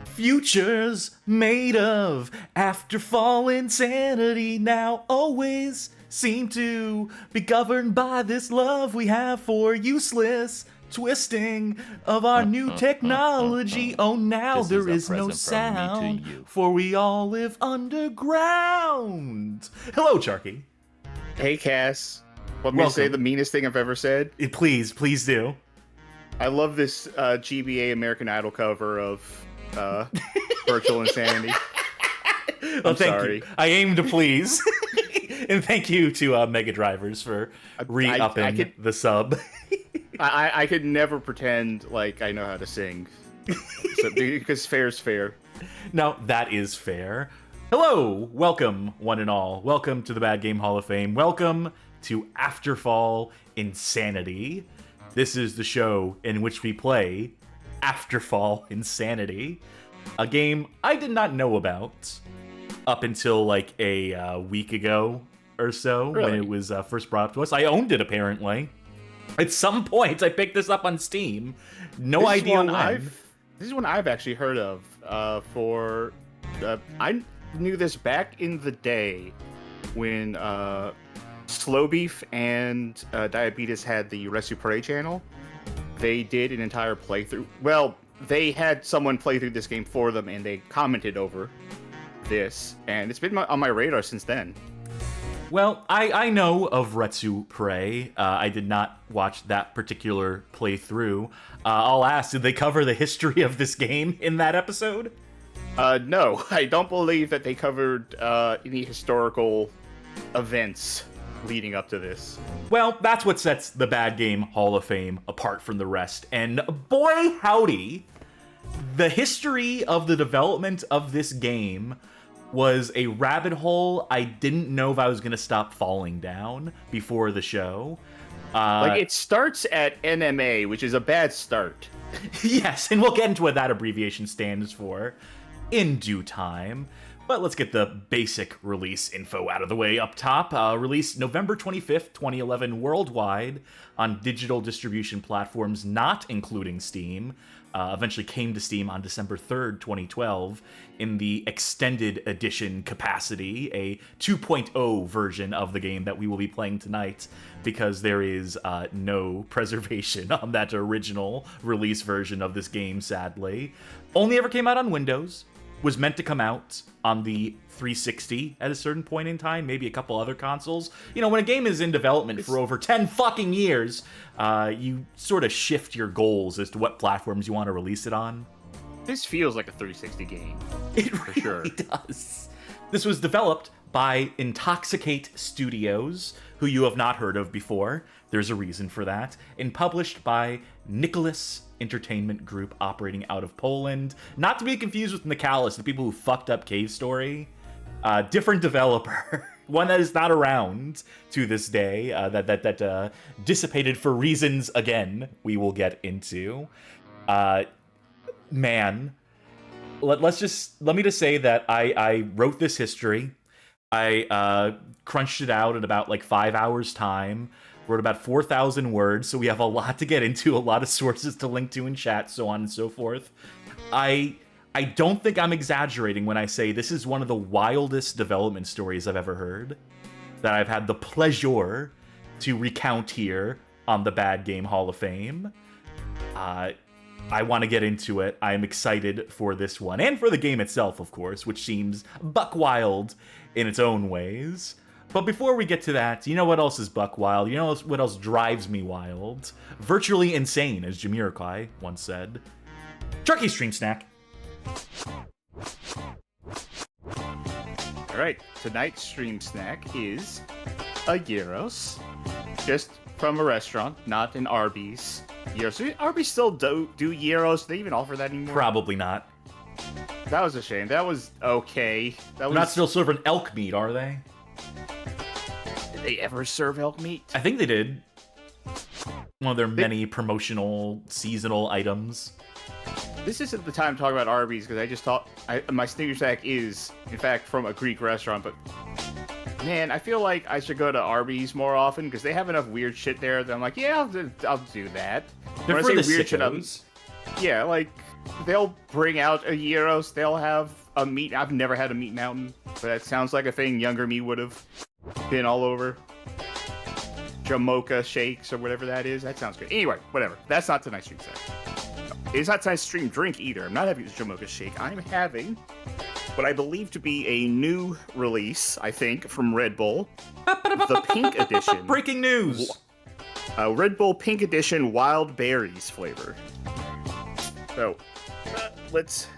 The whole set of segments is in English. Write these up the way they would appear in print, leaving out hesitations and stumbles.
Futures made of Afterfall insanity now always seem to be governed by this love we have for useless twisting of our new technology. Oh, now This there is is a no present from me to sound, you. for we all live underground. Hello, Charky. Hey, Cass. Want me to say the meanest thing I've ever said? Please do. I love this GBA American Idol cover of Virtual Insanity. Well, thank you. I aim to please. And thank you to Mega Drivers for re-upping the sub. I could never pretend like I know how to sing. Because fair's fair. No, that is fair. Hello, welcome, one and all. Welcome to the Bad Game Hall of Fame. Welcome to Afterfall Insanity. This is the show in which we play Afterfall Insanity, a game I did not know about up until like a week ago or so. Really? When it was first brought up to us. I owned it, apparently. At some point, I picked this up on Steam. No idea when. This is one I've actually heard of. I knew this back in the day when Slow Beef and Diabetes had the Resupere channel. They did an entire playthrough. Well, they had someone play through this game for them, and they commented over this, and it's been on my radar since then. Well, I know of Resupere. I did not watch that particular playthrough. I'll ask, did they cover the history of this game in that episode? No, I don't believe that they covered any historical events leading up to this. Well, that's what sets the Bad Game Hall of Fame apart from the rest. And boy, howdy, the history of the development of this game was a rabbit hole I didn't know if I was going to stop falling down before the show. It starts at NMA, which is a bad start. Yes, and we'll get into what that abbreviation stands for in due time. But let's get the basic release info out of the way up top. Released November 25th, 2011 worldwide on digital distribution platforms not including Steam. Eventually came to Steam on December 3rd, 2012 in the extended edition capacity, a 2.0 version of the game that we will be playing tonight because there is no preservation on that original release version of this game, sadly. Only ever came out on Windows. Was meant to come out on the 360 at a certain point in time, maybe a couple other consoles. You know, when a game is in development for over 10 fucking years, you sort of shift your goals as to what platforms you want to release it on. This feels like a 360 game. It really does. This was developed by Intoxicate Studios, who you have not heard of before. There's a reason for that. And published by Nicholas Entertainment Group, operating out of Poland. Not to be confused with Nicalis, the people who fucked up Cave Story. Different developer. One that is not around to this day. That dissipated for reasons, again, we will get into. Man. Let me just say that I wrote this history. I crunched it out in about like 5 hours time. Wrote about 4,000 words, so we have a lot to get into, a lot of sources to link to in chat, so on and so forth. I don't think I'm exaggerating when I say this is one of the wildest development stories I've ever heard, that I've had the pleasure to recount here on the Bad Game Hall of Fame. I want to get into it. I am excited for this one, and for the game itself, of course, which seems buck wild in its own ways. But before we get to that, you know what else is buck wild? You know what else drives me wild? Virtually insane, as Jamiroquai once said. Chucky Stream Snack. Alright, tonight's stream snack is a gyros. Just from a restaurant, not an Arby's. Gyros. Do Arby's still do gyros? Do they even offer that anymore? Probably not. That was a shame. That was okay. They're not still serving elk meat, are they? Did they ever serve elk meat? I think they did. One of their many promotional seasonal items. This isn't the time to talk about Arby's because I just thought my Snicker Snack is, in fact, from a Greek restaurant. But man, I feel like I should go to Arby's more often because they have enough weird shit there that I'm like, yeah, I'll do that. They're for the sickos. Yeah, like they'll bring out a gyros. They'll have a meat. I've never had a meat mountain, but that sounds like a thing younger me would have been all over. Jamocha shakes or whatever that is. That sounds good. Anyway, whatever. That's not tonight's stream set. It's not tonight's stream drink either. I'm not having this Jamocha shake. I'm having what I believe to be a new release, I think, from Red Bull. The Pink Edition. Breaking news! Red Bull Pink Edition Wild Berries flavor. So, let's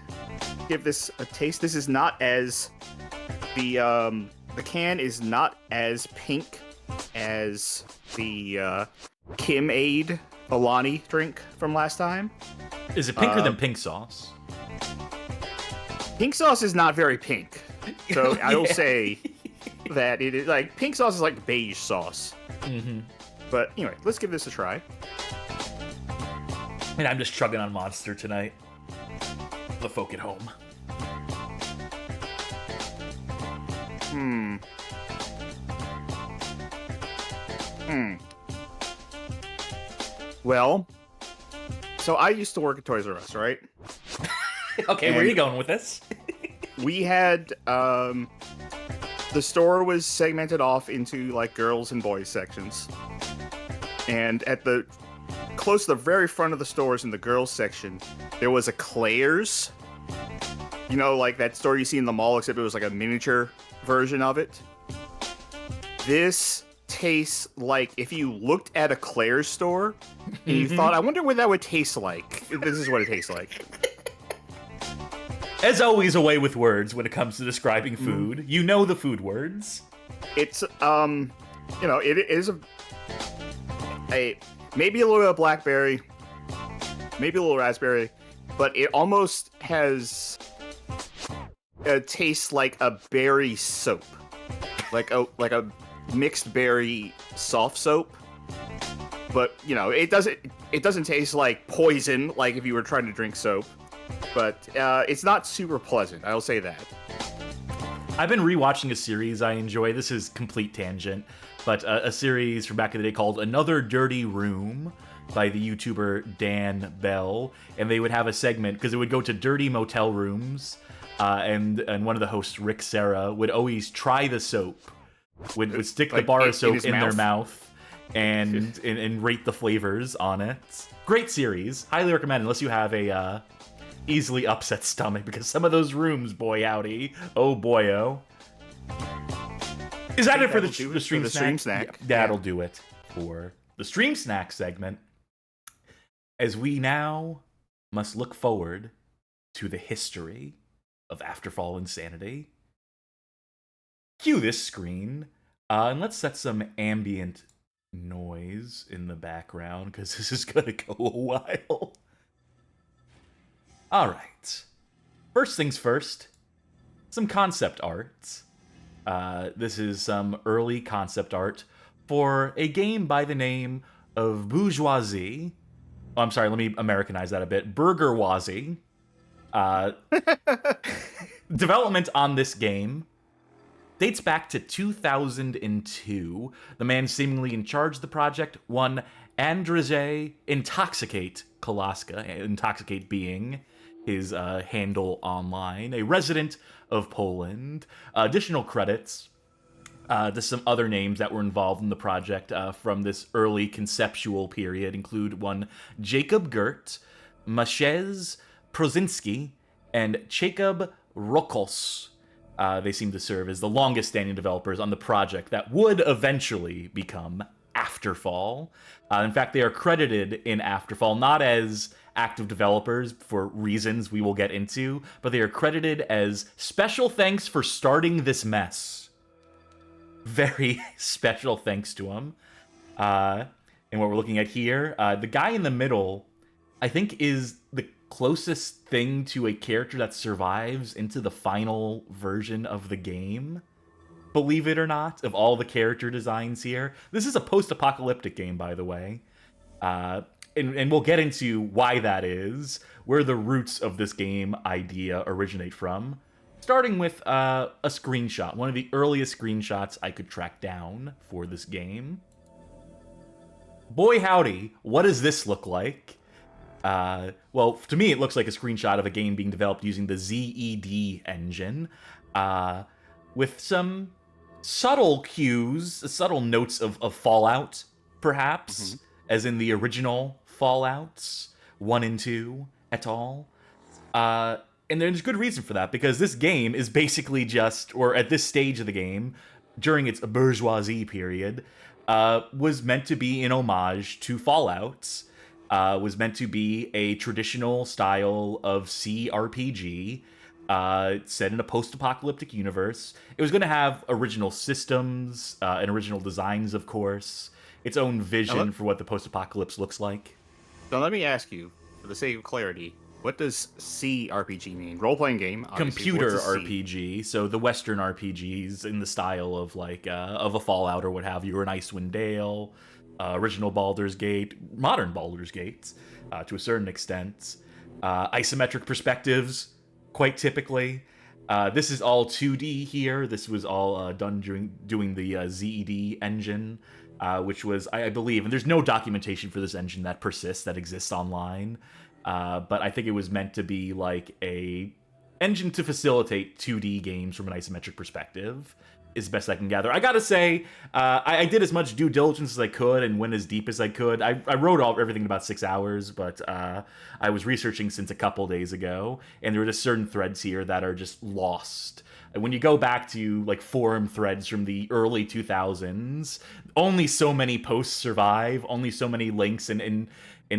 give this a taste. This is not as... The can is not as pink as the Kim Aid Alani drink from last time. Is it pinker than pink sauce? Pink sauce is not very pink. So I will say that it is like pink sauce is like beige sauce. Mm-hmm. But anyway, let's give this a try. And I'm just chugging on Monster tonight. The folk at home. Well, so I used to work at Toys R Us, right? Okay, where are you going with this? We had the store was segmented off into like girls and boys sections, and at the close to the very front of the stores in the girls section, there was a Claire's. You know, like that store you see in the mall, except it was like a miniature version of it. This tastes like if you looked at a Claire's store and you thought, I wonder what that would taste like. This is what it tastes like. As always, a way with words when it comes to describing food. You know the food words. It's, you know, it is a maybe a little bit of blackberry, maybe a little raspberry, but it almost has a taste like a berry soap, like a mixed berry soft soap. But you know, it doesn't taste like poison, like if you were trying to drink soap. But it's not super pleasant, I'll say that. I've been rewatching a series I enjoy. This is complete tangent, but a series from back in the day called Another Dirty Room by the YouTuber Dan Bell. And they would have a segment, because it would go to dirty motel rooms, and one of the hosts, Rick Serra, would always try the soap, would stick like the bar of soap in in their mouth and rate the flavors on it. Great series. Highly recommend, unless you have a easily upset stomach, because some of those rooms, boy howdy, oh boyo. Is that it for the stream snack? Yeah, that'll do it for the stream snack segment, as we now must look forward to the history of Afterfall InSanity. Cue this screen, and let's set some ambient noise in the background, because this is gonna go a while. Alright, first things first, some concept art. This is some early concept art for a game by the name of Bourgeoisie. Oh, I'm sorry, let me Americanize that a bit. Burgerwazi. Development on this game dates back to 2002. The man seemingly in charge of the project, one Andrzej Intoxicate Kolaska, Intoxicate being his handle online, a resident of Poland. Additional credits to some other names that were involved in the project from this early conceptual period include one Jacob Gert, Maciej Prozinski, and Jacob Rokos. They seem to serve as the longest-standing developers on the project that would eventually become Afterfall. In fact, they are credited in Afterfall not as active developers for reasons we will get into, but they are credited as special thanks for starting this mess. Very special thanks to them. And what we're looking at here, the guy in the middle, I think, is the closest thing to a character that survives into the final version of the game. Believe it or not, of all the character designs here. This is a post-apocalyptic game, by the way. And we'll get into why that is, where the roots of this game idea originate from. Starting with a screenshot, one of the earliest screenshots I could track down for this game. Boy howdy, what does this look like? Well, to me, it looks like a screenshot of a game being developed using the ZED engine, uh, with some subtle cues, subtle notes of Fallout, Hmm. perhaps, as in the original Fallouts 1 and 2 et al. Uh, and there's good reason for that, because this game is basically just, or at this stage of the game, during its bourgeoisie period, was meant to be an homage to Fallout, was meant to be a traditional style of CRPG, set in a post-apocalyptic universe. It was going to have original systems and original designs, of course, its own Now let, vision for what the post-apocalypse looks like. now let me ask you, for the sake of clarity, what does CRPG mean? Role-playing game, obviously. But what's Computer a C? RPG, so the Western RPGs in the style of like of a Fallout or what have you, or an Icewind Dale, original Baldur's Gate, modern Baldur's Gates, to a certain extent, isometric perspectives, quite typically. This is all 2D here. This was all done doing the ZED engine, which was, I believe, and there's no documentation for this engine that persists, that exists online. But I think it was meant to be like a engine to facilitate 2D games from an isometric perspective, is the best I can gather. I gotta say, I did as much due diligence as I could and went as deep as I could. I wrote everything in about 6 hours, but I was researching since a couple days ago, and there are just certain threads here that are just lost. And when you go back to like forum threads from the early 2000s, only so many posts survive, only so many links and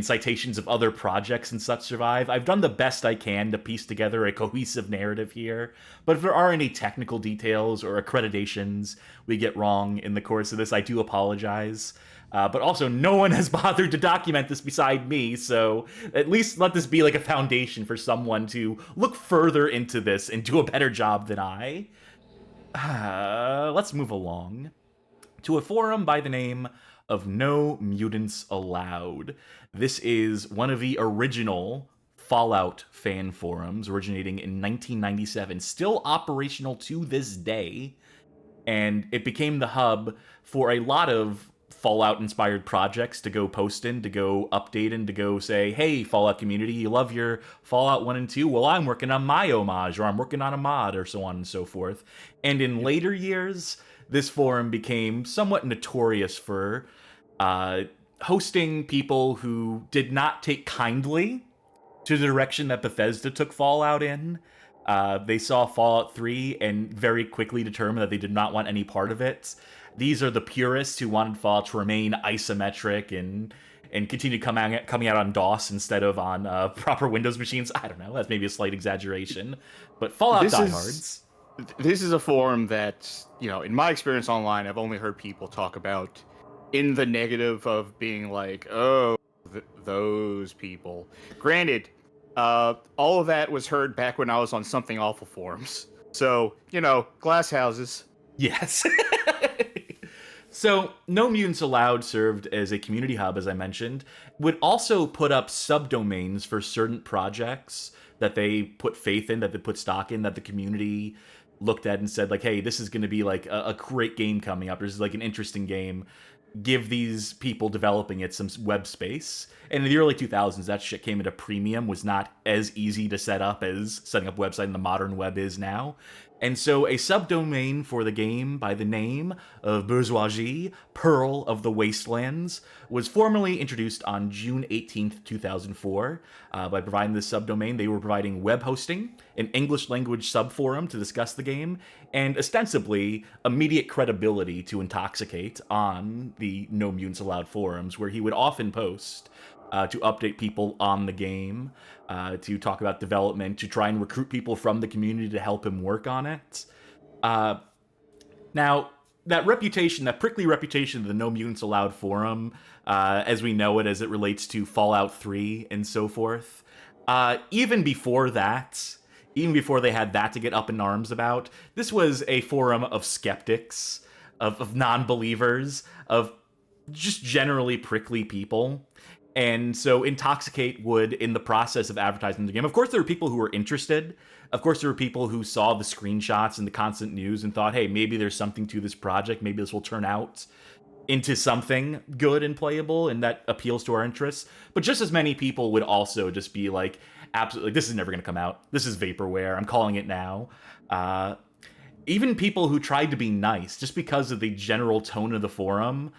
citations of other projects and such survive. I've done the best I can to piece together a cohesive narrative here, but if there are any technical details or accreditations we get wrong in the course of this, I do apologize. But also, no one has bothered to document this beside me, so at least let this be like a foundation for someone to look further into this and do a better job than I. Let's move along to a forum by the name of No Mutants Allowed. This is one of the original Fallout fan forums, originating in 1997, still operational to this day, and it became the hub for a lot of Fallout inspired projects to go post in, to go update in, to go say, hey, Fallout community, you love your Fallout 1 and 2? Well, I'm working on my homage, or I'm working on a mod, or so on and so forth. And in later years, this forum became somewhat notorious for hosting people who did not take kindly to the direction that Bethesda took Fallout in. They saw Fallout 3 and very quickly determined that they did not want any part of it. These are the purists who wanted Fallout to remain isometric and continue coming out on DOS instead of on proper Windows machines. I don't know, that's maybe a slight exaggeration. But Fallout This diehards. this is a forum that, in my experience online, I've only heard people talk about in the negative of being like, oh, those people. Granted, all of that was heard back when I was on Something Awful forums. So, glass houses. Yes. So, No Mutants Allowed served as a community hub, as I mentioned, would also put up subdomains for certain projects that they put faith in, that they put stock in, that the community looked at and said, like, hey, this is going to be like a great game coming up. This is like an interesting game. Give these people developing it some web space. And in the early 2000s, that shit came at a premium, was not as easy to set up as setting up a website in the modern web is now. And so a subdomain for the game by the name of Bourgeoisie, Pearl of the Wastelands, was formally introduced on June 18th, 2004. By providing this subdomain, they were providing web hosting, an English language subforum to discuss the game, and ostensibly immediate credibility to Intoxicate on the No Mutants Allowed forums, where he would often post to update people on the game, to talk about development, to try and recruit people from the community to help him work on it. Now, that reputation, that prickly reputation of the No Mutants Allowed forum, as we know it as it relates to Fallout 3 and so forth, even before that, even before they had that to get up in arms about, this was a forum of skeptics, of non-believers, of just generally prickly people. And so Intoxicate would, in the process of advertising the game, of course there were people who were interested. Of course there were people who saw the screenshots and the constant news and thought, hey, maybe there's something to this project. Maybe this will turn out into something good and playable and that appeals to our interests. But just as many people would also just be like, absolutely, this is never going to come out. This is vaporware. I'm calling it now. Even people who tried to be nice, just because of the general tone of the forum,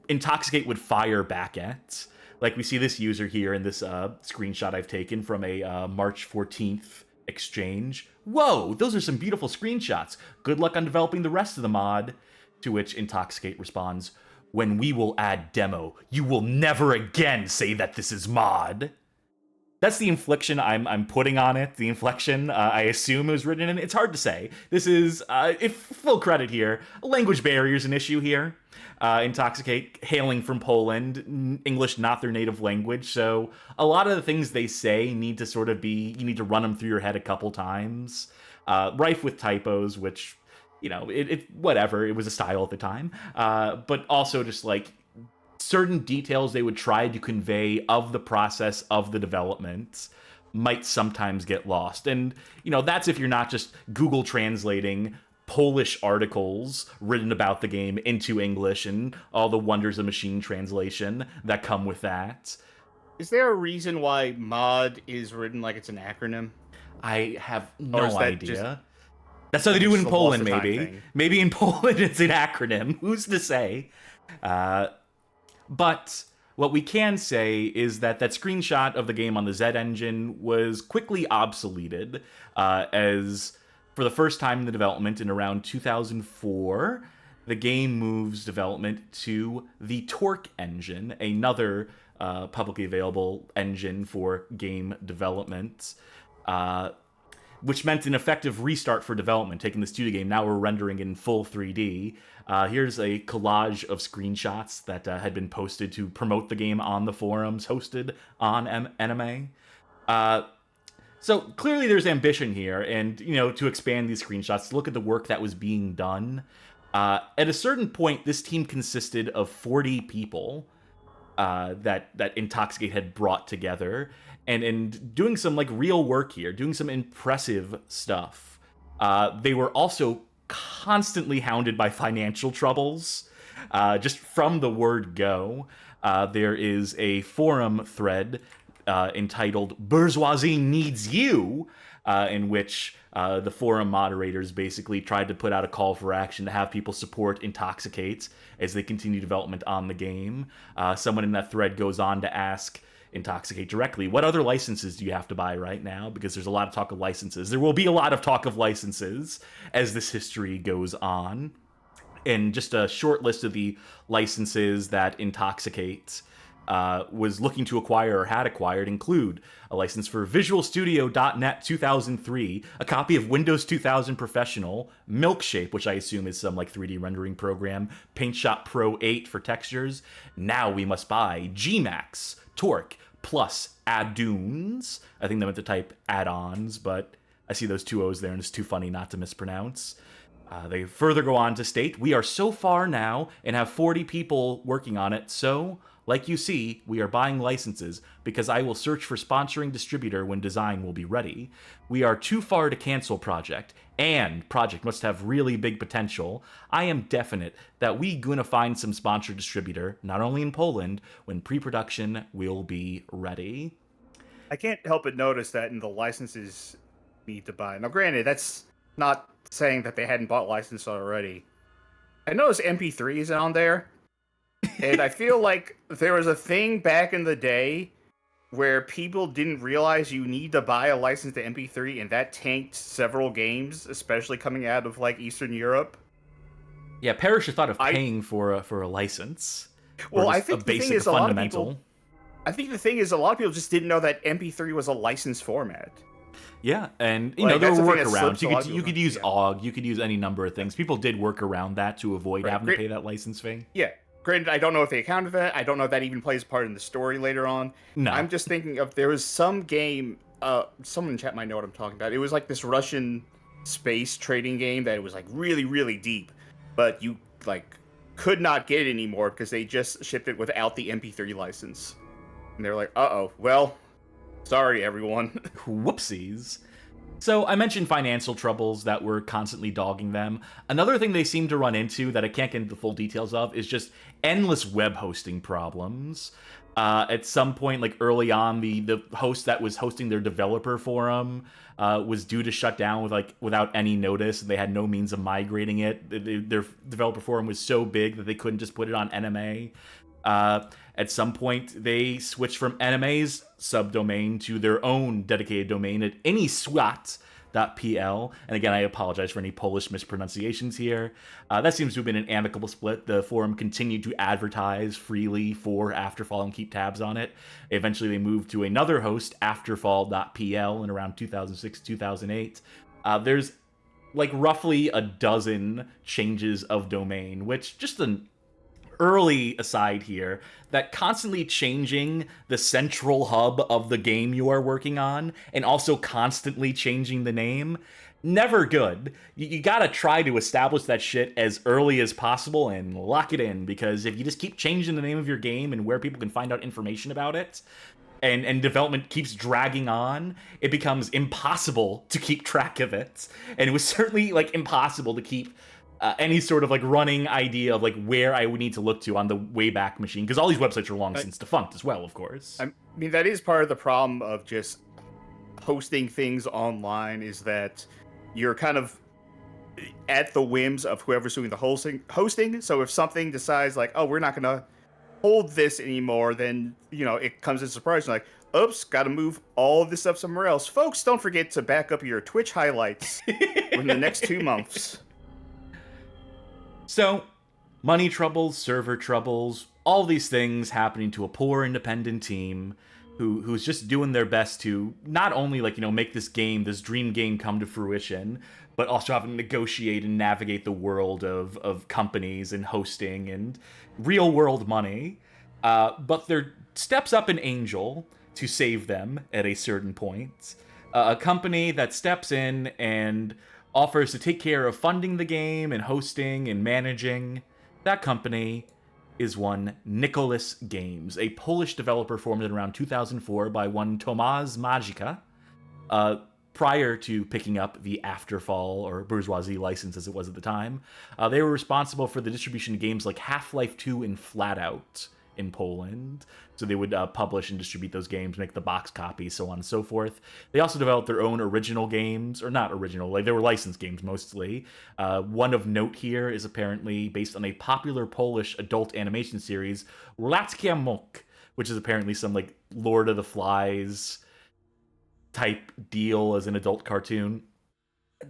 Intoxicate would fire back at. Like we see this user here in this screenshot I've taken from a March 14th exchange. Whoa, those are some beautiful screenshots. Good luck on developing the rest of the mod. To which Intoxicate responds, when we will add demo, you will never again say that this is mod. That's the inflection I'm putting on it. The inflection I assume it was written in. It's hard to say. This is, if full credit here, language barrier's an issue here. Intoxicate, hailing from Poland, English not their native language, so a lot of the things they say need to sort of be, you need to run them through your head a couple times. Rife with typos, which, you know, it whatever, it was a style at the time. But also just like certain details they would try to convey of the process of the development might sometimes get lost. And, you know, that's if you're not just Google translating Polish articles written about the game into English and all the wonders of machine translation that come with that. Is there a reason why mod is written like it's an acronym? I have no idea. That's how they just do it in a Poland, lost of time maybe. thing? Maybe in Poland it's an acronym. Who's to say? But what we can say is that that screenshot of the game on the Z engine was quickly obsoleted, as for the first time in the development in around 2004, the game moves development to the Torque engine, another publicly available engine for game development. Which meant an effective restart for development. Taking the studio game, now we're rendering in full 3D. Here's a collage of screenshots that had been posted to promote the game on the forums hosted on NMA. So clearly there's ambition here, and, you know, to expand these screenshots, to look at the work that was being done. At a certain point, this team consisted of 40 people that Intoxicate had brought together, and doing some like real work here, doing some impressive stuff. They were also constantly hounded by financial troubles, just from the word go. There is a forum thread entitled "Bourgeoisie Needs You," in which the forum moderators basically tried to put out a call for action to have people support Intoxicate as they continue development on the game. Someone in that thread goes on to ask Intoxicate directly, what other licenses do you have to buy right now? Because there's a lot of talk of licenses. There will be a lot of talk of licenses as this history goes on. And just a short list of the licenses that Intoxicate was looking to acquire or had acquired include a license for Visual Studio.NET 2003, a copy of Windows 2000 Professional, Milkshape, which I assume is some like 3D rendering program, PaintShop Pro 8 for textures. Now we must buy Gmax, Torque, plus Addunes. I think they meant to type add-ons, but I see those two O's there and it's too funny not to mispronounce. They further go on to state, we are so far now and have 40 people working on it, so, like you see, we are buying licenses because I will search for sponsoring distributor when design will be ready. We are too far to cancel project, and project must have really big potential. I am definite that we gonna find some sponsor distributor, not only in Poland, when pre-production will be ready. I can't help but notice that in the licenses you need to buy. Now, granted, that's not saying that they hadn't bought license already. I noticed MP3 is on there, and I feel like there was a thing back in the day where people didn't realize you need to buy a license to MP3, and that tanked several games, especially coming out of like Eastern Europe. Yeah, Parrish thought of paying for a license. Well, I think the thing is, a lot of people. I think the thing is, a lot of people just didn't know that MP3 was a licensed format. Yeah, and you know, there were workarounds. You could use yeah. OGG, you could use any number of things. People did work around that to avoid having to pay that license fee. Yeah. Granted, I don't know if they accounted for that. I don't know if that even plays a part in the story later on. No. I'm just thinking of, there was some game, someone in chat might know what I'm talking about. It was like this Russian space trading game that was like really, really deep, but you like could not get it anymore because they just shipped it without the MP3 license. And they're like, uh-oh, well, sorry everyone. Whoopsies. So I mentioned financial troubles that were constantly dogging them. Another thing they seem to run into that I can't get into the full details of is just endless web hosting problems. At some point, like early on, the host that was hosting their developer forum was due to shut down without any notice, and they had no means of migrating it. Their developer forum was so big that they couldn't just put it on NMA. At some point, they switched from NMA's subdomain to their own dedicated domain at anyswat.pl. And again, I apologize for any Polish mispronunciations here. That seems to have been an amicable split. The forum continued to advertise freely for Afterfall and keep tabs on it. Eventually, they moved to another host, afterfall.pl, in around 2006, 2008. There's like roughly a dozen changes of domain, which just an early aside here, that constantly changing the central hub of the game you are working on and also constantly changing the name, never good. You gotta try to establish that shit as early as possible and lock it in, because if you just keep changing the name of your game and where people can find out information about it, and development keeps dragging on, it becomes impossible to keep track of it. And it was certainly like impossible to keep any sort of like running idea of like where I would need to look to on the Wayback Machine, because all these websites are long since defunct as well, of course. I mean, that is part of the problem of just hosting things online, is that you're kind of at the whims of whoever's doing the hosting. So if something decides like, oh, we're not going to hold this anymore, then, it comes as a surprise. You're like, oops, got to move all of this stuff somewhere else. Folks, don't forget to back up your Twitch highlights in the next 2 months. So, money troubles, server troubles, all these things happening to a poor independent team who's just doing their best to not only make this dream game come to fruition, but also having to negotiate and navigate the world of companies and hosting and real world money. But there steps up an angel to save them at a certain point. A company that steps in and offers to take care of funding the game and hosting and managing. That company is one Nicholas Games, a Polish developer formed in around 2004 by one Tomasz Majika, prior to picking up the Afterfall or Bourgeoisie license as it was at the time. They were responsible for the distribution of games like Half-Life 2 and Flatout in Poland. So they would publish and distribute those games, make the box copies, so on and so forth. They also developed their own original games, or not original, they were licensed games mostly. One of note here is apparently based on a popular Polish adult animation series, Latkia Mok, which is apparently some Lord of the Flies type deal as an adult cartoon.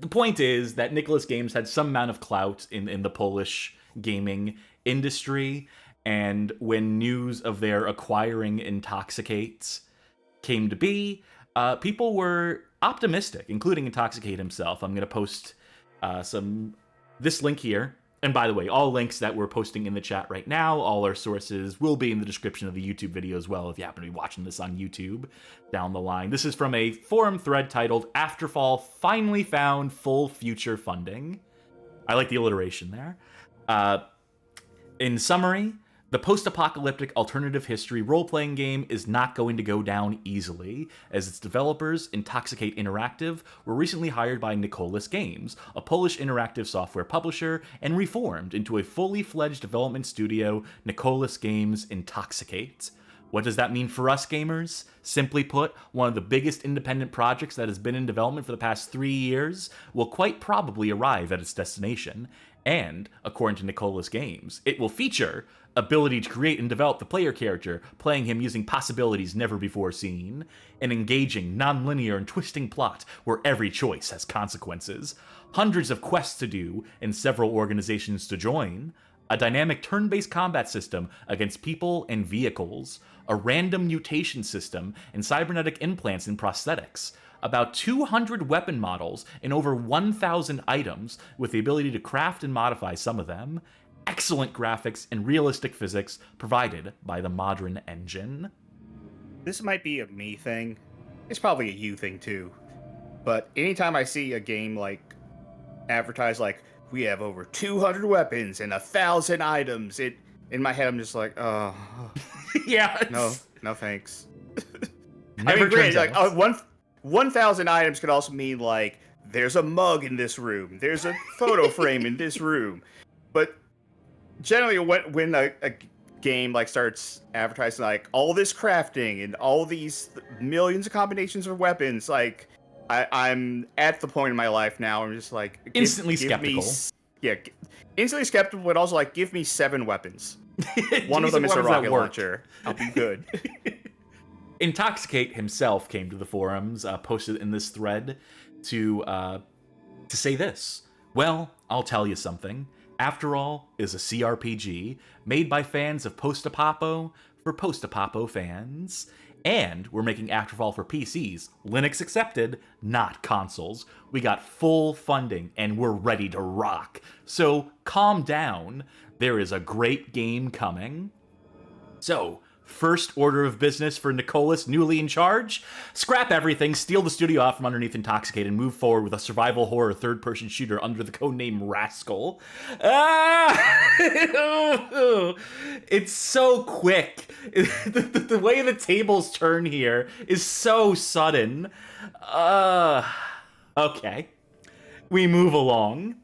The point is that Nicholas Games had some amount of clout in the Polish gaming industry, and when news of their acquiring Intoxicate came to be, people were optimistic, including Intoxicate himself. I'm going to post this link here. And by the way, all links that we're posting in the chat right now, all our sources will be in the description of the YouTube video as well if you happen to be watching this on YouTube down the line. This is from a forum thread titled Afterfall Finally Found Full Future Funding. I like the alliteration there. In summary, the post-apocalyptic alternative history role-playing game is not going to go down easily, as its developers, Intoxicate Interactive, were recently hired by Nicholas Games, a Polish interactive software publisher, and reformed into a fully fledged development studio, Nicholas Games Intoxicate. What does that mean for us gamers? Simply put, one of the biggest independent projects that has been in development for the past 3 years will quite probably arrive at its destination, and, according to Nicholas Games, it will feature ability to create and develop the player character, playing him using possibilities never before seen, an engaging, non-linear, and twisting plot where every choice has consequences, hundreds of quests to do, and several organizations to join, a dynamic turn-based combat system against people and vehicles, a random mutation system, and cybernetic implants and prosthetics, about 200 weapon models and over 1,000 items with the ability to craft and modify some of them, excellent graphics and realistic physics provided by the Modern Engine. This might be a me thing. It's probably a you thing too. But anytime I see a game advertised we have over 200 weapons and 1,000 items, in my head I'm just like, oh, yeah, no thanks. Never granted, 1,000 items could also mean like there's a mug in this room, there's a photo frame in this room. But generally, when a game like starts advertising like all this crafting and all these millions of combinations of weapons, like I'm at the point in my life now. I'm just like Instantly skeptical. Instantly skeptical, but also like give me 7 weapons. One of them is a rocket launcher. I'll be good. Intoxicate himself came to the forums, posted in this thread to say this. Well, I'll tell you something. Afterfall is a CRPG made by fans of Post-Apopo for Post-Apopo fans. And we're making Afterfall for PCs, Linux accepted, not consoles. We got full funding and we're ready to rock. So calm down. There is a great game coming. So, first order of business for Nicholas, newly in charge: scrap everything, steal the studio out from underneath Intoxicate, and move forward with a survival horror third-person shooter under the codename Rascal. It's so quick. The way the tables turn here is so sudden. Okay. We move along.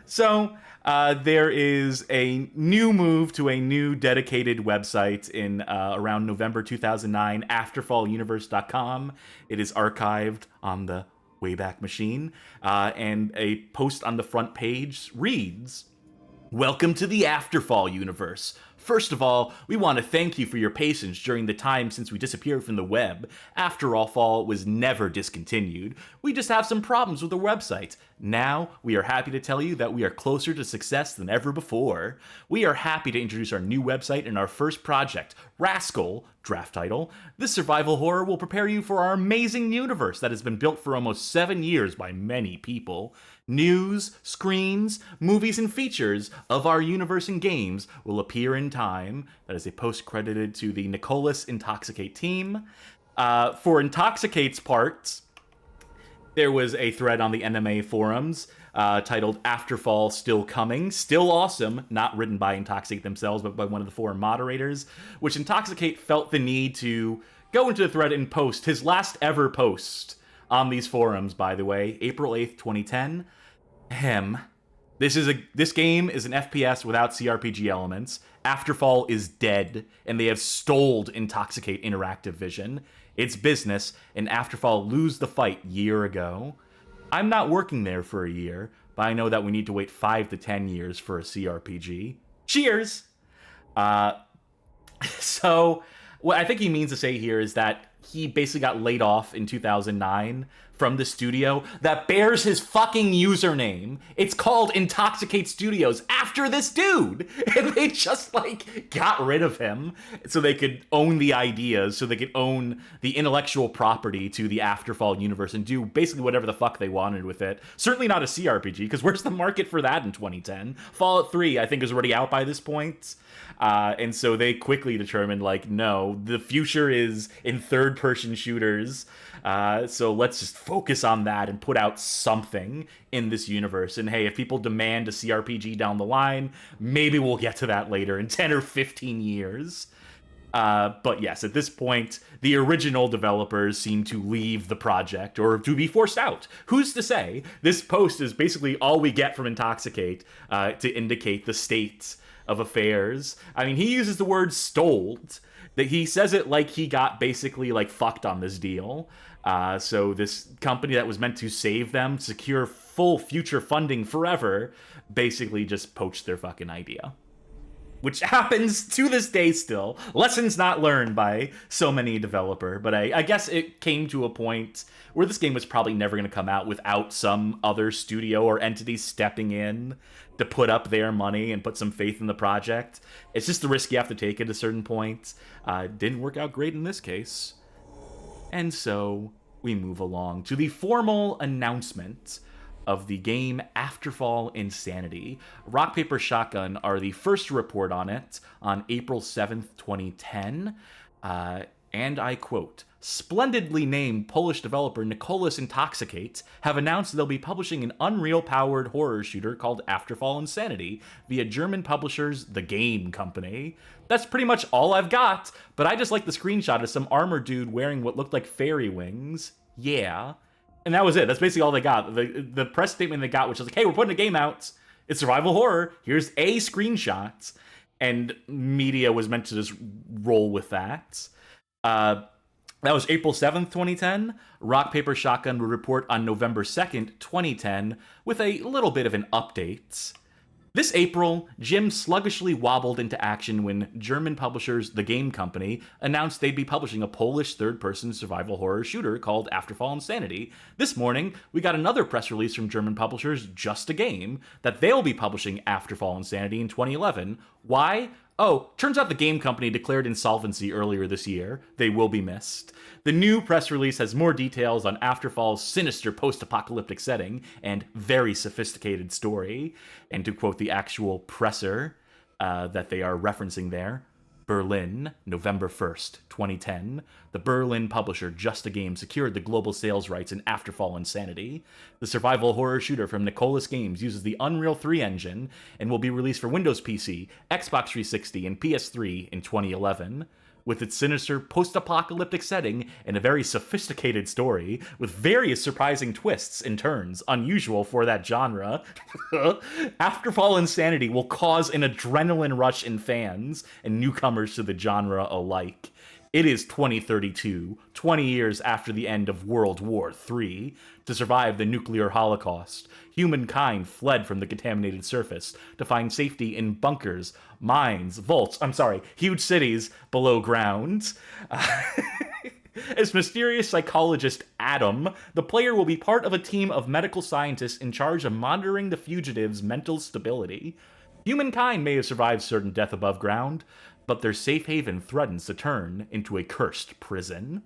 So, there is a new move to a new dedicated website in around November 2009, afterfalluniverse.com. It is archived on the Wayback Machine, and a post on the front page reads, "Welcome to the Afterfall universe. First of all, we want to thank you for your patience during the time since we disappeared from the web. Afterfall was never discontinued. We just have some problems with the website. Now, we are happy to tell you that we are closer to success than ever before. We are happy to introduce our new website and our first project, Rascal, draft title. This survival horror will prepare you for our amazing universe that has been built for almost 7 years by many people. News, screens, movies, and features of our universe and games will appear in time." That is a post credited to the Nicholas Intoxicate team. For Intoxicate's part, there was a thread on the NMA forums titled "Afterfall Still Coming." Still awesome, not written by Intoxicate themselves, but by one of the forum moderators, which Intoxicate felt the need to go into the thread and post his last ever post on these forums, by the way, April 8th, 2010. This game is an FPS without CRPG elements. Afterfall is dead, and they have stoled Intoxicate Interactive Vision. It's business, and Afterfall lose the fight year ago. I'm not working there for a year, but I know that we need to wait 5 to 10 years for a CRPG. Cheers! So, what I think he means to say here is that he basically got laid off in 2009 from the studio that bears his fucking username. It's called Intoxicate Studios after this dude. And they just, like, got rid of him so they could own the ideas, so they could own the intellectual property to the Afterfall universe and do basically whatever the fuck they wanted with it. Certainly not a CRPG, because where's the market for that in 2010? Fallout 3, I think, is already out by this point. And so they quickly determined, like, no, the future is in third-person shooters, so let's just focus on that and put out something in this universe. And hey, if people demand a CRPG down the line, maybe we'll get to that later in 10 or 15 years. But yes, at this point, the original developers seem to leave the project or to be forced out. Who's to say? This post is basically all we get from Intoxicate to indicate the state of affairs. I mean, he uses the word "stoled." That he says it like he got basically like fucked on this deal. So this company that was meant to save them, secure full future funding forever, basically just poached their fucking idea. Which happens to this day still. Lessons not learned by so many developer. But I guess it came to a point where this game was probably never going to come out without some other studio or entity stepping in to put up their money and put some faith in the project. It's just the risk you have to take at a certain point. Didn't work out great in this case. And so we move along to the formal announcement of the game Afterfall InSanity. Rock, Paper, Shotgun are the first to report on it on April 7th, 2010. And I quote, "Splendidly named Polish developer Nicholas Intoxicate have announced they'll be publishing an Unreal-powered horror shooter called Afterfall InSanity via German publishers The Game Company." That's pretty much all I've got, but I just like the screenshot of some armor dude wearing what looked like fairy wings. yeah. And that was it. That's basically all they got. The press statement they got, which was like, hey, we're putting a game out. It's survival horror. Here's a screenshot. And media was meant to just roll with that. That was April 7th, 2010. Rock, Paper, Shotgun would report on November 2nd, 2010, with a little bit of an update. This April, Jim sluggishly wobbled into action when German publishers The Game Company announced they'd be publishing a Polish third-person survival horror shooter called Afterfall InSanity. This morning, we got another press release from German publishers Just a Game that they'll be publishing Afterfall InSanity in 2011. Why? Oh, turns out the Game Company declared insolvency earlier this year. They will be missed. The new press release has more details on Afterfall's sinister post-apocalyptic setting and very sophisticated story. And to quote the actual presser that they are referencing there, Berlin, November 1st, 2010. The Berlin publisher Just a Game secured the global sales rights in Afterfall InSanity. The survival horror shooter from Nicolas Games uses the Unreal 3 engine and will be released for Windows PC, Xbox 360, and PS3 in 2011. With its sinister post-apocalyptic setting and a very sophisticated story, with various surprising twists and turns unusual for that genre, Afterfall InSanity will cause an adrenaline rush in fans and newcomers to the genre alike. It is 2032, 20 years after the end of World War III. To survive the nuclear holocaust, humankind fled from the contaminated surface to find safety in bunkers, mines, huge cities below ground. As mysterious psychologist Adam, the player will be part of a team of medical scientists in charge of monitoring the fugitives' mental stability. Humankind may have survived certain death above ground, but their safe haven threatens to turn into a cursed prison.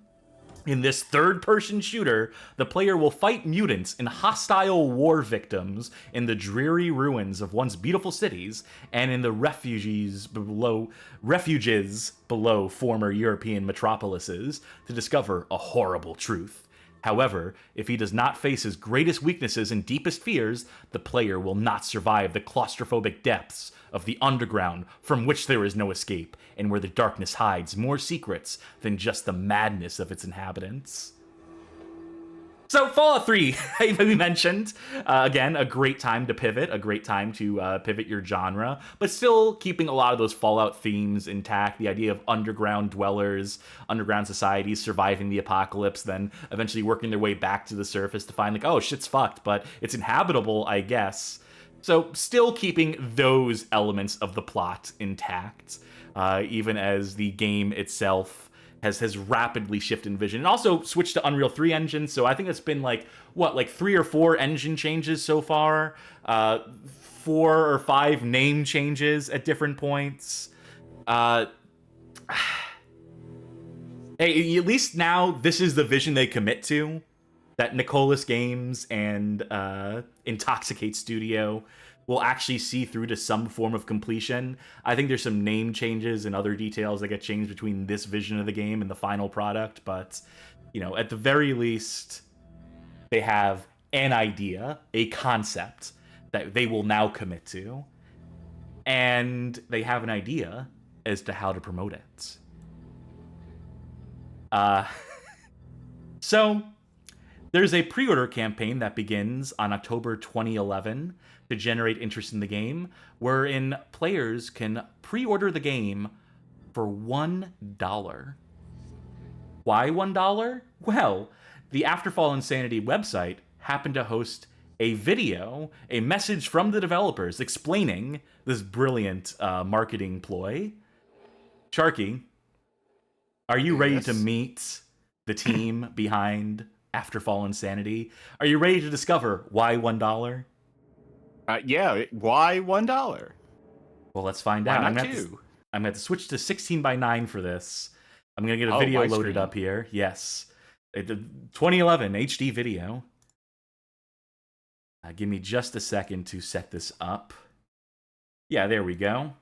In this third-person shooter, the player will fight mutants and hostile war victims in the dreary ruins of once beautiful cities and in the refuges below former European metropolises to discover a horrible truth. However, if he does not face his greatest weaknesses and deepest fears, the player will not survive the claustrophobic depths of the underground from which there is no escape, and where the darkness hides more secrets than just the madness of its inhabitants. So Fallout 3, we mentioned, again, a great time to pivot, a great time to pivot your genre, but still keeping a lot of those Fallout themes intact, the idea of underground dwellers, underground societies surviving the apocalypse, then eventually working their way back to the surface to find, like, oh, shit's fucked, but it's inhabitable, I guess. So still keeping those elements of the plot intact, even as the game itself has rapidly shifted in vision, and also switched to Unreal 3 engine. So I think it's been like 3 or 4 engine changes so far, 4 or 5 name changes at different points. Hey, at least now this is the vision they commit to, that Nicolas Games and Intoxicate Studio will actually see through to some form of completion. I think there's some name changes and other details that get changed between this vision of the game and the final product, but, you know, at the very least, they have an idea, a concept that they will now commit to, and they have an idea as to how to promote it. So, there's a pre-order campaign that begins on October 2011 to generate interest in the game, wherein players can pre-order the game for $1. Why $1? Well, the Afterfall InSanity website happened to host a video, a message from the developers explaining this brilliant marketing ploy. Sharky, are you ready to meet the team behind Afterfall InSanity? Are you ready to discover why $1? Yeah, why $1? Well, let's find out. I'm going to have to switch to 16:9 for this. I'm going to get a video loaded up here. Yes. 2011 HD video. Give me just a second to set this up. Yeah, there we go.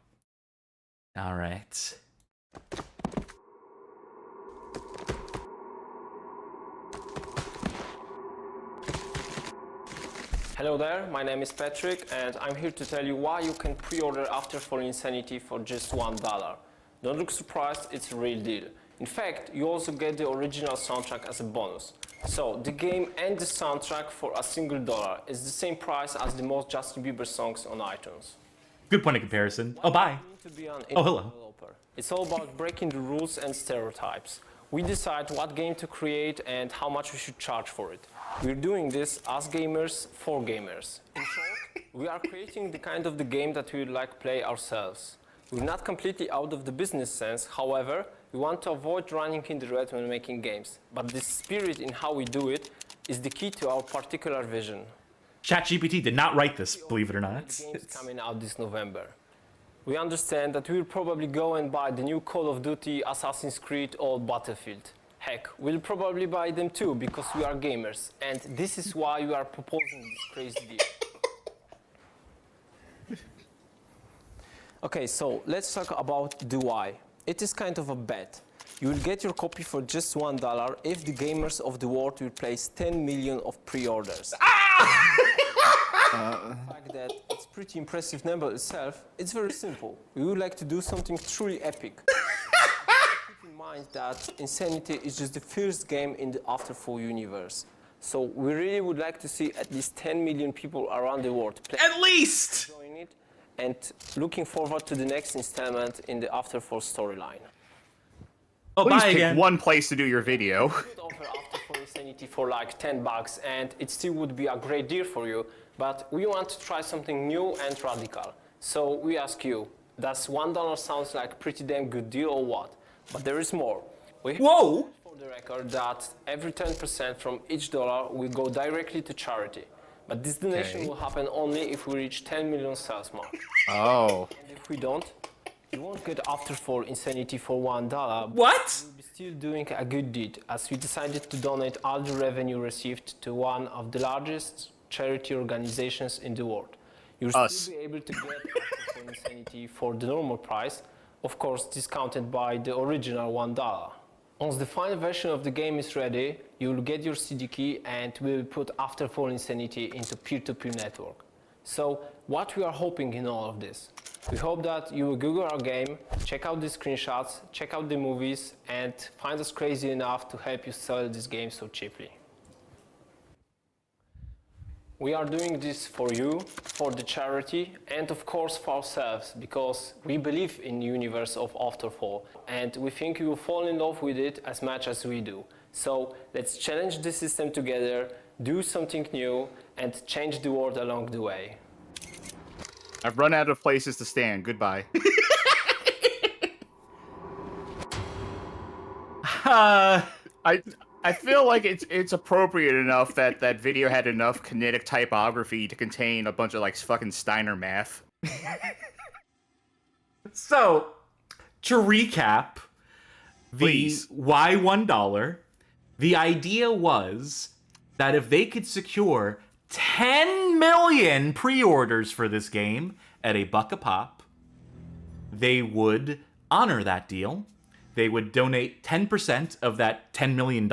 All right. Hello there, my name is Patrick and I'm here to tell you why you can pre-order Afterfall InSanity for just $1. Don't look surprised, it's a real deal. In fact, you also get the original soundtrack as a bonus. So the game and the soundtrack for a single $1 is the same price as the most Justin Bieber songs on iTunes. Good point of comparison. Oh, bye. To be an Oh, hello. developer. It's all about breaking the rules and stereotypes. We decide what game to create and how much we should charge for it. We're doing this as gamers for gamers. In short, we are creating the kind of the game that we would like to play ourselves. We're not completely out of the business sense, however, we want to avoid running in the red when making games. But the spirit in how we do it is the key to our particular vision. ChatGPT did not write this, believe it or not. The game's coming out this November. We understand that we'll probably go and buy the new Call of Duty, Assassin's Creed, or Battlefield. Heck, we'll probably buy them too because we are gamers, and this is why we are proposing this crazy deal. Okay, so let's talk about the why. It is kind of a bet. You will get your copy for just $1 if the gamers of the world will place 10 million of pre-orders. The fact that it's a pretty impressive number itself, it's very simple. We would like to do something truly epic. Keep in mind that InSanity is just the first game in the Afterfall universe. So we really would like to see at least 10 million people around the world play At least! join it, and looking forward to the next installment in the Afterfall storyline. Oh, Please bye pick again. one place to do your video. We could offer Afterfall InSanity for like $10 and it still would be a great deal for you, but we want to try something new and radical. So we ask you, does $1 sound like a pretty damn good deal or what? But there is more. We Whoa! for the record that every 10% from each dollar will go directly to charity. But this donation will happen only if we reach 10 million sales mark. Oh. And if we don't, you won't get Afterfall InSanity for $1. What? We'll be still doing a good deed, as we decided to donate all the revenue received to one of the largest charity organizations in the world. You'll still be able to get Afterfall InSanity for the normal price, of course discounted by the original $1. Once the final version of the game is ready, you will get your CD key and we will put Afterfall InSanity into peer-to-peer network. So what we are hoping in all of this? We hope that you will Google our game, check out the screenshots, check out the movies, and find us crazy enough to help you sell this game so cheaply. We are doing this for you, for the charity, and of course for ourselves, because we believe in the universe of Afterfall, and we think you will fall in love with it as much as we do. So let's challenge the system together, do something new, and change the world along the way. I've run out of places to stand. Goodbye. I feel like it's appropriate enough that that video had enough kinetic typography to contain a bunch of like fucking Steiner math. So, to recap, the Please. why $1, the idea was that if they could secure 10 million pre-orders for this game at $1 a pop, they would honor that deal. They would donate 10% of that $10 million,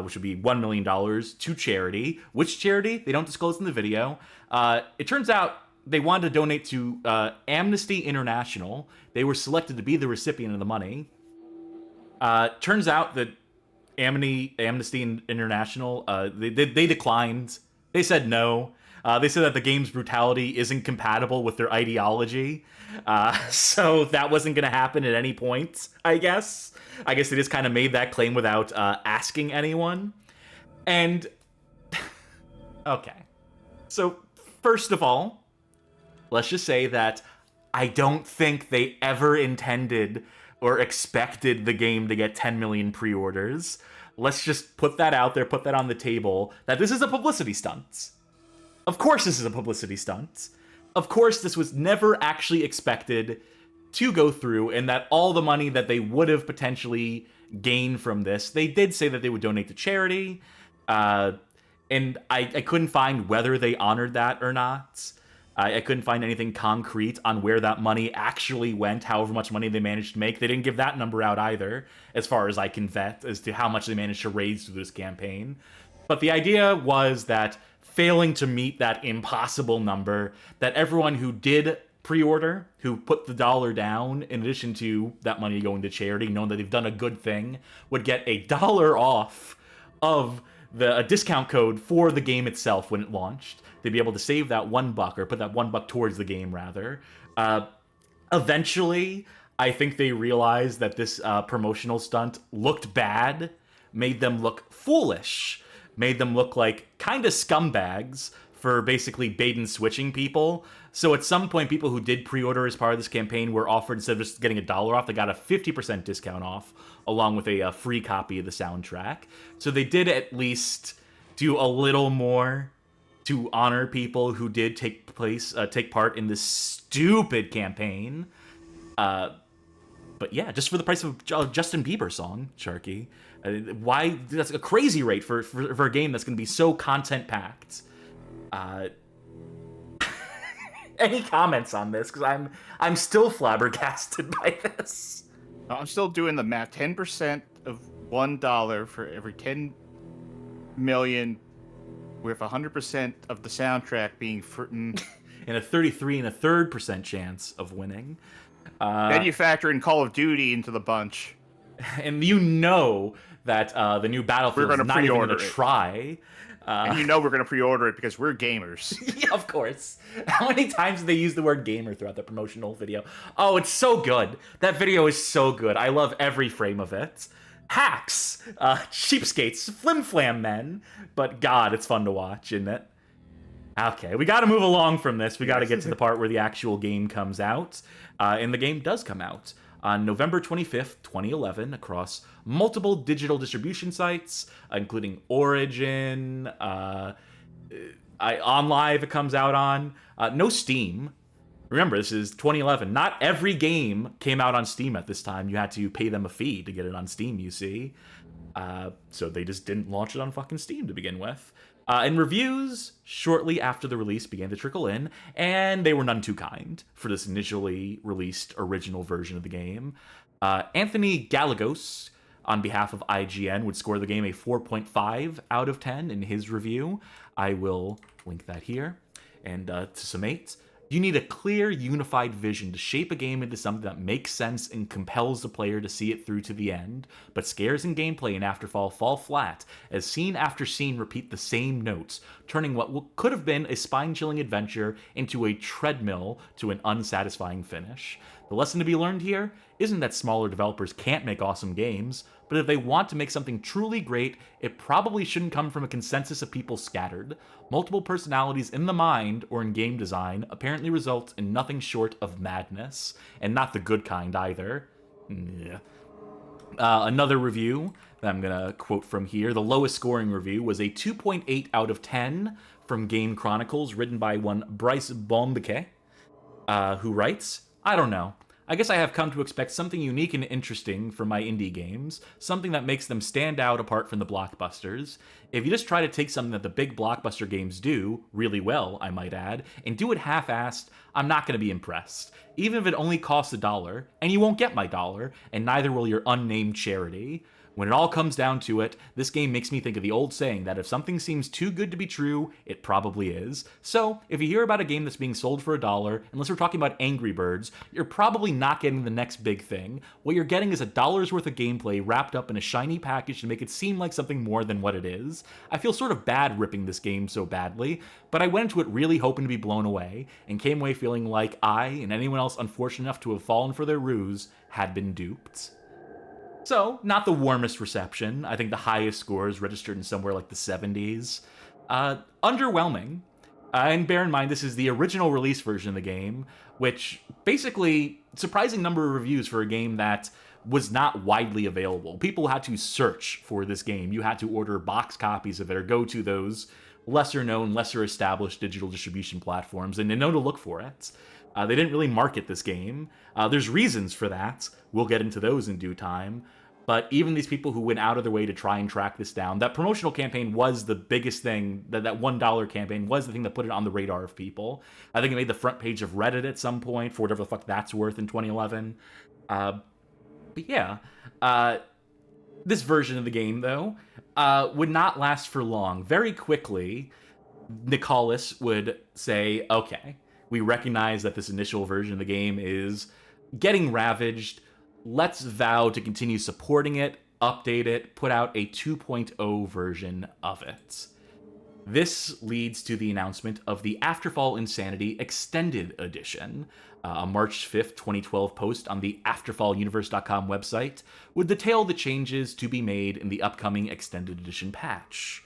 which would be $1 million, to charity. Which charity? They don't disclose in the video. It turns out they wanted to donate to Amnesty International. They were selected to be the recipient of the money. Turns out that Amnesty International, they declined. They said no. They said that the game's brutality isn't compatible with their ideology. So that wasn't going to happen at any point, I guess. I guess they just kind of made that claim without asking anyone. And, okay. So, first of all, let's just say that I don't think they ever intended or expected the game to get 10 million pre-orders. Let's just put that out there, put that on the table, that this is a publicity stunt. Of course this is a publicity stunt. Of course this was never actually expected to go through, and that all the money that they would have potentially gained from this, they did say that they would donate to charity, and I couldn't find whether they honored that or not. I couldn't find anything concrete on where that money actually went, however much money they managed to make. They didn't give that number out either, as far as I can vet, as to how much they managed to raise through this campaign. But the idea was that failing to meet that impossible number, that everyone who did pre-order who put the dollar down, in addition to that money going to charity, knowing that they've done a good thing, would get $1 off of the discount code for the game itself when it launched. They'd be able to save that $1 or put that $1 towards the game rather. Eventually, I think they realized that this promotional stunt looked bad, made them look foolish, made them look like kind of scumbags for basically bait and switching people. So at some point, people who did pre-order as part of this campaign were offered, instead of just getting $1 off, they got a 50% discount off, along with a free copy of the soundtrack. So they did at least do a little more to honor people who did take part in this stupid campaign. But yeah, just for the price of a Justin Bieber song, Sharky. Why? That's a crazy rate for a game that's going to be so content-packed. Any comments on this? Because I'm still flabbergasted by this. I'm still doing the math. 10% of $1 for every 10 million, with 100% of the soundtrack being and a 33.33% chance of winning. Then you factor in Call of Duty into the bunch, and you know that the new Battlefield is not even going to try. And you know we're going to pre-order it because we're gamers. Yeah, of course. How many times did they use the word gamer throughout the promotional video? Oh, it's so good. That video is so good. I love every frame of it. Hacks, cheapskates, flim-flam men. But God, it's fun to watch, isn't it? Okay, we got to move along from this. We got to get to the part where the actual game comes out. And the game does come out on November 25th, 2011, across multiple digital distribution sites, including Origin, OnLive it comes out on. No Steam. Remember, this is 2011. Not every game came out on Steam at this time. You had to pay them a fee to get it on Steam, you see. So they just didn't launch it on fucking Steam to begin with. And reviews shortly after the release began to trickle in, and they were none too kind for this initially released original version of the game. Anthony Gallegos, on behalf of IGN, would score the game a 4.5 out of 10 in his review. I will link that here. And to summate, you need a clear, unified vision to shape a game into something that makes sense and compels the player to see it through to the end, but scares and gameplay in Afterfall fall flat, as scene after scene repeat the same notes, turning what could have been a spine-chilling adventure into a treadmill to an unsatisfying finish. The lesson to be learned here isn't that smaller developers can't make awesome games, but if they want to make something truly great, it probably shouldn't come from a consensus of people scattered. Multiple personalities in the mind or in game design apparently result in nothing short of madness, and not the good kind either. Yeah. Another review that I'm going to quote from here, the lowest scoring review was a 2.8 out of 10 from Game Chronicles, written by one Bryce Bombeke, who writes, I don't know. I guess I have come to expect something unique and interesting from my indie games, something that makes them stand out apart from the blockbusters. If you just try to take something that the big blockbuster games do, really well, I might add, and do it half-assed, I'm not going to be impressed. Even if it only costs $1, and you won't get my dollar, and neither will your unnamed charity. When it all comes down to it, this game makes me think of the old saying that if something seems too good to be true, it probably is. So, if you hear about a game that's being sold for $1, unless we're talking about Angry Birds, you're probably not getting the next big thing. What you're getting is $1 worth of gameplay wrapped up in a shiny package to make it seem like something more than what it is. I feel sort of bad ripping this game so badly, but I went into it really hoping to be blown away, and came away feeling like I, and anyone else unfortunate enough to have fallen for their ruse, had been duped. So, not the warmest reception. I think the highest scores registered in somewhere like the 70s. Underwhelming. And bear in mind, this is the original release version of the game, which basically, surprising number of reviews for a game that was not widely available. People had to search for this game. You had to order box copies of it or go to those lesser known, lesser established digital distribution platforms and know to look for it. They didn't really market this game. There's reasons for that. We'll get into those in due time. But even these people who went out of their way to try and track this down, that promotional campaign was the biggest thing, that $1 campaign was the thing that put it on the radar of people. I think it made the front page of Reddit at some point, for whatever the fuck that's worth in 2011. But yeah, this version of the game, though, would not last for long. Very quickly, Nicholas would say, okay, We recognize that this initial version of the game is getting ravaged. Let's vow to continue supporting it, update it, put out a 2.0 version of it. This leads to the announcement of the Afterfall InSanity Extended Edition, a March 5th, 2012 post on the AfterfallUniverse.com website would detail the changes to be made in the upcoming Extended Edition patch.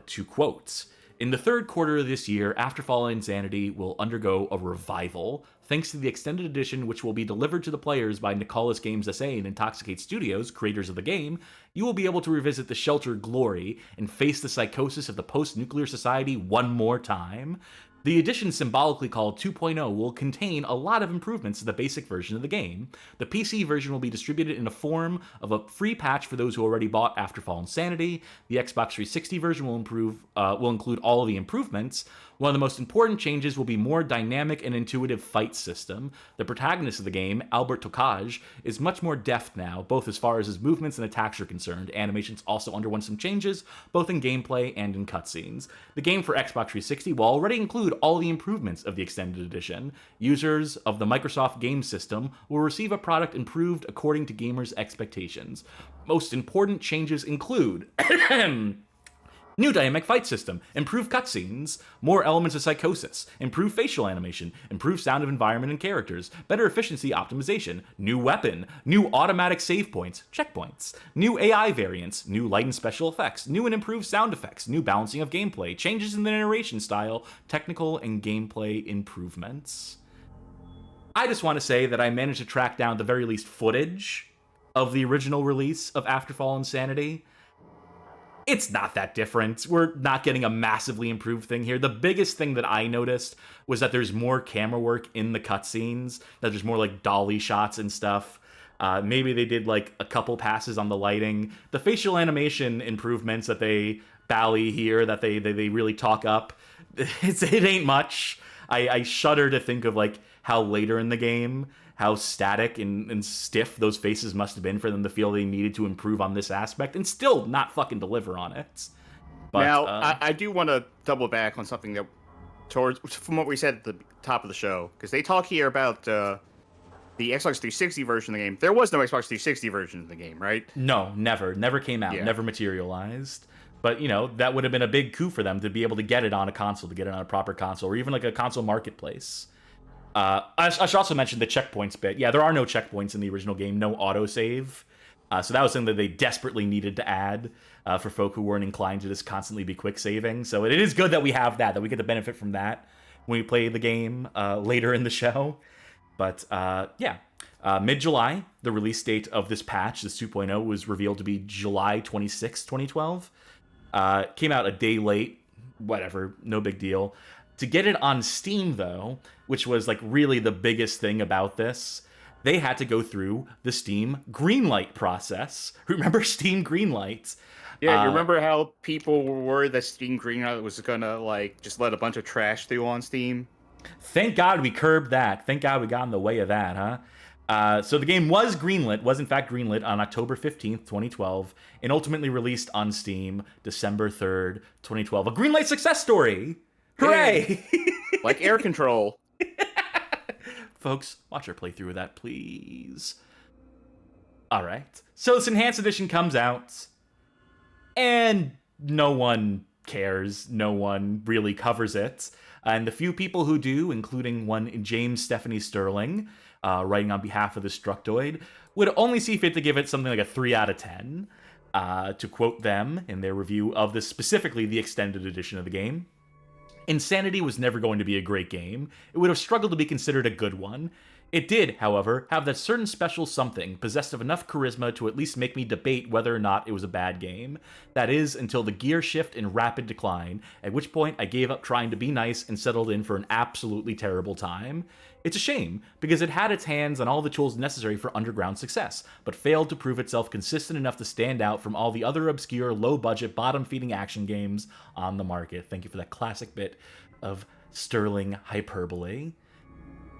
To quote, "In the third quarter of this year, Afterfall InSanity will undergo a revival. Thanks to the Extended Edition, which will be delivered to the players by Nicalis Games SA and Intoxicate Studios, creators of the game, you will be able to revisit the sheltered glory and face the psychosis of the post-nuclear society one more time. The edition, symbolically called 2.0, will contain a lot of improvements to the basic version of the game. The PC version will be distributed in a form of a free patch for those who already bought Afterfall InSanity. The Xbox 360 version will include all of the improvements. One of the most important changes will be more dynamic and intuitive fight system. The protagonist of the game, Albert Tokaj, is much more deft now, both as far as his movements and attacks are concerned. Animations also underwent some changes, both in gameplay and in cutscenes. The game for Xbox 360 will already include all the improvements of the Extended Edition. Users of the Microsoft Game System will receive a product improved according to gamers' expectations. Most important changes include new dynamic fight system, improved cutscenes, more elements of psychosis, improved facial animation, improved sound of environment and characters, better efficiency optimization, new weapon, new automatic save points, checkpoints, new AI variants, new light and special effects, new and improved sound effects, new balancing of gameplay, changes in the narration style, technical and gameplay improvements." I just want to say that I managed to track down at the very least footage of the original release of Afterfall InSanity. It's not that different. We're not getting a massively improved thing here. The biggest thing that I noticed was that there's more camera work in the cutscenes, that there's more like dolly shots and stuff. Maybe they did like a couple passes on the lighting. The facial animation improvements that they bally here, that they really talk up, it ain't much. I shudder to think of like how later in the game, how static and stiff those faces must have been for them to feel they needed to improve on this aspect and still not fucking deliver on it. But, now, I do want to double back on something that, from what we said at the top of the show, because they talk here about the Xbox 360 version of the game. There was no Xbox 360 version of the game, right? No, never came out, never materialized. But, you know, that would have been a big coup for them to be able to get it on a console, to get it on a proper console, or even like a console marketplace. I should also mention the checkpoints bit. Yeah, there are no checkpoints in the original game, no autosave. So that was something that they desperately needed to add for folk who weren't inclined to just constantly be quick saving. So it is good that we have that we get to benefit from that when we play the game later in the show. But yeah, mid-July, the release date of this patch, this 2.0, was revealed to be July 26, 2012. Came out a day late, whatever, no big deal. To get it on Steam, though, which was like really the biggest thing about this, they had to go through the Steam Greenlight process. Remember Steam Greenlight? Yeah, you remember how people were worried that Steam Greenlight was gonna like just let a bunch of trash through on Steam? Thank God we curbed that. Thank God we got in the way of that, huh? So the game was in fact greenlit on October 15th, 2012, and ultimately released on Steam December 3rd, 2012. A Greenlight success story! Hooray! Like air control. Folks, watch our playthrough of that, please. Alright, so this Enhanced Edition comes out, and no one cares. No one really covers it. And the few people who do, including one James Stephanie Sterling, writing on behalf of the Structoid, would only see fit to give it something like a 3 out of 10. To quote them in their review of this, specifically the Extended Edition of the game, InSanity was never going to be a great game. It would have struggled to be considered a good one. It did, however, have that certain special something, possessed of enough charisma to at least make me debate whether or not it was a bad game. That is, until the gear shift in rapid decline, at which point I gave up trying to be nice and settled in for an absolutely terrible time. It's a shame, because it had its hands on all the tools necessary for underground success, but failed to prove itself consistent enough to stand out from all the other obscure, low-budget, bottom-feeding action games on the market. Thank you for that classic bit of sterling hyperbole.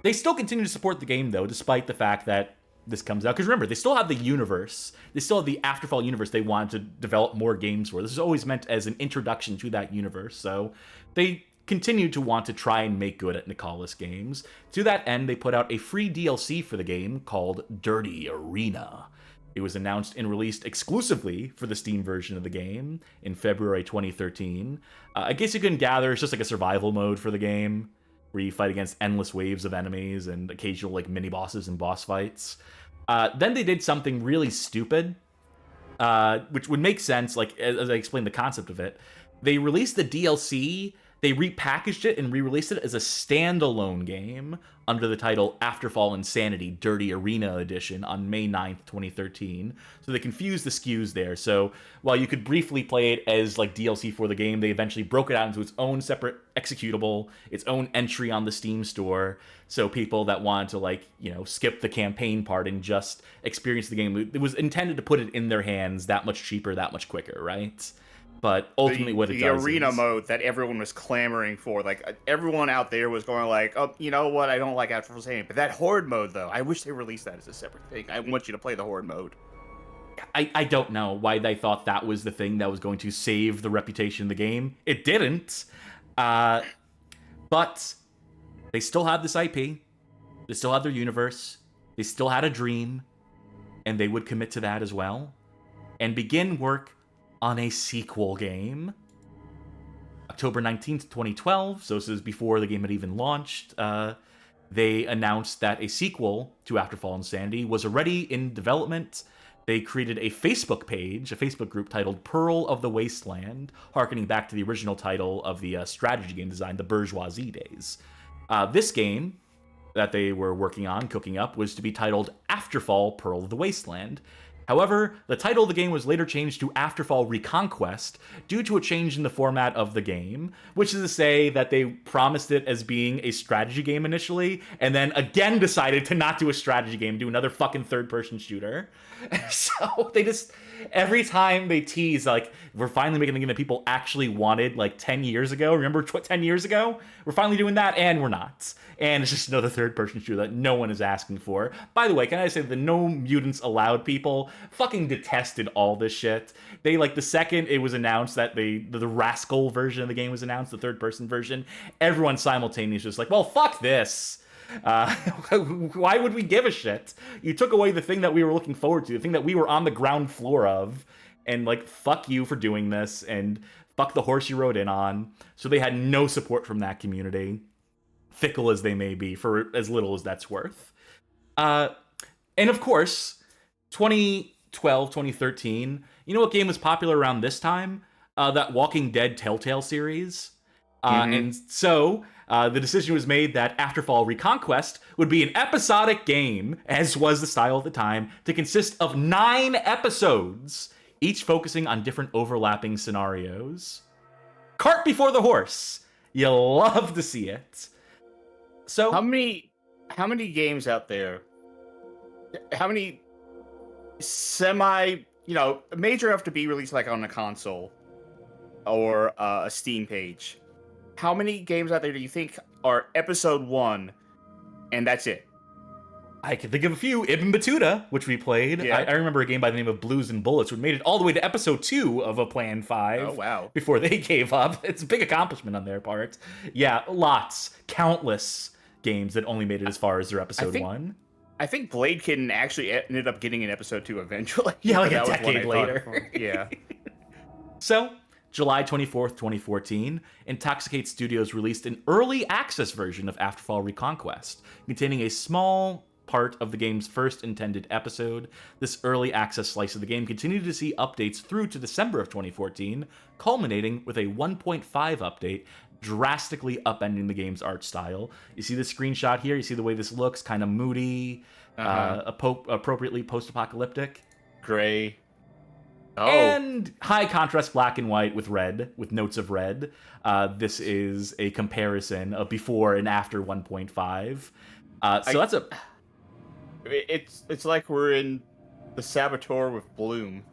They still continue to support the game, though, despite the fact that this comes out. Because remember, they still have the universe. They still have the Afterfall universe they wanted to develop more games for. This is always meant as an introduction to that universe. So they continued to want to try and make good at Nicalis games. To that end, they put out a free DLC for the game called Dirty Arena. It was announced and released exclusively for the Steam version of the game in February 2013. I guess you can gather it's just like a survival mode for the game, where you fight against endless waves of enemies and occasional like mini bosses and boss fights. Then they did something really stupid, which would make sense, like as I explained the concept of it. They released the DLC, they repackaged it and re-released it as a standalone game under the title Afterfall InSanity Dirty Arena Edition on May 9th, 2013. So they confused the SKUs there. So while you could briefly play it as like DLC for the game, they eventually broke it out into its own separate executable, its own entry on the Steam store. So people that wanted to like, you know, skip the campaign part and just experience the game, it was intended to put it in their hands that much cheaper, that much quicker, right? But ultimately what it does the arena is, mode that everyone was clamoring for, like everyone out there was going like, oh, you know what, I don't like Afterfall Insanity, but that horde mode though, I wish they released that as a separate thing. I want you to play the horde mode. I don't know why they thought that was the thing that was going to save the reputation of the game. It didn't. But they still have this IP. They still have their universe. They still had a dream. And they would commit to that as well. And begin work on a sequel game. October 19th, 2012, so this is before the game had even launched, they announced that a sequel to Afterfall Insanity was already in development. They created a Facebook page, a Facebook group titled Pearl of the Wasteland, harkening back to the original title of the strategy game design, The Bourgeoisie Days. This game that they were working on, cooking up, was to be titled Afterfall Pearl of the Wasteland. However, the title of the game was later changed to Afterfall Reconquest due to a change in the format of the game, which is to say that they promised it as being a strategy game initially, and then again decided to not do a strategy game, do another fucking third-person shooter. So they just, every time they tease, like, we're finally making the game that people actually wanted, like, 10 years ago. Remember 10 years ago? We're finally doing that, and we're not. And it's just another third-person shooter that no one is asking for. By the way, can I say the No Mutants Allowed people fucking detested all this shit. They, like, the second it was announced that the Rascal version of the game was announced, the third-person version, everyone simultaneously was like, well, fuck this. Why would we give a shit? You took away the thing that we were looking forward to, the thing that we were on the ground floor of, and, like, fuck you for doing this, and fuck the horse you rode in on. So they had no support from that community, fickle as they may be, for as little as that's worth. And of course, 2012, 2013, you know what game was popular around this time? That Walking Dead Telltale series. And so the decision was made that Afterfall Reconquest would be an episodic game, as was the style at the time, to consist of 9 episodes, each focusing on different overlapping scenarios. Cart before the horse. You love to see it. So how many games out there? How many major enough to be released like on a console or a Steam page? How many games out there do you think are episode 1 and that's it? I can think of a few. Ibn Battuta, which we played. Yeah. I remember a game by the name of Blues and Bullets, which made it all the way to episode 2 of a Plan 5. Oh, wow. Before they gave up. It's a big accomplishment on their part. Yeah, lots. Countless games that only made it as far as their episode 1. I think Blade Kitten actually ended up getting an episode 2 eventually. Yeah, like That a was one decade I thought later. Yeah. So, July 24th, 2014, Intoxicate Studios released an early access version of Afterfall Reconquest, containing a small part of the game's first intended episode. This early access slice of the game continued to see updates through to December of 2014, culminating with a 1.5 update, drastically upending the game's art style. You see the screenshot here? You see the way this looks? Kind of moody, appropriately post-apocalyptic. Gray. Oh. And high contrast black and white with red, with notes of red. This is a comparison of before and after 1.5. That's a... It's like we're in the Saboteur with Bloom.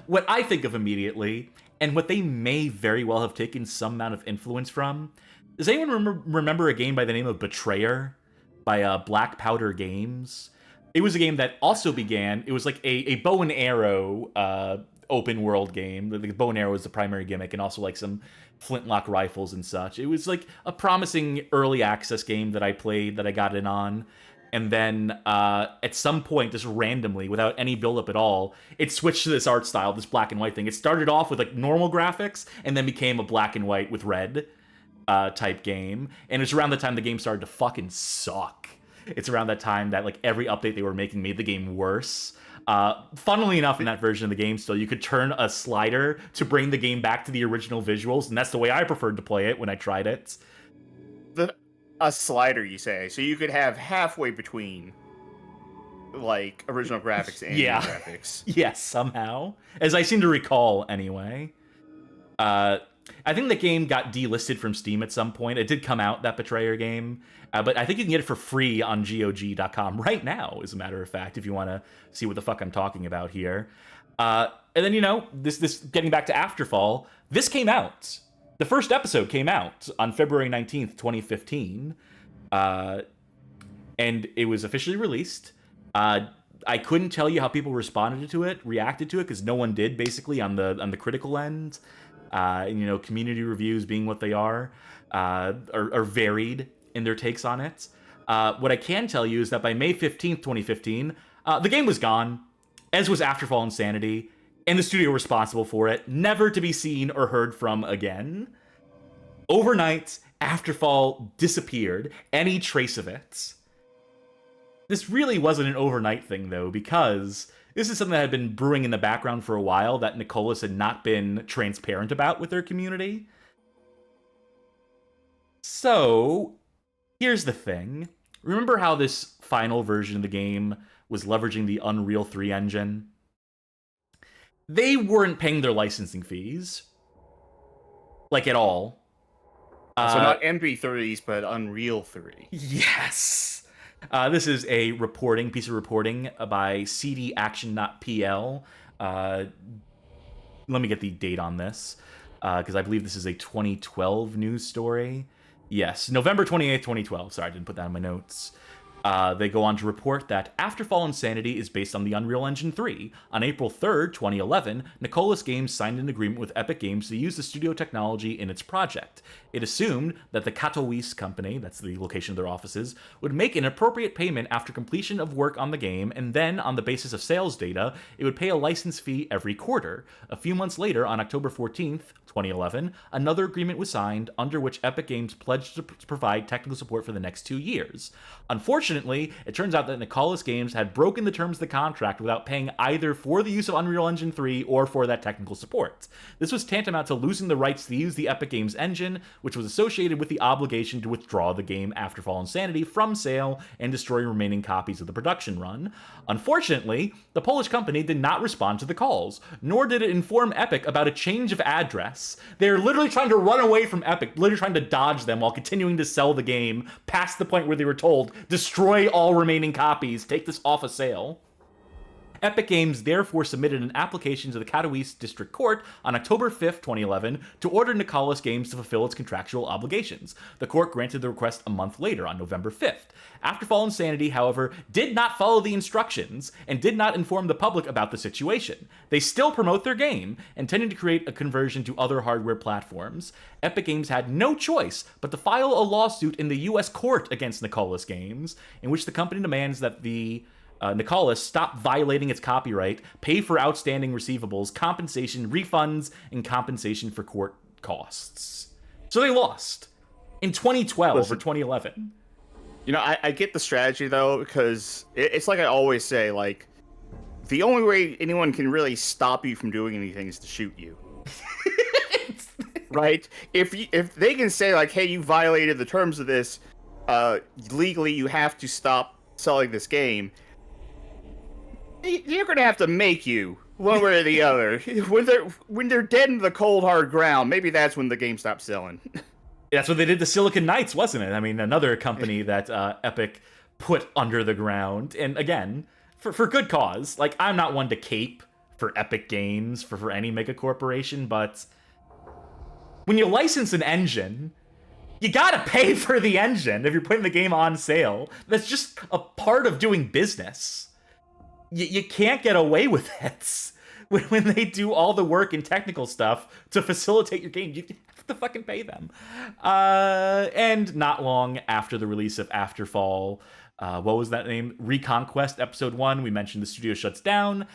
What I think of immediately, and what they may very well have taken some amount of influence from, does anyone remember a game by the name of Betrayer by Black Powder Games? It was a game that also began, it was like a bow and arrow open world game. The bow and arrow was the primary gimmick, and also like some flintlock rifles and such. It was like a promising early access game that I played, that I got in on. And then at some point, just randomly, without any build-up at all, it switched to this art style, this black and white thing. It started off with like normal graphics, and then became a black and white with red type game. And it's around the time the game started to fucking suck. It's around that time that like every update they were making made the game worse. Funnily enough, in that version of the game still, you could turn a slider to bring the game back to the original visuals, and that's the way I preferred to play it when I tried it. A slider, you say? So you could have halfway between, like, original graphics and new graphics. Yes, somehow. As I seem to recall, anyway. I think the game got delisted from Steam at some point. It did come out, that Betrayer game. But I think you can get it for free on GOG.com right now, as a matter of fact, if you want to see what the fuck I'm talking about here. And then, you know, this getting back to Afterfall, this came out. The first episode came out on February 19th, 2015. And it was officially released. I couldn't tell you how people reacted to it, because no one did, basically, on the critical end. And, you know, community reviews being what they are varied in their takes on it. What I can tell you is that by May 15th, 2015, the game was gone, as was Afterfall InSanity, and the studio responsible for it, never to be seen or heard from again. Overnight, Afterfall disappeared, any trace of it. This really wasn't an overnight thing, though, because this is something that had been brewing in the background for a while that Nicholas had not been transparent about with their community. So, here's the thing. Remember how this final version of the game was leveraging the Unreal 3 engine? They weren't paying their licensing fees. Like, at all. So not MP3s, but Unreal 3. Yes! This is a piece of reporting by cdaction.pl. Let me get the date on this, because I believe this is a 2012 news story. Yes, November 28th, 2012. Sorry, I didn't put that in my notes. They go on to report that Afterfall InSanity is based on the Unreal Engine 3. On April 3rd, 2011, Nicholas Games signed an agreement with Epic Games to use the studio technology in its project. It assumed that the Katowice company, that's the location of their offices, would make an appropriate payment after completion of work on the game, and then, on the basis of sales data, it would pay a license fee every quarter. A few months later, on October 14th, 2011, another agreement was signed under which Epic Games pledged to provide technical support for the next 2 years. Unfortunately, it turns out that Nicholas Games had broken the terms of the contract without paying either for the use of Unreal Engine 3 or for that technical support. This was tantamount to losing the rights to use the Epic Games engine, which was associated with the obligation to withdraw the game Afterfall InSanity from sale and destroy remaining copies of the production run. Unfortunately, the Polish company did not respond to the calls, nor did it inform Epic about a change of address. They're literally trying to run away from Epic, literally trying to dodge them while continuing to sell the game past the point where they were told, destroy all remaining copies, take this off a sale. Epic Games therefore submitted an application to the Katowice District Court on October 5th, 2011, to order Nicholas Games to fulfill its contractual obligations. The court granted the request a month later, on November 5th. Afterfall InSanity, however, did not follow the instructions and did not inform the public about the situation. They still promote their game, intending to create a conversion to other hardware platforms. Epic Games had no choice but to file a lawsuit in the U.S. court against Nicholas Games, in which the company demands that the Nicholas stop violating its copyright, pay for outstanding receivables, compensation, refunds, and compensation for court costs. So they lost in 2012 or 2011. You know, I get the strategy, though, because it's like I always say, like, the only way anyone can really stop you from doing anything is to shoot you. Right? If they can say, like, hey, you violated the terms of this, legally you have to stop selling this game, you're gonna have to make you one way or the other. When they're dead in the cold hard ground, maybe that's when the game stops selling. That's what they did to Silicon Knights, wasn't it? I mean, another company that Epic put under the ground, and again, for good cause. Like, I'm not one to cape for Epic Games for any mega corporation, but when you license an engine, you gotta pay for the engine if you're putting the game on sale. That's just a part of doing business. You can't get away with it. when they do all the work and technical stuff to facilitate your game. You have to fucking pay them. And not long after the release of Afterfall, what was that name? Reconquest Episode 1. We mentioned the studio shuts down.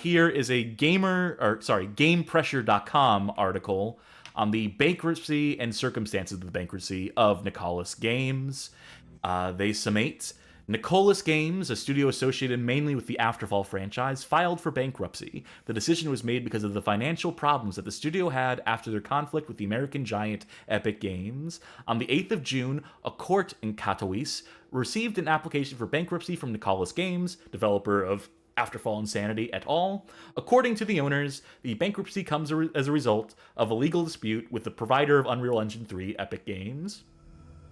Here is a GamePressure.com article on the bankruptcy and circumstances of the bankruptcy of Nicalis Games. They summate: Nicalis Games, a studio associated mainly with the Afterfall franchise, filed for bankruptcy. The decision was made because of the financial problems that the studio had after their conflict with the American giant Epic Games. On the 8th of June, a court in Katowice received an application for bankruptcy from Nicalis Games, developer of Afterfall InSanity et al. According to the owners, the bankruptcy comes as a result of a legal dispute with the provider of Unreal Engine 3, Epic Games.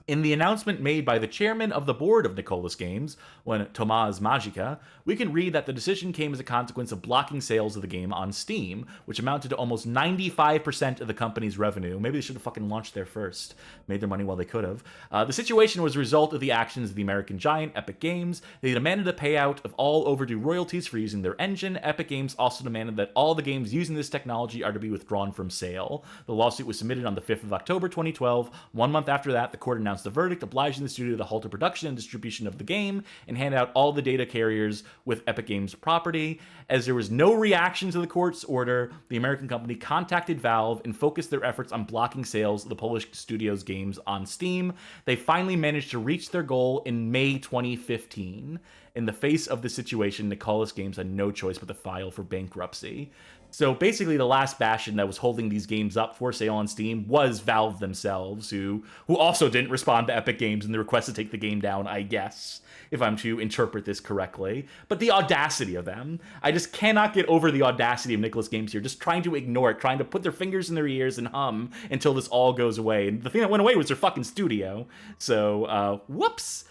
In the announcement made by the chairman of the board of Nicalis Games, Tomas Magica, we can read that the decision came as a consequence of blocking sales of the game on Steam, which amounted to almost 95% of the company's revenue. Maybe they should have fucking launched there first. Made their money while they could have. The situation was a result of the actions of the American giant, Epic Games. They demanded a payout of all overdue royalties for using their engine. Epic Games also demanded that all the games using this technology are to be withdrawn from sale. The lawsuit was submitted on the 5th of October 2012. 1 month after that, the court announced the verdict, obliging the studio to halt the production and distribution of the game and hand out all the data carriers with Epic Games property. As there was no reaction to the court's order, the American company contacted Valve and focused their efforts on blocking sales of the Polish studio's games on Steam. They finally managed to reach their goal in May 2015. In the face of the situation, Nicalis Games had no choice but to file for bankruptcy. So basically, the last bastion that was holding these games up for sale on Steam was Valve themselves, who also didn't respond to Epic Games and the request to take the game down, I guess, if I'm to interpret this correctly. But the audacity of them. I just cannot get over the audacity of Nicalis Games here, just trying to ignore it, trying to put their fingers in their ears and hum until this all goes away. And the thing that went away was their fucking studio. So, whoops.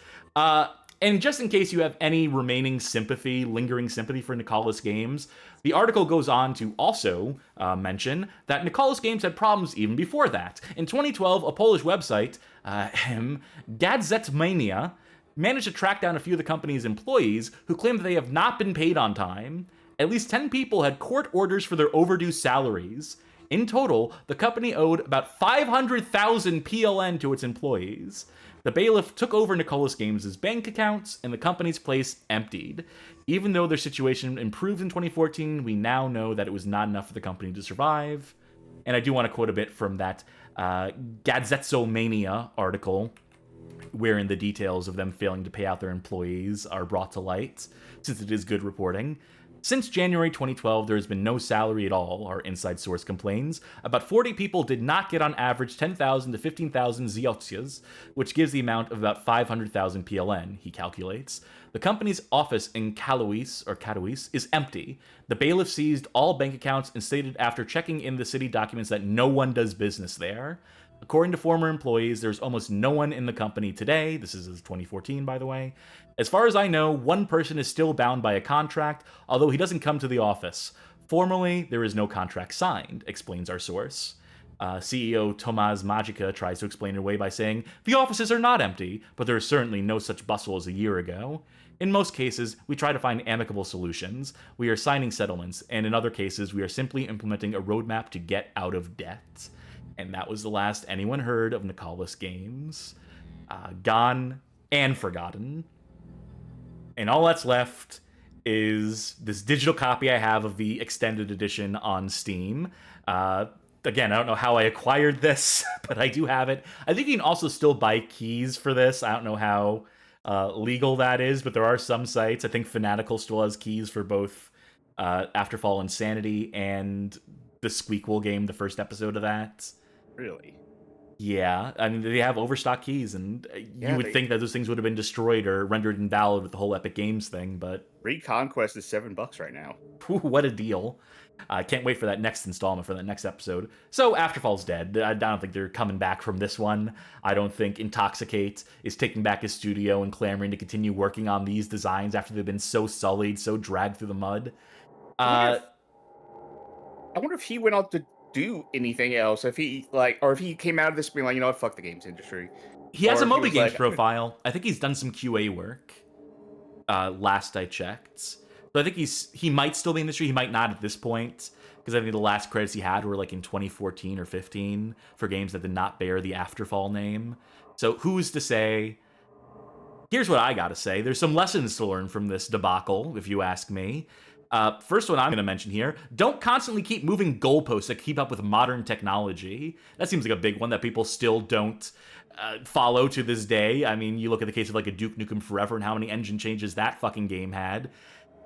And just in case you have any remaining sympathy, lingering sympathy for Nicalis Games, the article goes on to also mention that Nicalis Games had problems even before that. In 2012, a Polish website, Gadzetmania, managed to track down a few of the company's employees who claimed that they have not been paid on time. At least 10 people had court orders for their overdue salaries. In total, the company owed about 500,000 PLN to its employees. The bailiff took over Nicalis Games' bank accounts, and the company's place emptied. Even though their situation improved in 2014, we now know that it was not enough for the company to survive. And I do want to quote a bit from that Gadzetsomania article, wherein the details of them failing to pay out their employees are brought to light, since it is good reporting. Since January 2012, there has been no salary at all, our inside source complains. About 40 people did not get on average 10,000 to 15,000 zlotys, which gives the amount of about 500,000 PLN, he calculates. The company's office in Katowice is empty. The bailiff seized all bank accounts and stated after checking in the city documents that no one does business there. According to former employees, there's almost no one in the company today. This is 2014, by the way. As far as I know, one person is still bound by a contract, although he doesn't come to the office. Formally, there is no contract signed, explains our source. CEO Tomas Magica tries to explain it away by saying, the offices are not empty, but there is certainly no such bustle as a year ago. In most cases, we try to find amicable solutions. We are signing settlements, and in other cases, we are simply implementing a roadmap to get out of debt. And that was the last anyone heard of Nicalis Games. Gone and forgotten. And all that's left is this digital copy I have of the extended edition on Steam. Again, I don't know how I acquired this, but I do have it. I think you can also still buy keys for this. I don't know how legal that is, but there are some sites. I think Fanatical still has keys for both Afterfall InSanity and the Squeakquel game, the first episode of that. Really? Yeah, I mean, they have overstock keys, and you would think that those things would have been destroyed or rendered invalid with the whole Epic Games thing, but... Reconquest is $7 right now. Whew, what a deal. I can't wait for that next installment, for that next episode. So, Afterfall's dead. I don't think they're coming back from this one. I don't think Intoxicate is taking back his studio and clamoring to continue working on these designs after they've been so sullied, so dragged through the mud. I wonder if he went on to do anything else, if he or if he came out of this being like, you know what, fuck the games industry. He has a Moby Games profile. I think he's done some QA work. Last I checked. So I think he might still be in the industry. He might not at this point, because I think the last credits he had were like in 2014 or 15 for games that did not bear the Afterfall name. So who's to say? Here's what I gotta say. There's some lessons to learn from this debacle, if you ask me. First one I'm going to mention here, don't constantly keep moving goalposts to keep up with modern technology. That seems like a big one that people still don't follow to this day. I mean, you look at the case of like a Duke Nukem Forever and how many engine changes that fucking game had.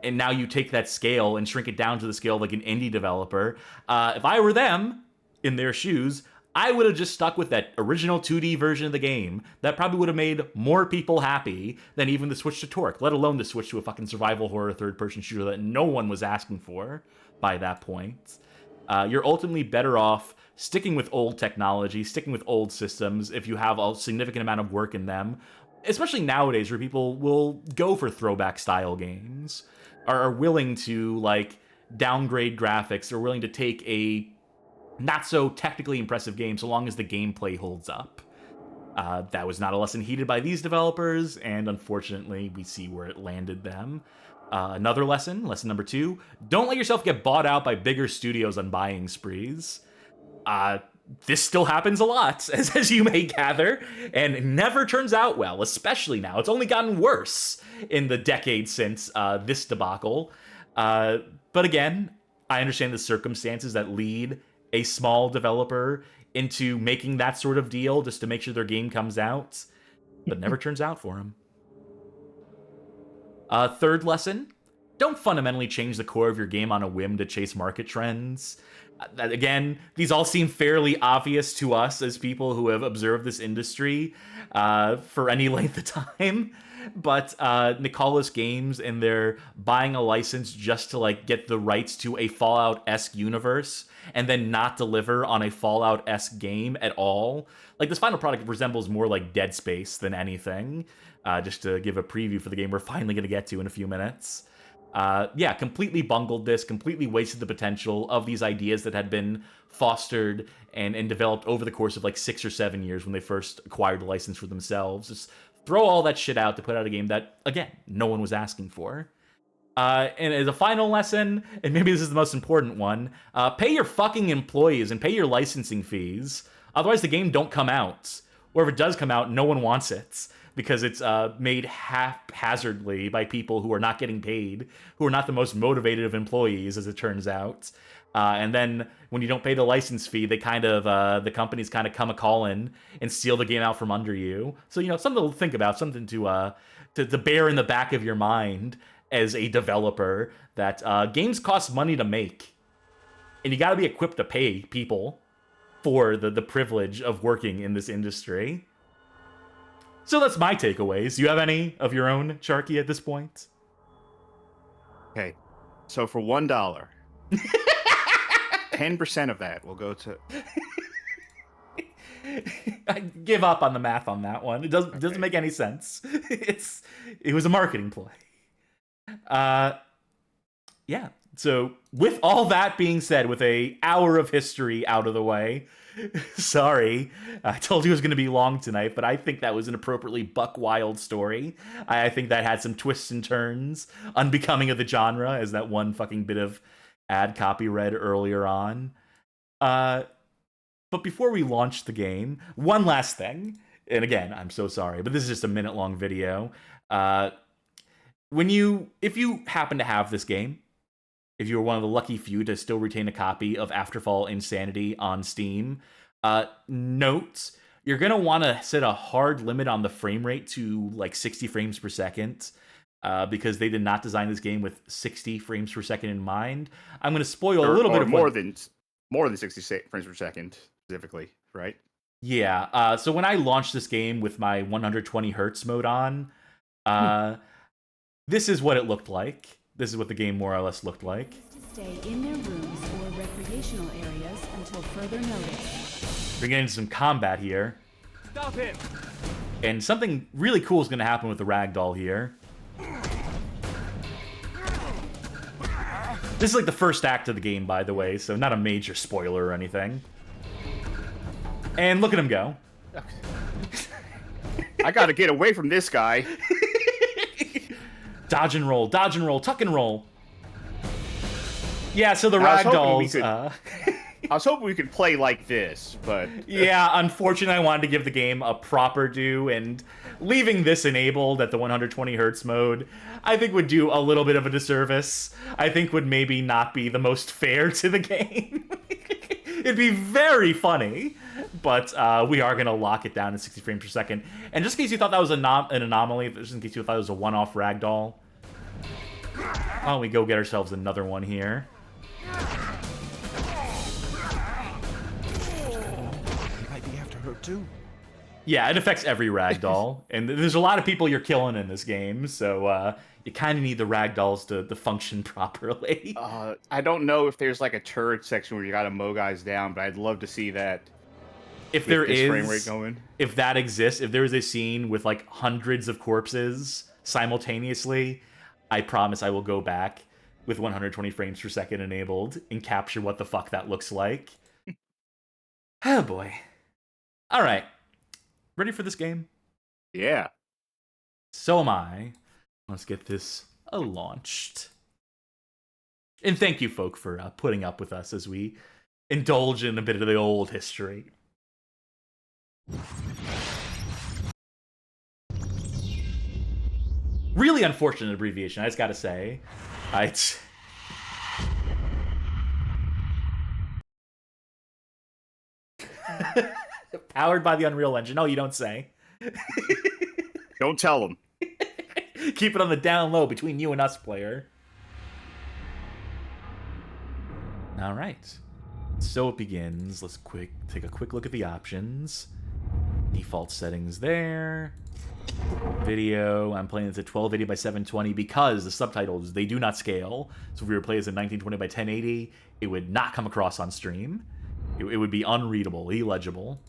And now you take that scale and shrink it down to the scale of like an indie developer. If I were them, in their shoes, I would have just stuck with that original 2D version of the game. That probably would have made more people happy than even the switch to Torque, let alone the switch to a fucking survival horror third-person shooter that no one was asking for by that point. You're ultimately better off sticking with old technology, sticking with old systems if you have a significant amount of work in them, especially nowadays where people will go for throwback-style games, are willing to, like, downgrade graphics, are willing to take a not so technically impressive game so long as the gameplay holds up. That was not a lesson heeded by these developers, and unfortunately we see where it landed them. Another lesson number 2, don't let yourself get bought out by bigger studios on buying sprees. This still happens a lot, as you may gather, and it never turns out well, especially now. It's only gotten worse in the decade since this debacle. But again, I understand the circumstances that lead a small developer into making that sort of deal just to make sure their game comes out, but never turns out for them. Third lesson, don't fundamentally change the core of your game on a whim to chase market trends. Again, these all seem fairly obvious to us as people who have observed this industry for any length of time. But Nicalis Games and their buying a license just to like get the rights to a Fallout-esque universe and then not deliver on a Fallout-esque game at all. Like, this final product resembles more like Dead Space than anything. Just to give a preview for the game we're finally going to get to in a few minutes. Yeah, completely bungled this, completely wasted the potential of these ideas that had been fostered and developed over the course of like 6 or 7 years when they first acquired the license for themselves. Just throw all that shit out to put out a game that, again, no one was asking for. And as a final lesson, and maybe this is the most important one, pay your fucking employees and pay your licensing fees. Otherwise, the game don't come out. Or if it does come out, no one wants it, because it's made haphazardly by people who are not getting paid, who are not the most motivated of employees, as it turns out. And then when you don't pay the license fee, they kind of the companies kind of come a-calling and steal the game out from under you. So, you know, something to think about, something to bear in the back of your mind as a developer, that games cost money to make, and you got to be equipped to pay people for the privilege of working in this industry. So that's my takeaways. Do you have any of your own, Sharky, at this point? Okay, so for $1, 10% of that will go to... I give up on the math on that one. It doesn't make any sense. It was a marketing play. Yeah. So with all that being said, with an hour of history out of the way, sorry, I told you it was going to be long tonight, but I think that was an appropriately buck wild story. I think that had some twists and turns unbecoming of the genre, as that one fucking bit of ad copy read earlier on. But before we launch the game, one last thing, and again, I'm so sorry, but this is just a minute-long video. If you happen to have this game, if you were one of the lucky few to still retain a copy of Afterfall InSanity on Steam, note, you're going to want to set a hard limit on the frame rate to like 60 frames per second, because they did not design this game with 60 frames per second in mind. I'm going to spoil a little bit of more than 60 frames per second, specifically, right? Yeah, so when I launched this game with my 120 hertz mode on, this is what it looked like. This is what the game more or less looked like. To stay in their rooms or recreational areas until further notice. We're getting into some combat here. Stop him! And something really cool is going to happen with the ragdoll here. This is like the first act of the game, by the way, so not a major spoiler or anything. And look at him go. I gotta get away from this guy. Dodge and roll, tuck and roll. Yeah, so the I was hoping we ragdolls. could- I was hoping we could play like this, but Yeah, unfortunately, I wanted to give the game a proper due, and leaving this enabled at the 120 hertz mode, I think would do a little bit of a disservice. I think would maybe not be the most fair to the game. It'd be very funny, but we are going to lock it down to 60 frames per second. And just in case you thought that was an anomaly, just in case you thought it was a one-off ragdoll, why don't we go get ourselves another one here? Too. Yeah, it affects every ragdoll, and there's a lot of people you're killing in this game, so you kind of need the ragdolls to function properly. I don't know if there's like a turret section where you gotta mow guys down, but I'd love to see that. If there is, frame rate going. If that exists, if there is a scene with like hundreds of corpses simultaneously, I promise I will go back with 120 frames per second enabled and capture what the fuck that looks like. Oh boy. All right, ready for this game? Yeah. So am I. Let's get this launched. And thank you, folk, for putting up with us as we indulge in a bit of the old history. Really unfortunate abbreviation, I just gotta say. Powered by the Unreal Engine. Oh, you don't say. Don't tell them. Keep it on the down low between you and us, player. All right. So it begins. Let's take a quick look at the options. Default settings there. Video. I'm playing this at 1280 by 720 because the subtitles, they do not scale. So if we were playing this at 1920 by 1080, it would not come across on stream. It would be unreadable, illegible.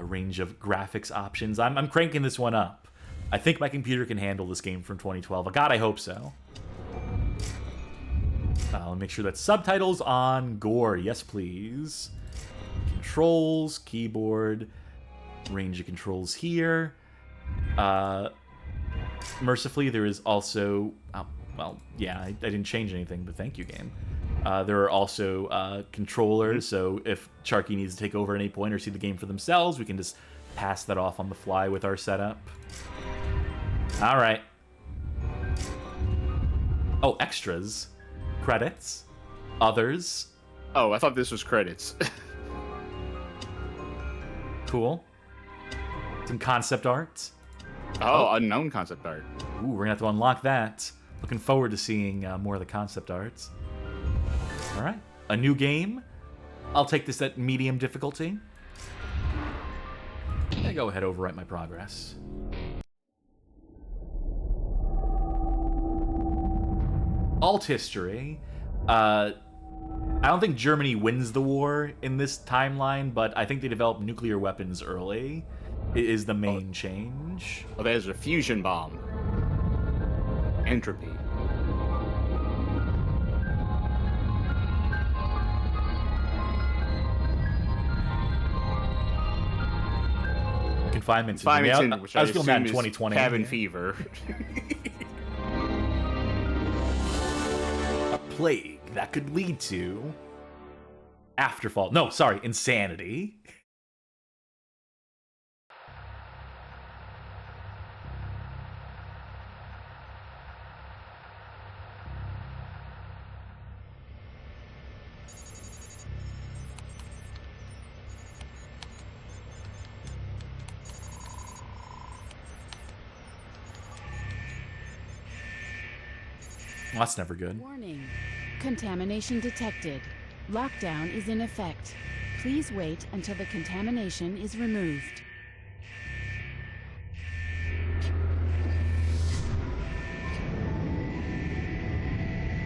Range of graphics options. I'm cranking this one up. I think my computer can handle this game from 2012. God, I hope so. I'll make sure that subtitles on. Gore, yes please. Controls, keyboard, range of controls here. Mercifully, there is also... well, yeah, I didn't change anything, but thank you, game. There are also controllers, so if Sharky needs to take over at any point or see the game for themselves, we can just pass that off on the fly with our setup. All right. Oh, extras. Credits. Others. Oh, I thought this was credits. Cool. Some concept art. Oh, unknown concept art. Ooh, we're gonna have to unlock that. Looking forward to seeing more of the concept arts. All right, a new game. I'll take this at medium difficulty. I'm gonna go ahead and overwrite my progress. Alt history. I don't think Germany wins the war in this timeline, but I think they developed nuclear weapons early. It is the main change. Oh, there's a fusion bomb. Entropy. Confinement Confinement syndrome. syndrome, which I was feeling that in assume is 2020. Cabin fever. A plague that could lead to Afterfall. No, sorry, InSanity. Well, that's never good. Warning. Contamination detected. Lockdown is in effect. Please wait until the contamination is removed.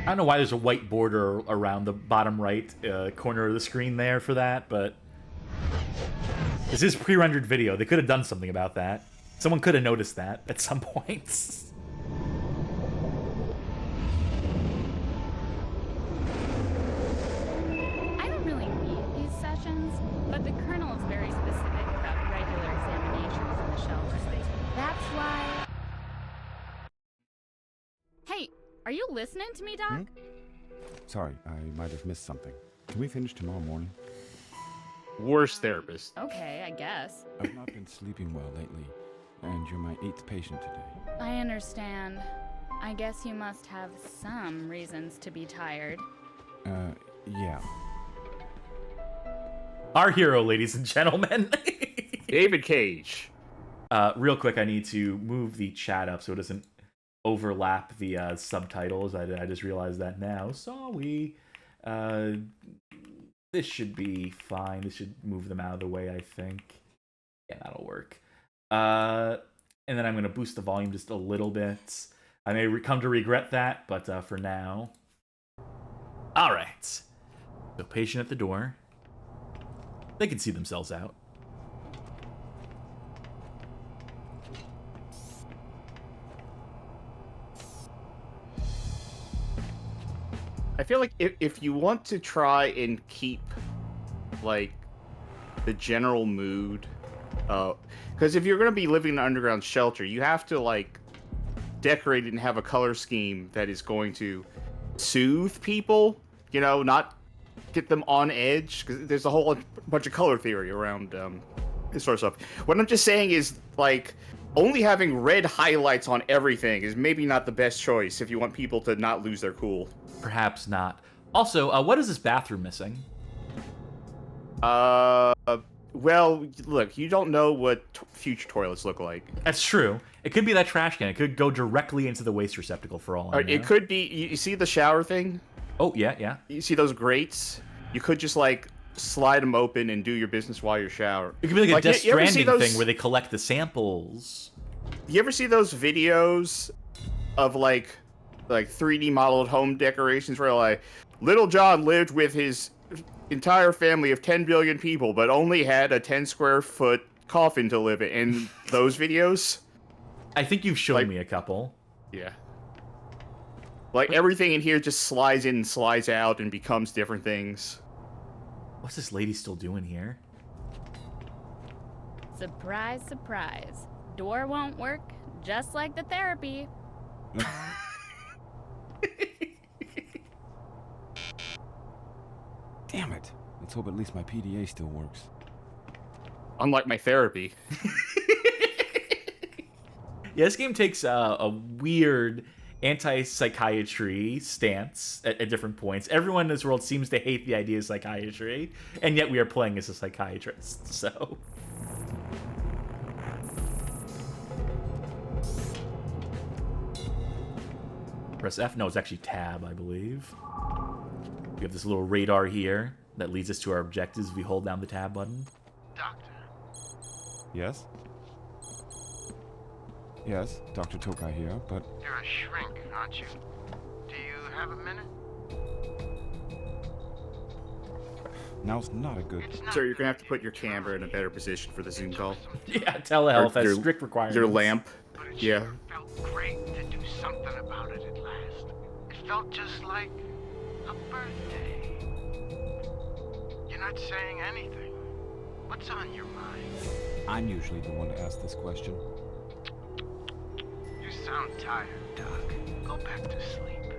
I don't know why there's a white border around the bottom right corner of the screen there for that, but this is pre-rendered video. They could have done something about that. Someone could have noticed that at some points. I don't really need these sessions, but the Colonel is very specific about regular examinations in the shelter space. That's why... Hey, are you listening to me, Doc? Sorry, I might have missed something. Can we finish tomorrow morning? Worst therapist. Okay, I guess. I've not been sleeping well lately, and you're my 8th patient today. I understand. I guess you must have some reasons to be tired. Yeah. Our hero, ladies and gentlemen. David Cage. Real quick, I need to move the chat up so it doesn't overlap the subtitles. I just realized that now. Sorry. This should be fine. This should move them out of the way, I think. Yeah, that'll work. And then I'm going to boost the volume just a little bit. I may come to regret that, but for now. All right. So patient at the door. They can see themselves out. I feel like if you want to try and keep, like, the general mood, because if you're going to be living in an underground shelter, you have to, like, decorate it and have a color scheme that is going to soothe people, you know, not get them on edge, because there's a whole bunch of color theory around this sort of stuff. What I'm just saying is, like, only having red highlights on everything is maybe not the best choice if you want people to not lose their cool. Perhaps not. Also, what is this bathroom missing? Well, look, you don't know what future toilets look like. That's true. It could be that trash can. It could go directly into the waste receptacle for all I know. It could be, you see the shower thing? Oh, yeah. You see those grates? You could just, like, slide them open and do your business while you shower. It could be like a Death you ever see Stranding those, thing where they collect the samples. You ever see those videos of, like 3D modeled home decorations where, like, Little John lived with his entire family of 10 billion people, but only had a 10 square foot coffin to live in? And those videos? I think you've shown me a couple. Yeah. Like, everything in here just slides in and slides out and becomes different things. What's this lady still doing here? Surprise, surprise. Door won't work, just like the therapy. Damn it. Let's hope at least my PDA still works. Unlike my therapy. Yeah, this game takes a weird anti-psychiatry stance at different points. Everyone in this world seems to hate the idea of psychiatry, and yet we are playing as a psychiatrist, so... Press F? No, it's actually tab, I believe. We have this little radar here that leads us to our objectives if we hold down the tab button. Doctor. Yes? Yes, Dr. Tokai here, but... You're a shrink, aren't you? Do you have a minute? Now's not a good... Sir, you're gonna have to put your camera in a better position for the Zoom call. Yeah, telehealth Or has strict requirements. Your lamp. But it Yeah. sure felt great to do something about it at last. It felt just like a birthday. You're not saying anything. What's on your mind? I'm usually the one to ask this question. You sound tired, Doc. Go back to sleep.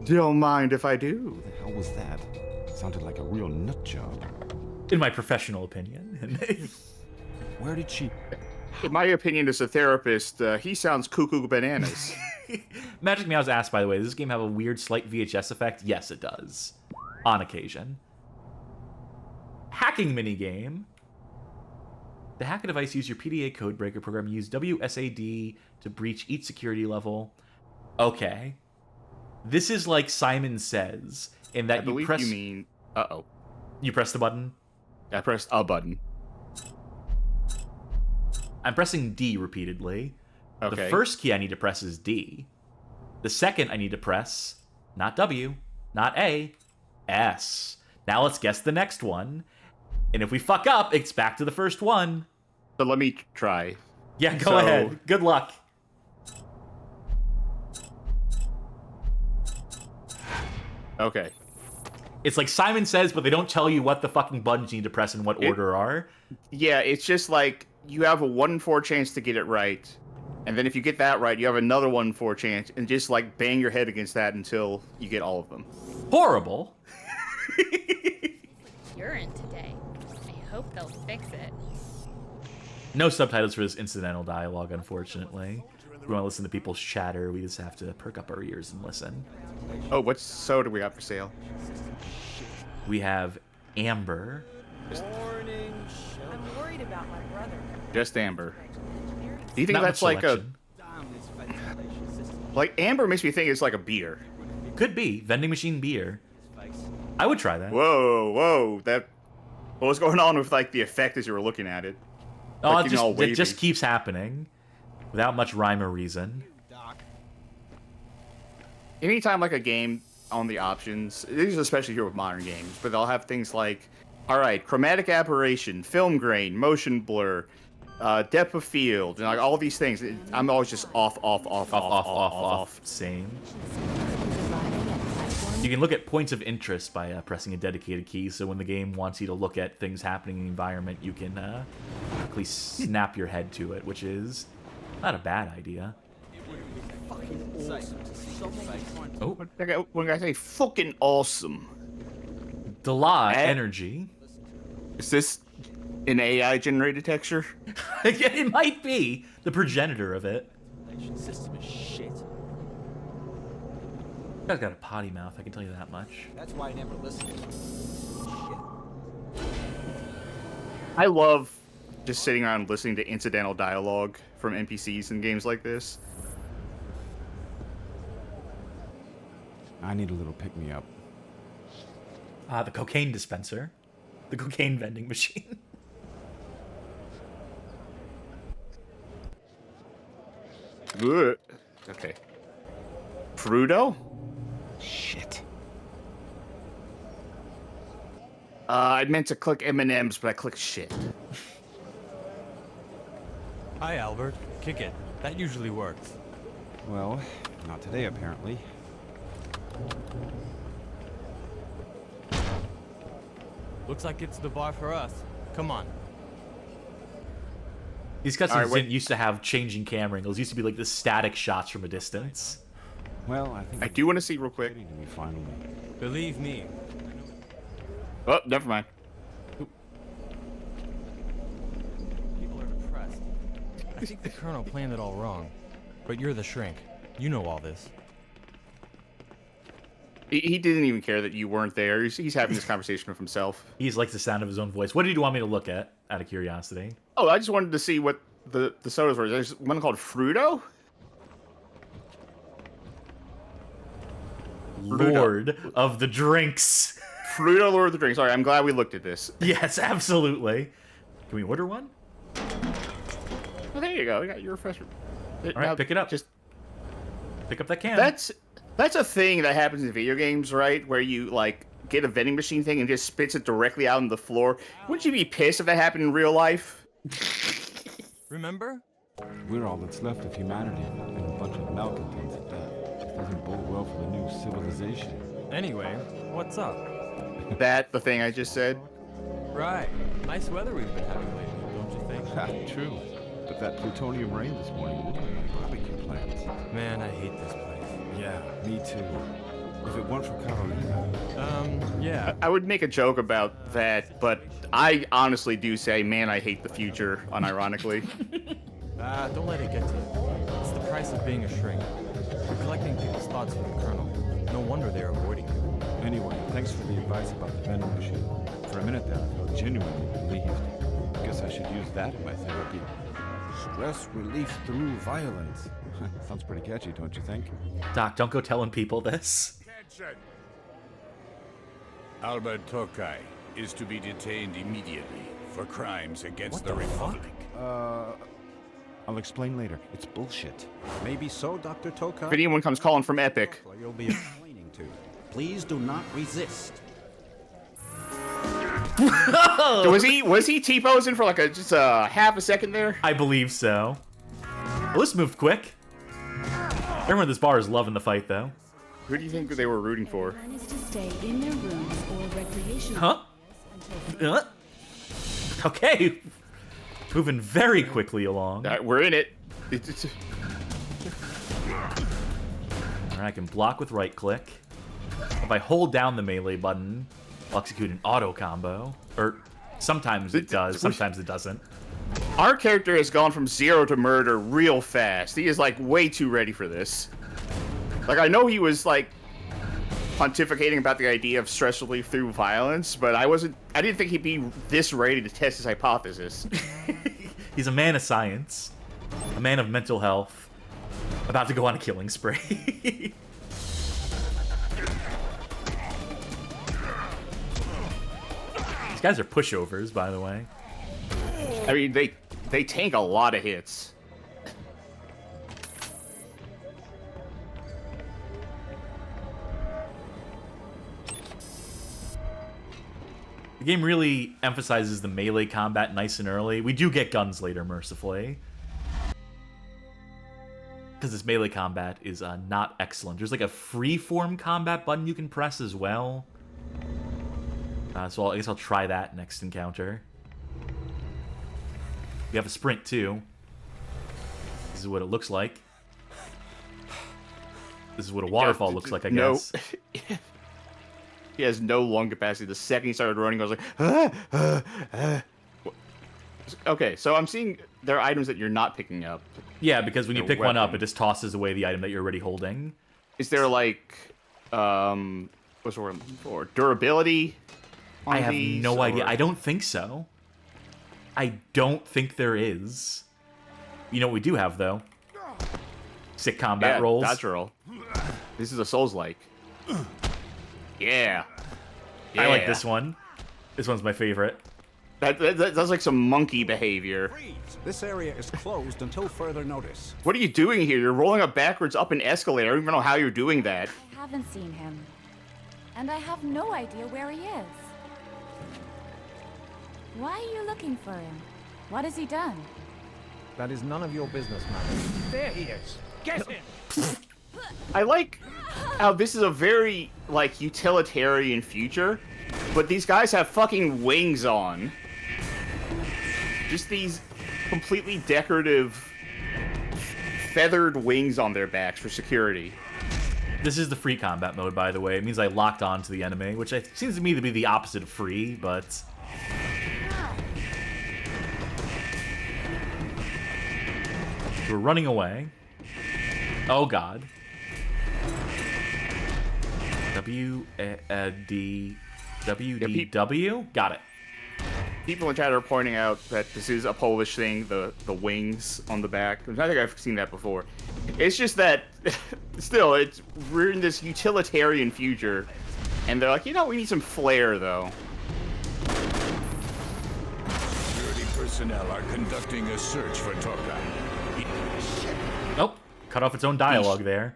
Don't mind if I do. Who the hell was that? Sounded like a real nut job. In my professional opinion. Where did she... In my opinion, as a therapist, he sounds cuckoo bananas. Magic Meow's asked, by the way, does this game have a weird slight VHS effect? Yes, it does. On occasion. Hacking minigame. The hack a device, use your PDA codebreaker program, use WSAD to breach each security level. Okay. This is like Simon Says, in that I believe press... you mean... Uh-oh. You press the button? I pressed a button. I'm pressing D repeatedly. Okay. The first key I need to press is D. The second I need to press, not W, not A, S. Now let's guess the next one. And if we fuck up, it's back to the first one. So let me try. Yeah, go ahead. Good luck. Okay. It's like Simon Says, but they don't tell you what the fucking buttons you need to press in what order are. Yeah, it's just like you have a 1 in 4 chance to get it right. And then if you get that right, you have another 1-4 chance, and just like bang your head against that until you get all of them. Horrible. You're in today. I hope they'll fix it. No subtitles for this incidental dialogue, unfortunately. If we want to listen to people's chatter, we just have to perk up our ears and listen. Oh, what soda we got for sale? We have Amber. I'm worried about my brother. Just Amber. Do you think Not that's much like selection. Like Amber makes me think it's like a beer. Could be. Vending machine beer. I would try that. Whoa. What was going on with like the effect as you were looking at it? Oh, Like, all it wavy. just keeps happening. Without much rhyme or reason. Anytime like a game on the options, these are especially here with modern games, but they'll have things like, all right, chromatic aberration, film grain, motion blur, depth of field, and like all these things. I'm always just off. Same. You can look at points of interest by pressing a dedicated key, so when the game wants you to look at things happening in the environment, you can quickly snap your head to it, which is not a bad idea. Oh, When I say fucking awesome. Dela energy. Is this an AI generated texture? It might be the progenitor of it. System is shit. Guy's got a potty mouth, I can tell you that much. That's why I never listened. Shit. I love just sitting around listening to incidental dialogue from NPCs in games like this. I need a little pick-me-up. The cocaine dispenser. The cocaine vending machine. Ugh. Okay. Fruto? Shit. I meant to click M&M's, but I clicked shit. Hi, Albert. Kick it. That usually works. Well, not today, apparently. Looks like it's the bar for us. Come on. These cutscenes Alright, didn't used to have changing camera angles. It used to be like the static shots from a distance. Well, I think I do want to see real quick. to me finally. Believe me. Oh, never mind. People are depressed. I think the Colonel planned it all wrong. But you're the shrink. You know all this. He didn't even care that you weren't there. He's having this conversation with himself. He's like the sound of his own voice. What did you want me to look at, out of curiosity? Oh, I just wanted to see what the sodas were. There's one called Fruto? Lord of the drinks. Fruto Lord of the Drinks. Sorry, I'm glad we looked at this. Yes, absolutely. Can we order one? Oh, there you go. You got your refresher. All right, pick it up. Just pick up that can. That's a thing that happens in video games, right? Where you like get a vending machine thing and just spits it directly out on the floor. Wouldn't you be pissed if that happened in real life? Remember? We're all that's left of humanity, and a bunch of malcontents at that. This doesn't bode well for the new civilization. Anyway, what's up? That the thing I just said? Right. Nice weather we've been having lately, don't you think? True. But that plutonium rain this morning ruined my barbecue plans. Man, I hate this place. Yeah, me too. If it weren't for Carolina... yeah. I would make a joke about that, but I honestly do say, man, I hate the future, unironically. Don't let it get to you. It's the price of being a shrink. You're collecting people's thoughts for the Colonel. No wonder they're avoiding you. Anyway, thanks for the advice about the vending machine. For a minute there, I felt genuinely relieved. Guess I should use that in my therapy. Stress relief through violence. Sounds pretty catchy, don't you think? Doc, don't go telling people this. Attention! Albert Tokai is to be detained immediately for crimes against the Republic. I'll explain later. It's bullshit. Maybe so, Dr. Tokai. If anyone comes calling from Epic, You'll be explaining to. Please do not resist. was he T-posing for like just a half a second there? I believe so. Well, this moved quick. Everyone at this bar is loving the fight, though. Who do you think they were rooting for? Everyone is to stay in their rooms or recreational Huh? until Okay. Moving very quickly along. We're in it. Alright, I can block with right click. If I hold down the melee button, I'll execute an auto combo. Or sometimes it does, sometimes it doesn't. Our character has gone from 0 to murder real fast. He is like way too ready for this. Like, I know he was like pontificating about the idea of stress relief through violence, but I didn't think he'd be this ready to test his hypothesis. He's a man of science, a man of mental health, about to go on a killing spree. These guys are pushovers, by the way. I mean, they tank a lot of hits. The game really emphasizes the melee combat nice and early. We do get guns later, mercifully. Because this melee combat is not excellent. There's like a free-form combat button you can press as well. So I guess I'll try that next encounter. You have a sprint too. This is what it looks like. This is what a waterfall looks like, I guess. He has no lung capacity. The second he started running, I was like, Okay, so I'm seeing there are items that you're not picking up. Yeah, because when you pick one up, it just tosses away the item that you're already holding. Is there like, what's the word I'm looking for? Durability? I have no idea. I don't think so. I don't think there is. You know what we do have, though? Sick combat rolls. Dodge roll. This is a Souls-like. Yeah. I like this one. This one's my favorite. That's like some monkey behavior. Freeze! This area is closed until further notice. What are you doing here? You're rolling up backwards up an escalator. I don't even know how you're doing that. I haven't seen him. And I have no idea where he is. Why are you looking for him? What has he done? That is none of your business, madam. There he is. Get him! I like how this is a very, like, utilitarian future, but these guys have fucking wings on. Just these completely decorative feathered wings on their backs for security. This is the free combat mode, by the way. It means I locked on to the enemy, which seems to me to be the opposite of free, but... We're running away. Oh god. W-D-W? Got it. People in chat are pointing out that this is a Polish thing, the wings on the back. I think I've seen that before. It's just that, still, we're in this utilitarian future, and they're like, you know, we need some flair, though. Security personnel are conducting a search for Toka. Oh, cut off its own dialogue there.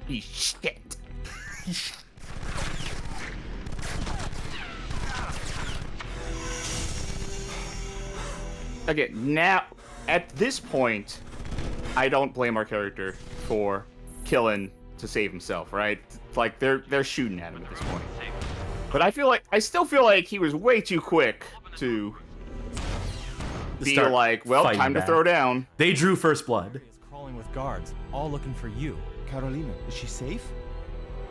Shit. Okay, now, at this point, I don't blame our character for killing to save himself, right? Like, they're shooting at him at this point. But I still feel like he was way too quick to feel like, well, time to throw down. They drew first blood. He's crawling with guards, all looking for you. Carolina, is she safe?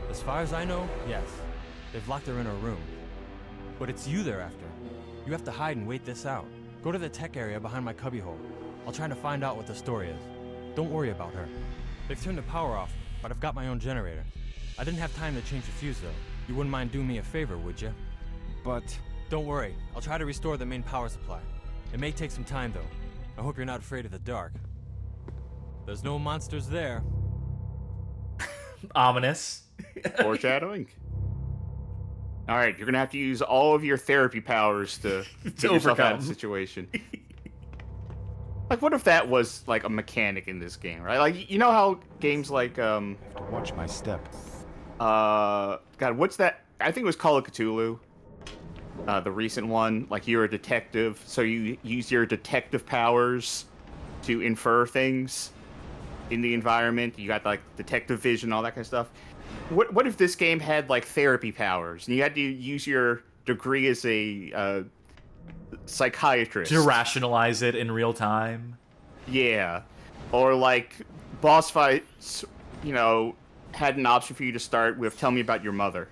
As far as I know, yes. They've locked her in her room. But it's you they're after. You have to hide and wait this out. Go to the tech area behind my cubbyhole. I'll try to find out what the story is. Don't worry about her. They've turned the power off, but I've got my own generator. I didn't have time to change the fuse, though. You wouldn't mind doing me a favor, would you? But... Don't worry. I'll try to restore the main power supply. It may take some time, though. I hope you're not afraid of the dark. There's no monsters there. Ominous. Foreshadowing. All right, you're gonna have to use all of your therapy powers to get yourself out of the situation. Like, what if that was like a mechanic in this game, right? Like, you know how games like I have to watch my step. God, what's that? I think it was Call of Cthulhu. The recent one, like you're a detective, so you use your detective powers to infer things in the environment. You got like detective vision, all that kind of stuff. What if this game had like therapy powers and you had to use your degree as a psychiatrist to rationalize it in real time? Yeah, Or like boss fights, you know, had an option for you to start with "Tell me about your mother."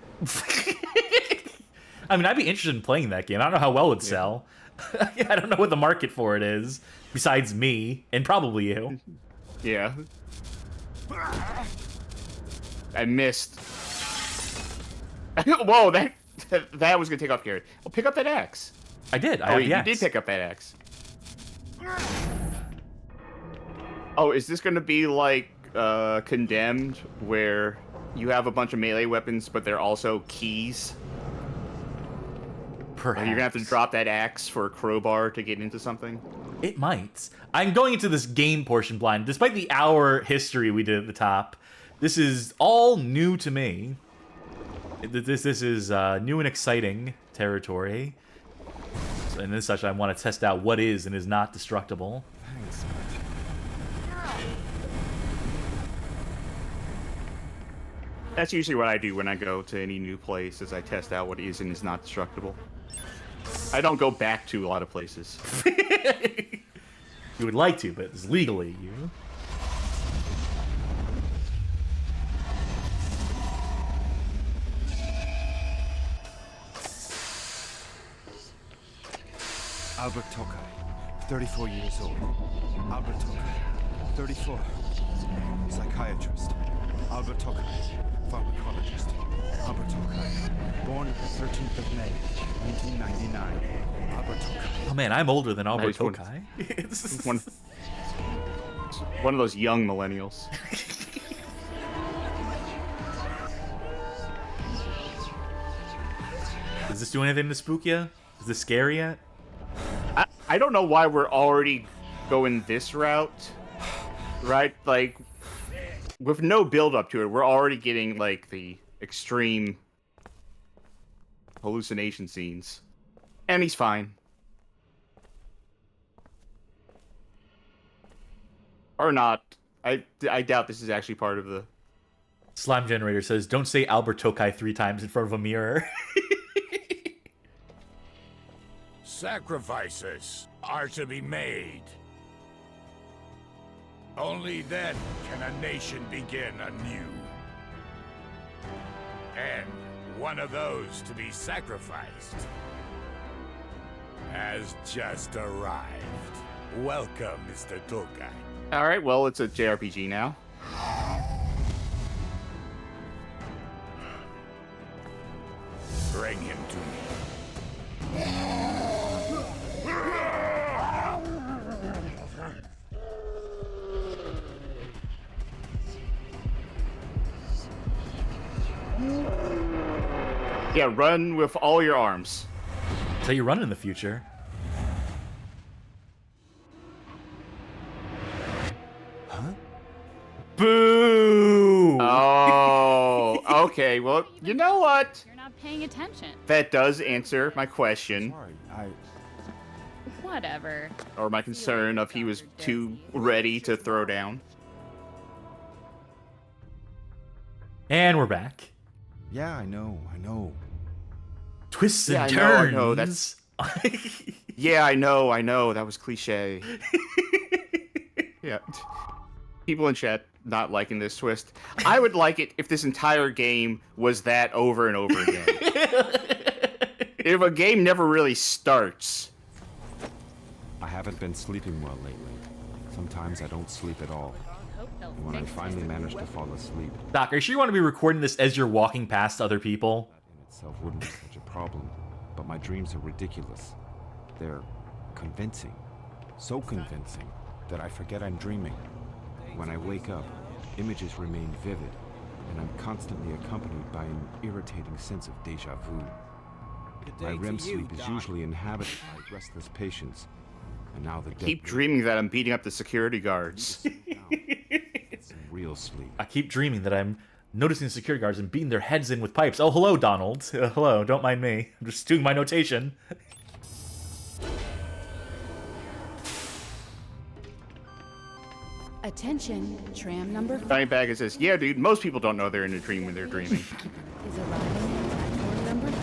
I mean, I'd be interested in playing that game. I don't know how well it'd sell. I don't know what the market for it is, besides me, and probably you. Yeah. I missed. Whoa, that was gonna take off Garrett. Well, pick up that axe. I did. You did pick up that axe. Oh, is this gonna be like Condemned, where you have a bunch of melee weapons, but they're also keys? Perhaps. You're gonna have to drop that axe for a crowbar to get into something? It might. I'm going into this game portion blind. Despite the hour history we did at the top, this is all new to me. This is new and exciting territory. And as such, I want to test out what is and is not destructible. Thanks. That's usually what I do when I go to any new place, is I test out what is and is not destructible. I don't go back to a lot of places. You would like to, but it's legally you. Albert Tokai, 34 years old. Albert Tokai, 34. Psychiatrist. Albert Tokai, pharmacologist. Albert Tokai, born the 13th of May, 1999. Albert Tokai. Oh man, I'm older than Albert Nice one. Tokai. One of those young millennials. Does this do anything to spook you? Is this scary yet? I don't know why we're already going this route, right? Like, with no build up to it, we're already getting like the extreme hallucination scenes, and he's fine, or not. I doubt this is actually part of the. Slime Generator says, "Don't say Albert Tokai 3 times in front of a mirror." Sacrifices are to be made. Only then can a nation begin anew. And one of those to be sacrificed has just arrived. Welcome, Mr. Tokai. All right, well, it's a JRPG now. Bring him to me. Yeah, run with all your arms. That's how you run in the future. Huh? Boo! Oh, okay. Well, you know what? You're not paying attention. That does answer my question. Sorry, Whatever. Or my concern of he was too ready to throw down. And we're back. Yeah, I know. Twists and Yeah, turns. I know. That's. Yeah, I know. That was cliche. Yeah. People in chat not liking this twist. I would like it if this entire game was that over and over again. If a game never really starts. I haven't been sleeping well lately. Sometimes I don't sleep at all. And when I finally manage to fall asleep, Doc, are you sure you want to be recording this as you're walking past other people? that in itself wouldn't be such a problem. But my dreams are ridiculous. They're convincing. So convincing that I forget I'm dreaming. When I wake up, images remain vivid, and I'm constantly accompanied by an irritating sense of deja vu. My REM sleep is usually inhabited by restless patients, and now the Keep dreaming that I'm beating up the security guards. It's real sleep. I keep dreaming that I'm noticing security guards and beating their heads in with pipes. Oh, hello, Donald. Hello, don't mind me. I'm just doing my notation. Attention, tram number 5 Giant Bag says, yeah, dude, most people don't know they're in a dream when they're dreaming. is arriving at platform number 3.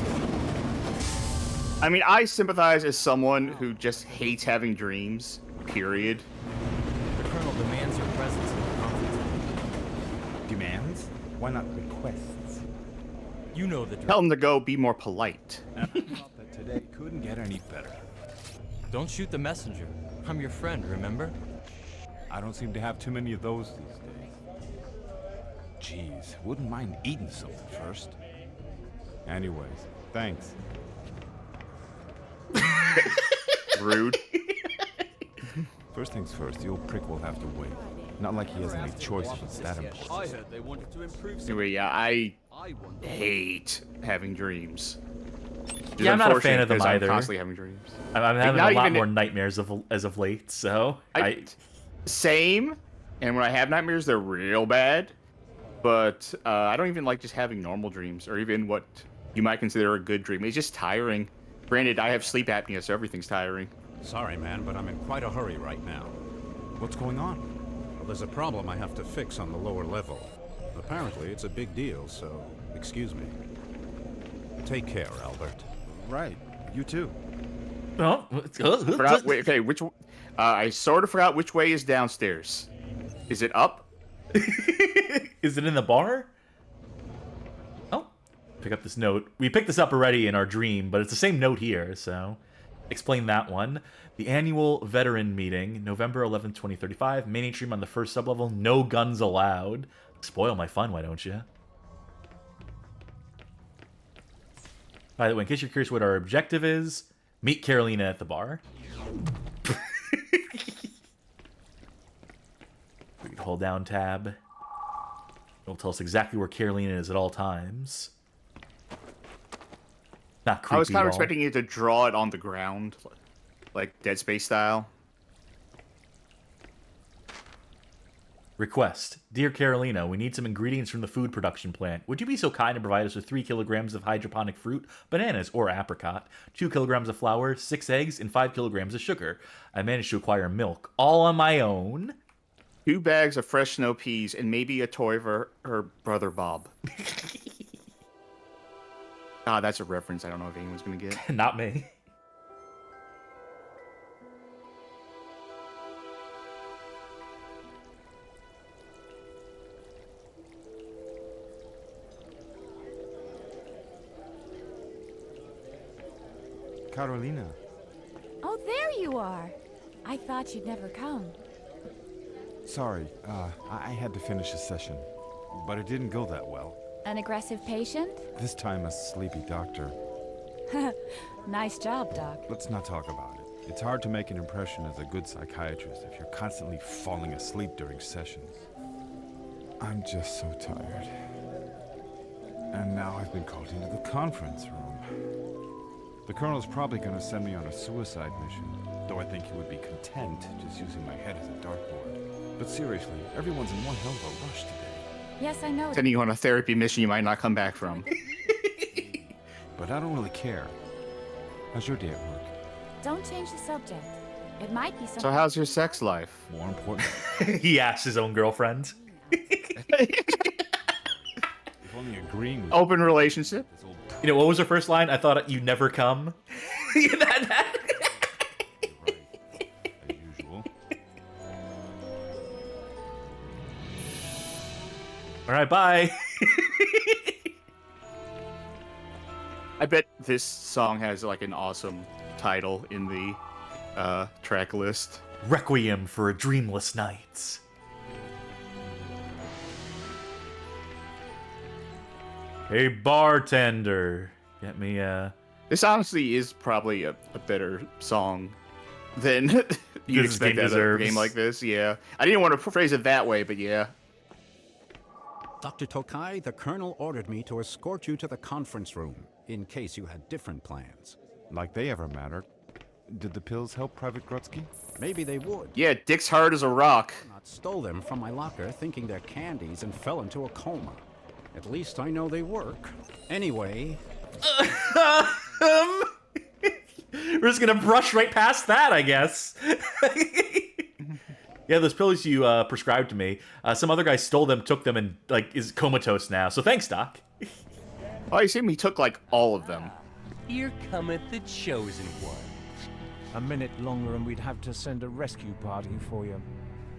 I mean, I sympathize as someone who just hates having dreams, period. The Colonel demands your Why not requests? You know the Tell them to go be more polite. And I thought that today couldn't get any better. Don't shoot the messenger. I'm your friend, remember? I don't seem to have too many of those these days. Jeez, wouldn't mind eating something first. Anyways, thanks. Rude. First things first, the old prick will have to wait. Not like he has any choice if it's that important. I heard they wanted to improve. Anyway, yeah, I hate having dreams. Yeah, I'm not a fan of them either. I'm constantly having dreams. I'm having a lot more nightmares as of late, so Same, and when I have nightmares, they're real bad. But I don't even like just having normal dreams, or even what you might consider a good dream. It's just tiring. Granted, I have sleep apnea, so everything's tiring. Sorry, man, but I'm in quite a hurry right now. What's going on? Well, there's a problem I have to fix on the lower level. Apparently, it's a big deal, so excuse me. Take care, Albert. Right. You too. Okay, which? I sort of forgot which way is downstairs. Is it up? Is it in the bar? Oh, pick up this note. We picked this up already in our dream, but it's the same note here, so explain that one. The annual veteran meeting, November 11th, 2035. Main atrium on the first sublevel. No guns allowed. Spoil my fun, why don't you? By the way, in case you're curious what our objective is, meet Carolina at the bar. We can hold down tab. It'll tell us exactly where Carolina is at all times. Not creepy I was kind at of all. expecting you to draw it on the ground, like Dead Space style. Request. Dear Carolina, we need some ingredients from the food production plant. Would you be so kind to provide us with 3 kilograms of hydroponic fruit, bananas, or apricot, 2 kilograms of flour, 6 eggs, and 5 kilograms of sugar? I managed to acquire milk, all on my own. 2 bags of fresh snow peas, and maybe a toy for her brother Bob. That's a reference I don't know if anyone's gonna get. Not me. Carolina. Oh, there you are. I thought you'd never come. Sorry, I had to finish a session, but it didn't go that well. An aggressive patient? This time a sleepy doctor. Nice job, Doc. Let's not talk about it. It's hard to make an impression as a good psychiatrist if you're constantly falling asleep during sessions. I'm just so tired. And now I've been called into the conference room. The Colonel's probably going to send me on a suicide mission, though I think he would be content just using my head as a dartboard. But seriously, everyone's in one hell of a rush today. Yes, I know. Sending you on a therapy mission you might not come back from. But I don't really care. How's your day at work? Don't change the subject. It might be something. So how's your sex life? More important. He asked his own girlfriend. If only agreeing with Open relationship. You know, what was her first line? I thought you'd never come. As usual. All right, bye. I bet this song has like an awesome title in the track list. Requiem for a Dreamless Night. Hey, bartender. Get me This honestly is probably a better song than you'd This expect game out of a deserves. game like this. Yeah, I didn't want to phrase it that way, but yeah. Dr. Tokai, the Colonel ordered me to escort you to the conference room, in case you had different plans. Like they ever mattered. Did the pills help, Private Grutsky? Maybe they would. Yeah, Dick's hard as a rock. I stole them from my locker thinking they're candies and fell into a coma. At least I know they work. Anyway... We're just gonna brush right past that, I guess. Yeah, those pills you prescribed to me, some other guy stole them, took them, and like is comatose now. So thanks, Doc. Oh, you see him? He took like all of them. Here cometh the chosen one. A minute longer and we'd have to send a rescue party for you.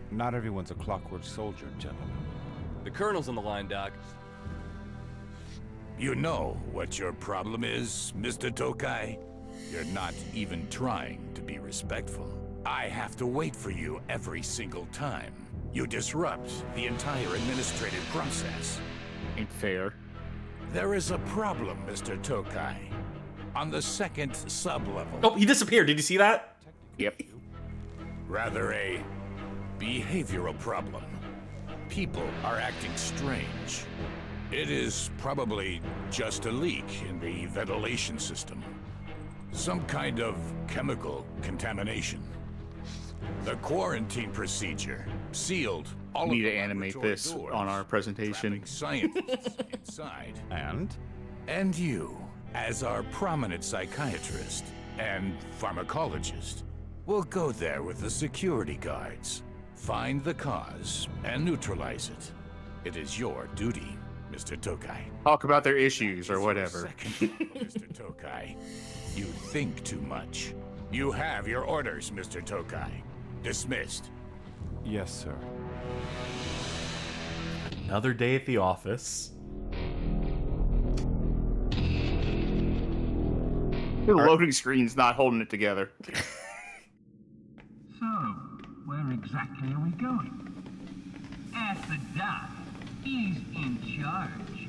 Not everyone's a clockwork soldier, gentlemen. The Colonel's on the line, Doc. You know what your problem is, Mr. Tokai? You're not even trying to be respectful. I have to wait for you every single time. You disrupt the entire administrative process. Ain't fair. There is a problem, Mr. Tokai. On the second sub-level. Oh, he disappeared. Did you see that? Yep. Rather a behavioral problem. People are acting strange. It is probably just a leak in the ventilation system. Some kind of chemical contamination. The quarantine procedure sealed all We need of to the animate laboratory this doors, on our presentation. trapping scientists inside. And You, as our prominent psychiatrist and pharmacologist, will go there with the security guards, find the cause, and neutralize it. It is your duty, Mr. Tokai. Talk about their issues or whatever. Mr. Tokai, you think too much. You have your orders, Mr. Tokai. Dismissed. Yes, sir. Another day at the office. The loading screen's not holding it together. So, where exactly are we going? Ask the doc. He's in charge.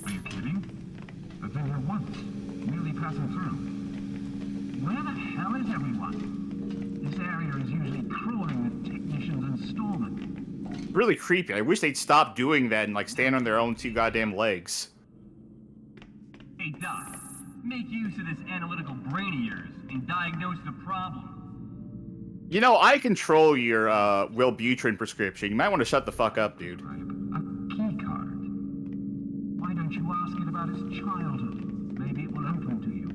Are you kidding? I've been here once, merely passing through. Where the hell is everyone? This area is usually crawling with technicians and storemen. Really creepy. I wish they'd stop doing that and like stand on their own two goddamn legs. Hey, Doc, make use of this analytical brain of yours and diagnose the problem. You know, I control your Wellbutrin prescription. You might want to shut the fuck up, dude. A key card. Why don't you ask it about his childhood? Maybe it will open to you.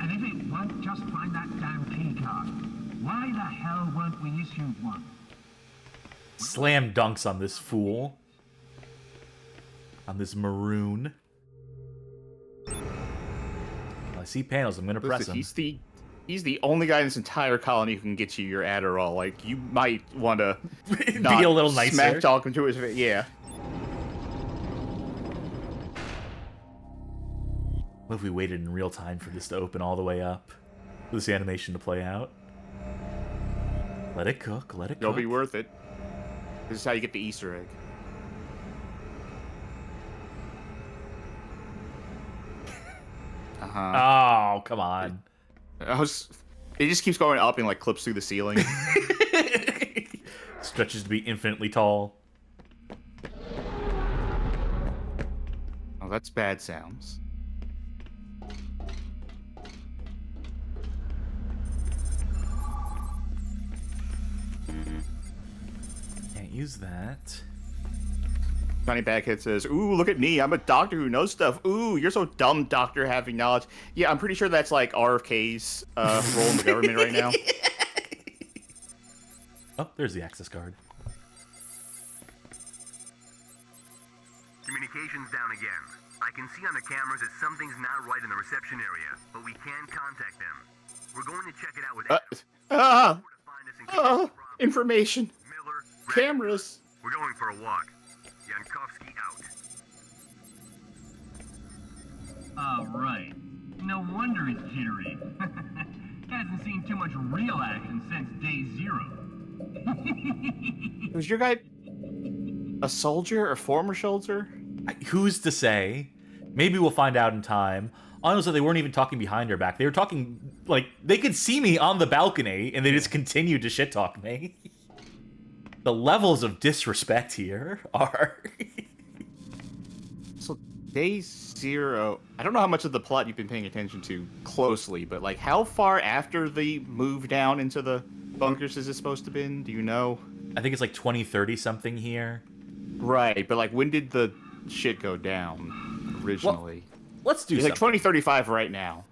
And if it won't, just find that damn key card. Why the hell weren't we issued one? Slam dunks on this fool. On this maroon. I see panels. I'm gonna press him. He's the only guy in this entire colony who can get you your Adderall. Like, you might want to be a little nicer. Smack talk him to his face. Yeah. What if we waited in real time for this to open all the way up? For this animation to play out? Let it cook. Let it cook. It'll be worth it. This is how you get the Easter egg. Oh, come on. It just keeps going up and like clips through the ceiling. Stretches to be infinitely tall. Oh, that's bad sounds. Can't use that. Johnny Baghead says, "Ooh, look at me. I'm a doctor who knows stuff. Ooh, you're so dumb, doctor, having knowledge." Yeah, I'm pretty sure that's like RFK's role in the government right now. Oh, there's the access card. Communication's down again. I can see on the cameras that something's not right in the reception area, but we can contact them. We're going to check it out with Information. Cameras. We're going for a walk. Yankovsky out. All right. No wonder it's jittery. Hasn't seen too much real action since day 0. Was your guy a soldier or former soldier? Who's to say? Maybe we'll find out in time. Honestly, they weren't even talking behind her back. They were talking, like, they could see me on the balcony, and they just continued to shit-talk me. The levels of disrespect here are... So, day 0... I don't know how much of the plot you've been paying attention to closely, but, like, how far after the move down into the bunkers is it supposed to have been? Do you know? I think it's like 2030 something here. Right, but, like, when did the shit go down originally? Well, let's do it's something. Like 2035 right now.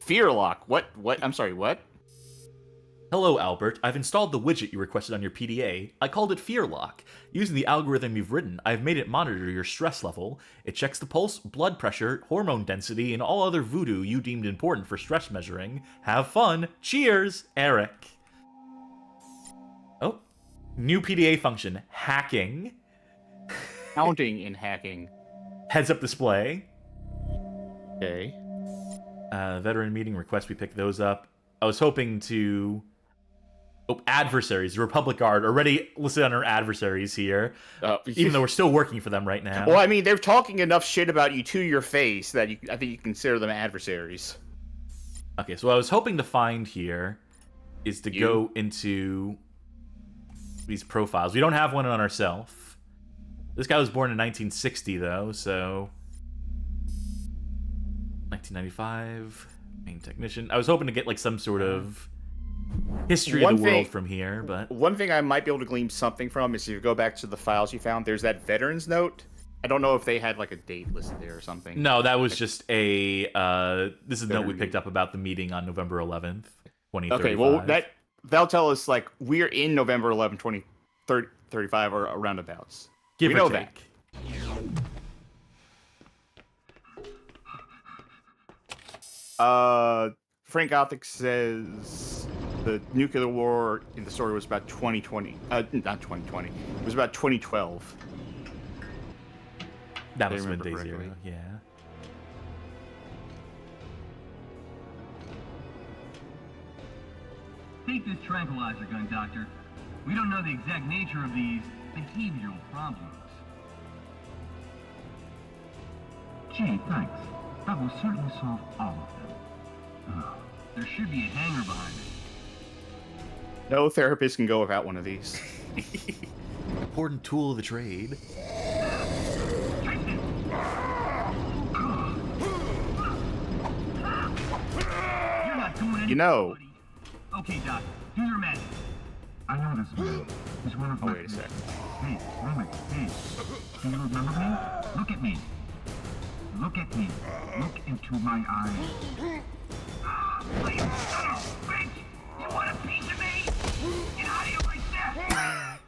Fearlock. What? I'm sorry, what? Hello, Albert. I've installed the widget you requested on your PDA. I called it Fearlock. Using the algorithm you've written, I've made it monitor your stress level. It checks the pulse, blood pressure, hormone density, and all other voodoo you deemed important for stress measuring. Have fun. Cheers, Eric. Oh. New PDA function. Hacking. Counting in hacking. Heads-up display. Okay. Veteran meeting request. We pick those up. I was hoping to... Oh, adversaries. The Republic Guard already listed on our adversaries here. Even though we're still working for them right now. Well, I mean, they're talking enough shit about you to your face that I think you consider them adversaries. Okay, so what I was hoping to find here is to go into these profiles. We don't have one on ourselves. This guy was born in 1960, though, so... 1995, main technician. I was hoping to get, like, some sort of history of the world from here, but... One thing I might be able to glean something from is if you go back to the files you found, there's that veterans note. I don't know if they had, like, a date listed there or something. No, that was just a... this is a note we picked up about the meeting on November 11th, 2035. Okay, well, that'll tell us, like, we're in November 11, 2035 or roundabouts. Give or take. Frank Gothic says the nuclear war in the story was about 2020. Not 2020. It was about 2012. That must have been day zero, yeah. Take this tranquilizer gun, Doctor. We don't know the exact nature of these behavioral problems. Gee, thanks. That will certainly solve all of them. There should be a hanger behind it. No therapist can go without one of these. Important tool of the trade. You're not doing anything. You know. Okay, Doc. Do your magic. I know this man. He's one of my... wait a sec. Hey, Mimic, hey. Do you remember me? Look at me. Look at me. Look into my eyes. Please, shut up, bitch! You want a piece of me? Get out of here right there!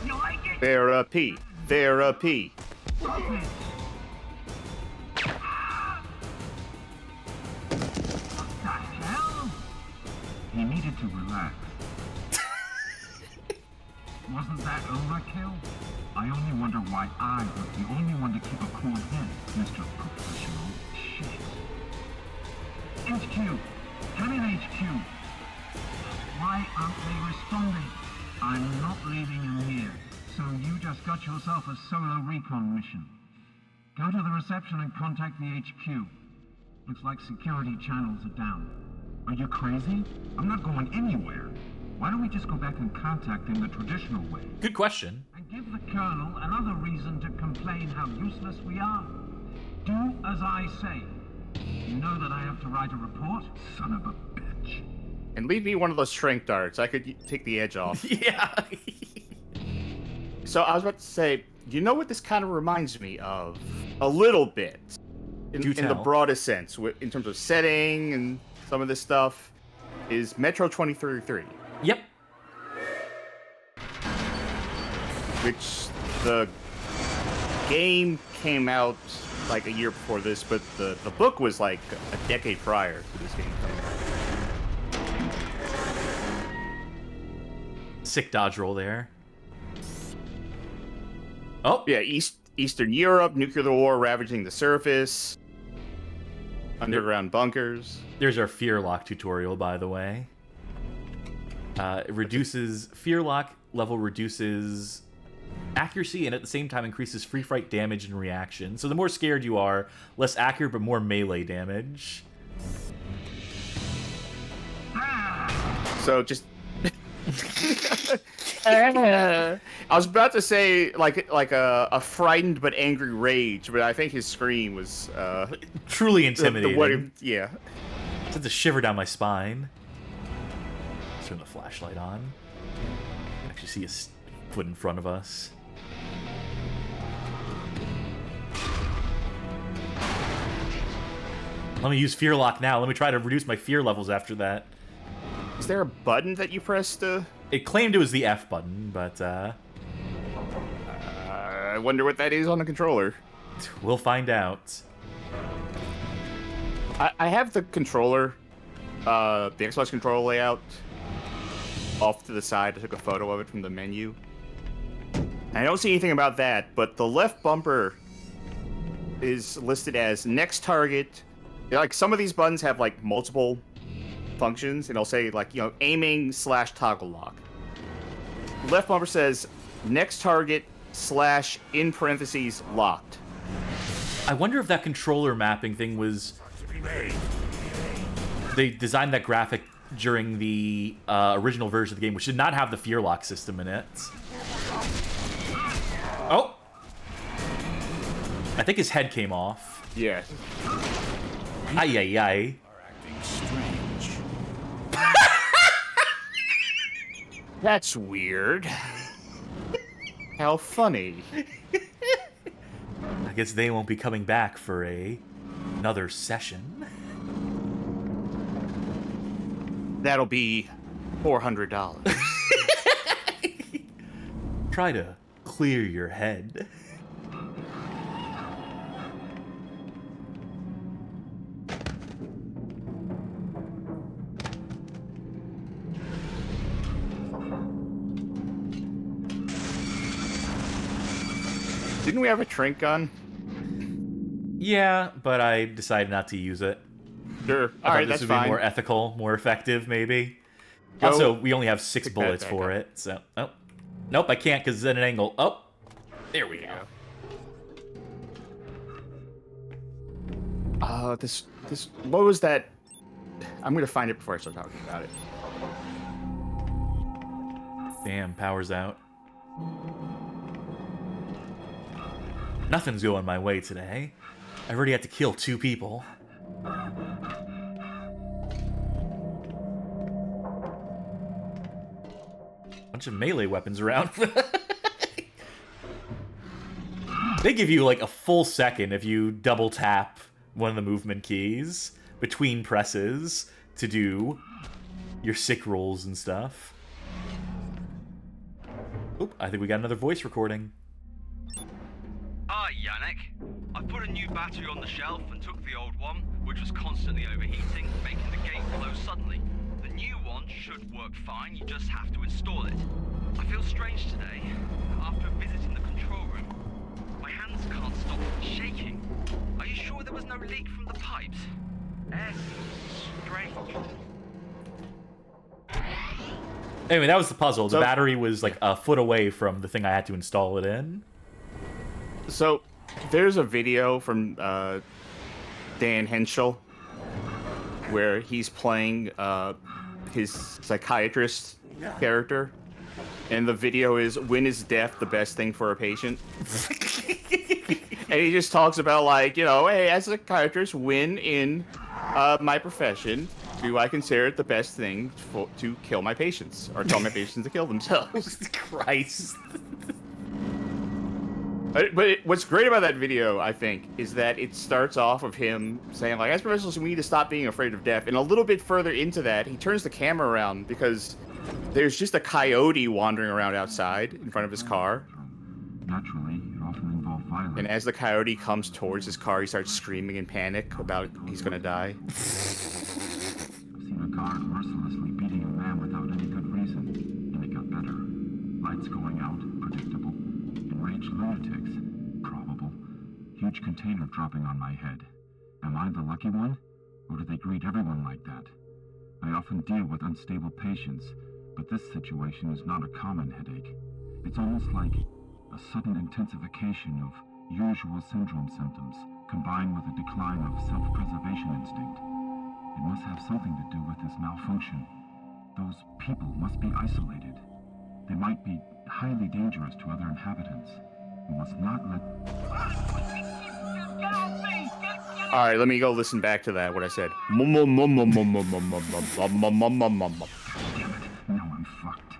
You like it? Therapy. Therapy. Stop it! What the hell? He needed to relax. Wasn't that overkill? I only wonder why I was the only one to keep a cool head, Mr. Professional. Shit. HQ! Come in, HQ! Why aren't they responding? I'm not leaving you here, so you just got yourself a solo recon mission. Go to the reception and contact the HQ. Looks like security channels are down. Are you crazy? I'm not going anywhere. Why don't we just go back and contact them the traditional way? Good question. And give the Colonel another reason to complain how useless we are. Do as I say. You know that I have to write a report? Son of a bitch. And leave me one of those strength darts. I could take the edge off. Yeah. So I was about to say, you know what this kind of reminds me of? A little bit. In the broadest sense, in terms of setting and some of this stuff, is Metro 2033. Yep. Which the game came out like a year before this, but the book was like a decade prior to this game coming out. Sick dodge roll there. Oh. Yeah, Eastern Europe, nuclear war ravaging the surface, underground bunkers. There's our Fear Lock tutorial, by the way. It reduces Fear Lock level, reduces accuracy, and at the same time increases free fight damage and reaction. So the more scared you are, less accurate but more melee damage. So just I was about to say like a frightened but angry rage, but I think his scream was truly intimidating. Yeah. It sends a shiver down my spine. Let's turn the flashlight on. You can actually see his foot in front of us. Let me use Fear Lock now. Let me try to reduce my fear levels after that. Is there a button that you press to... It claimed it was the F button, but, I wonder what that is on the controller. We'll find out. I have the controller, the Xbox controller layout off to the side. I took a photo of it from the menu. I don't see anything about that, but the left bumper is listed as next target. Like, some of these buttons have, like, multiple functions, and it'll say, like, you know, aiming / toggle lock. Left bumper says next target / in parentheses locked. I wonder if that controller mapping thing was... They designed that graphic during the original version of the game, which did not have the fear lock system in it. Oh! I think his head came off. Yeah. Ay, ay, ay. Strange. That's weird. How funny. I guess they won't be coming back for another session. That'll be $400. Try to clear your head. Didn't we have a trank gun? Yeah, but I decided not to use it. Sure. I thought That's this would fine. be more ethical, more effective, maybe. Go. Also, we only have 6 Pick that bullets back for up. it, so... Oh. Nope, I can't because it's at an angle. Oh! There we go. This... What was that? I'm gonna find it before I start talking about it. Damn, power's out. Nothing's going my way today. I've already had to kill 2 people. Bunch of melee weapons around. They give you like a full second if you double tap one of the movement keys between presses to do your sick rolls and stuff. Oop, I think we got another voice recording. Hi, Yannick. I put a new battery on the shelf and took the old one, which was constantly overheating, making the gate close suddenly. The new one should work fine, you just have to install it. I feel strange today. After visiting the control room, my hands can't stop shaking. Are you sure there was no leak from the pipes? Air seems strange. Anyway, that was the puzzle. The So- battery was like a foot away from the thing I had to install it in. So, there's a video from Dan Henschel where he's playing his psychiatrist character, and the video is "When is death the best thing for a patient?" And he just talks about, like, you know, hey, as a psychiatrist, when in my profession do I consider it the best thing to kill my patients or tell my patients to kill themselves? Christ. But what's great about that video, I think, is that it starts off of him saying, like, as professionals, we need to stop being afraid of death. And a little bit further into that, he turns the camera around because there's just a coyote wandering around outside in front of his car. Naturally, it often involves violence. And as the coyote comes towards his car, he starts screaming in panic about he's gonna die. I've seen a guard mercilessly beating a man without any good reason, and it got better. Lights going out, predictable. Enraged lunatics, probable. Huge container dropping on my head. Am I the lucky one? Or do they greet everyone like that? I often deal with unstable patients, but this situation is not a common headache. It's almost like a sudden intensification of usual syndrome symptoms, combined with a decline of self-preservation instinct. It must have something to do with this malfunction. Those people must be isolated. They might be highly dangerous to other inhabitants. We must not let... All right, let me go listen back to that, what I said. Damn it, now I'm fucked.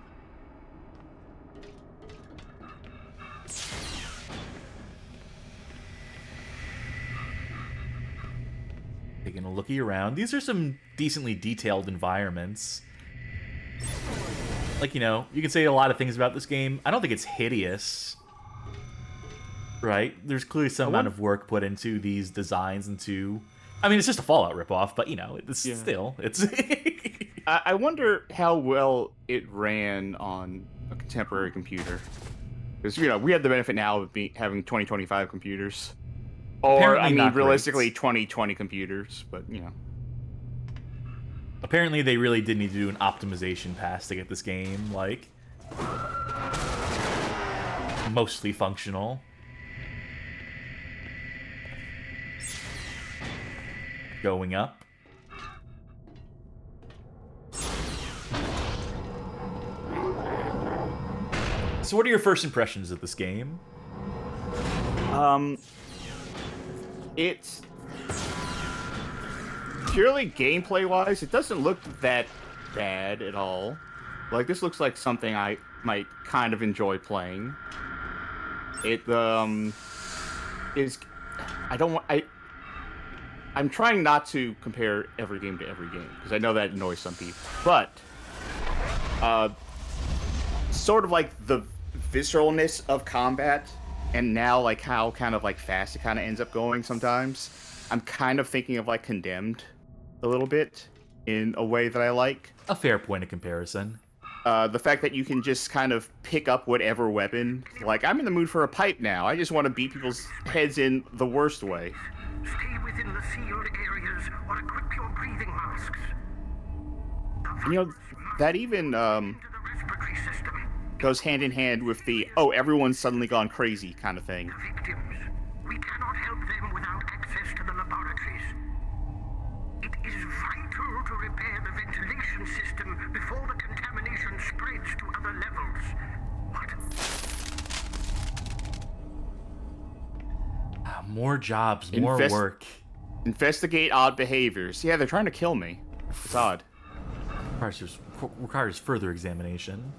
Taking a looky around. These are some decently detailed environments. Like, you know, you can say a lot of things about this game. I don't think it's hideous. Right? There's clearly some amount of work put into these designs into... I mean, it's just a Fallout ripoff, but, you know, it's still... It's... I wonder how well it ran on a contemporary computer. Because, we have the benefit now of having 2025 computers. Or, Apparently not realistically, great. 2020 computers, but, Apparently they really did need to do an optimization pass to get this game, like, mostly functional. Going up. So what are your first impressions of this game? It's purely gameplay-wise, it doesn't look that bad at all. Like, this looks like something I might kind of enjoy playing. It, is... I'm trying not to compare every game to every game, because I know that annoys some people. But, sort of like the visceralness of combat, and now, like, how kind of, like, fast it kind of ends up going sometimes, I'm kind of thinking of, like, Condemned a little bit, in a way that I like. A fair point of comparison. The fact that you can just kind of pick up whatever weapon. Like, I'm in the mood for a pipe now. I just want to beat people's heads in the worst way. Stay within the sealed areas or equip your breathing masks. That even goes hand in hand with the, oh, everyone's suddenly gone crazy kind of thing. Victims. We cannot help them without access to the laboratories. It is vital to repair the ventilation system before the contamination spreads to other levels. What? More jobs, more work. Investigate odd behaviors. Yeah, they're trying to kill me. It's odd. Requires further examination.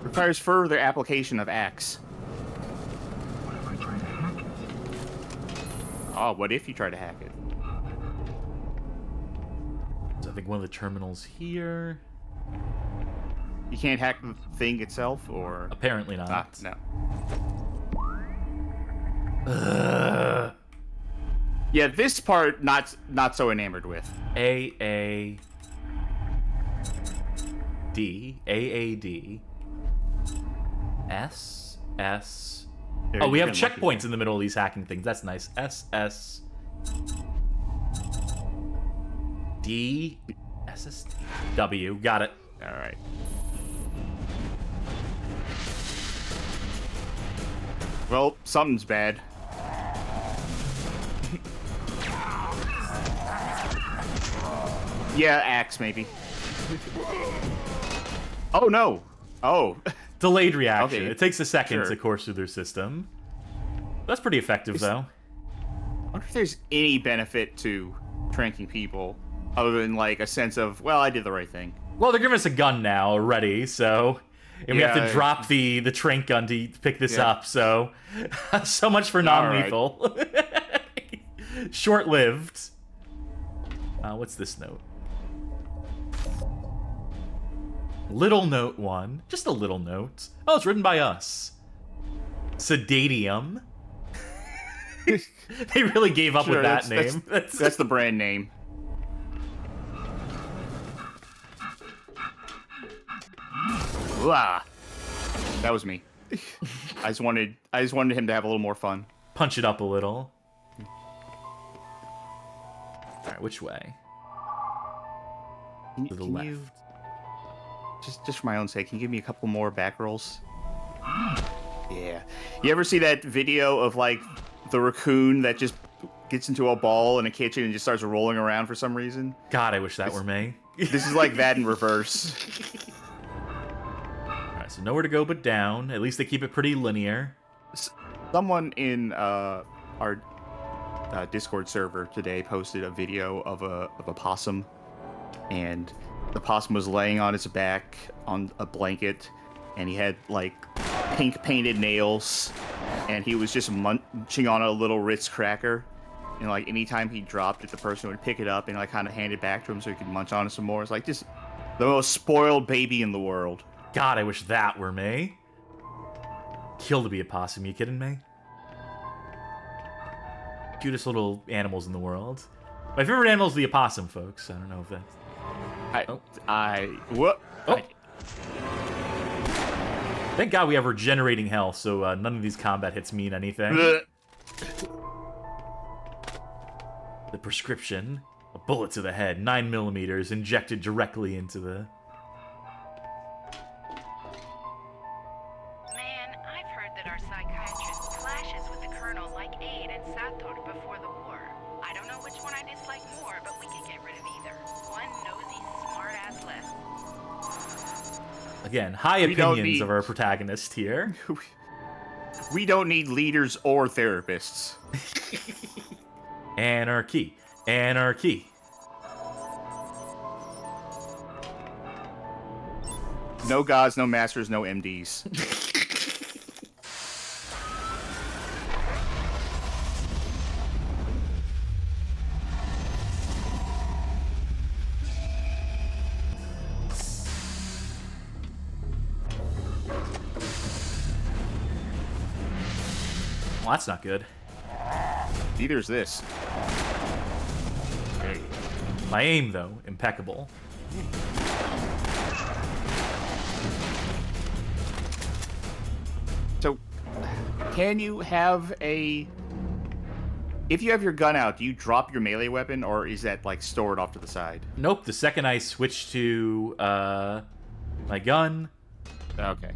Requires further application of axe. What if I try to hack it? Oh, what if you try to hack it? So I think one of the terminals here. You can't hack the thing itself, or apparently not. No. Yeah, this part not so enamored with. AAD. SS. Oh, we have checkpoints in the middle of these hacking things. That's nice. SS. D. SSD. W. Got it. All right. Well, something's bad. Yeah, axe maybe. Oh no. Oh. Delayed reaction. Okay. It takes a second Sure. to course through their system. That's pretty effective, though. I wonder if there's any benefit to tranking people other than, like, a sense of, well, I did the right thing. Well, they're giving us a gun now already, so... And we have to drop the trank gun to pick this up, so... so much for non-lethal. Right. Short-lived. What's this note? Little note 1. Just a little note. Oh, it's written by us. Sedatium. They really gave up with that name. That's the brand name. Wah. That was me. I just wanted him to have a little more fun. Punch it up a little. Alright, which way? To the left. Just for my own sake, can you give me a couple more back rolls? Yeah. You ever see that video of, like, the raccoon that just gets into a ball in a kitchen and just starts rolling around for some reason? God, I wish that were me. This is like that in reverse. Alright, so nowhere to go but down. At least they keep it pretty linear. Someone in our Discord server today posted a video of a possum, and the possum was laying on its back on a blanket, and he had, like, pink painted nails, and he was just munching on a little Ritz cracker, and, like, anytime he dropped it, the person would pick it up and, like, kind of hand it back to him so he could munch on it some more. It's like just the most spoiled baby in the world. God, I wish that were me. Kill to be a possum, you kidding me? Cutest little animals in the world. My favorite animal is the opossum, folks. I don't know if that's... What? Oh. Thank God we have regenerating health, so none of these combat hits mean anything. The prescription. A bullet to the head, 9mm, injected directly into the... Man, I've heard that our psychiatrist clashes with the Colonel like Aid and Sator before the war. I don't know which one I dislike more, but we could get rid of either. One nosy, smart-ass less. Again, high opinions of our protagonist here. We don't need leaders or therapists. Anarchy. Anarchy. No gods, no masters, no MDs. Well, that's not good. Neither is this. Okay. My aim, though, impeccable. So, can you have a... If you have your gun out, do you drop your melee weapon, or is that, like, stored off to the side? Nope, the second I switch to, my gun... Okay.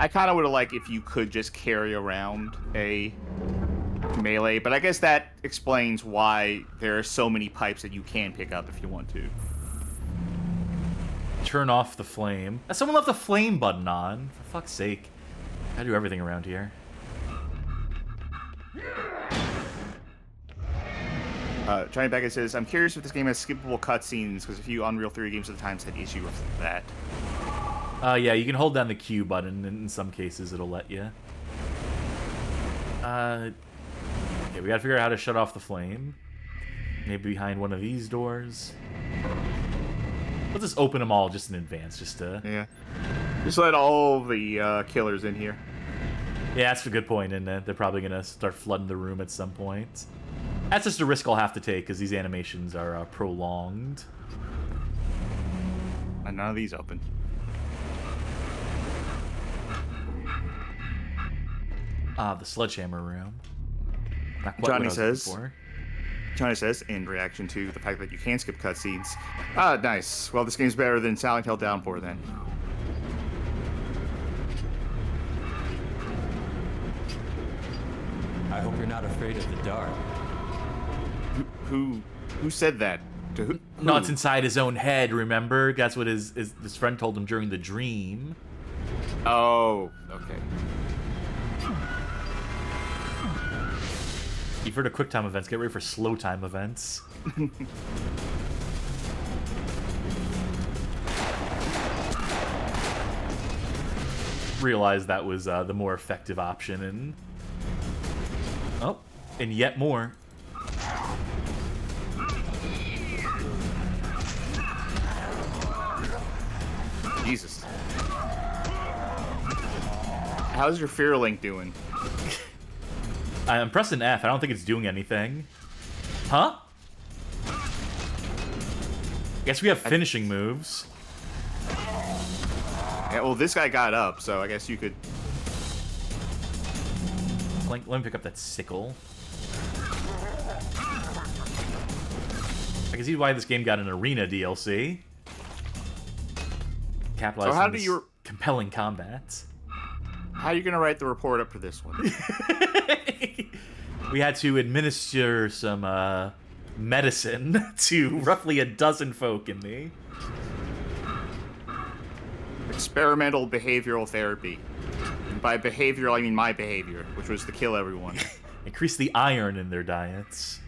I kind of would have liked if you could just carry around a melee, but I guess that explains why there are so many pipes that you can pick up if you want to. Turn off the flame. Someone left the flame button on. For fuck's sake. Gotta do everything around here. Johnny Beckett says, I'm curious if this game has skippable cutscenes, because a few Unreal 3 games at the time had issue with that. Yeah, you can hold down the Q button, and in some cases it'll let you. Okay, we gotta figure out how to shut off the flame. Maybe behind one of these doors. Let's just open them all just in advance, just to... Yeah. Just let all the killers in here. Yeah, that's a good point, isn't it? They're probably gonna start flooding the room at some point. That's just a risk I'll have to take, because these animations are prolonged. And none of these open. The sledgehammer room. Not quite Johnny what I was says, looking for. Johnny says, in reaction to the fact that you can skip cutscenes, nice. Well, this game's better than Silent Hill Downpour, then. I hope you're not afraid of the dark. Who said that? To who? No, it's inside his own head, remember? That's what his friend told him during the dream. Oh, okay. You've heard of quick time events, get ready for slow time events. Realized that was the more effective option, and... Oh, and yet more. Jesus. How's your Fear Link doing? I'm pressing F. I don't think it's doing anything. Huh? Guess we have finishing moves. Yeah, well, this guy got up, so I guess you could... Let me pick up that sickle. I can see why this game got an arena DLC. Capitalizing So how on do this you... compelling combat. How are you going to write the report up for this one? We had to administer some medicine to roughly a dozen folk in the... Experimental behavioral therapy. And by behavioral, I mean my behavior, which was to kill everyone. Increase the iron in their diets.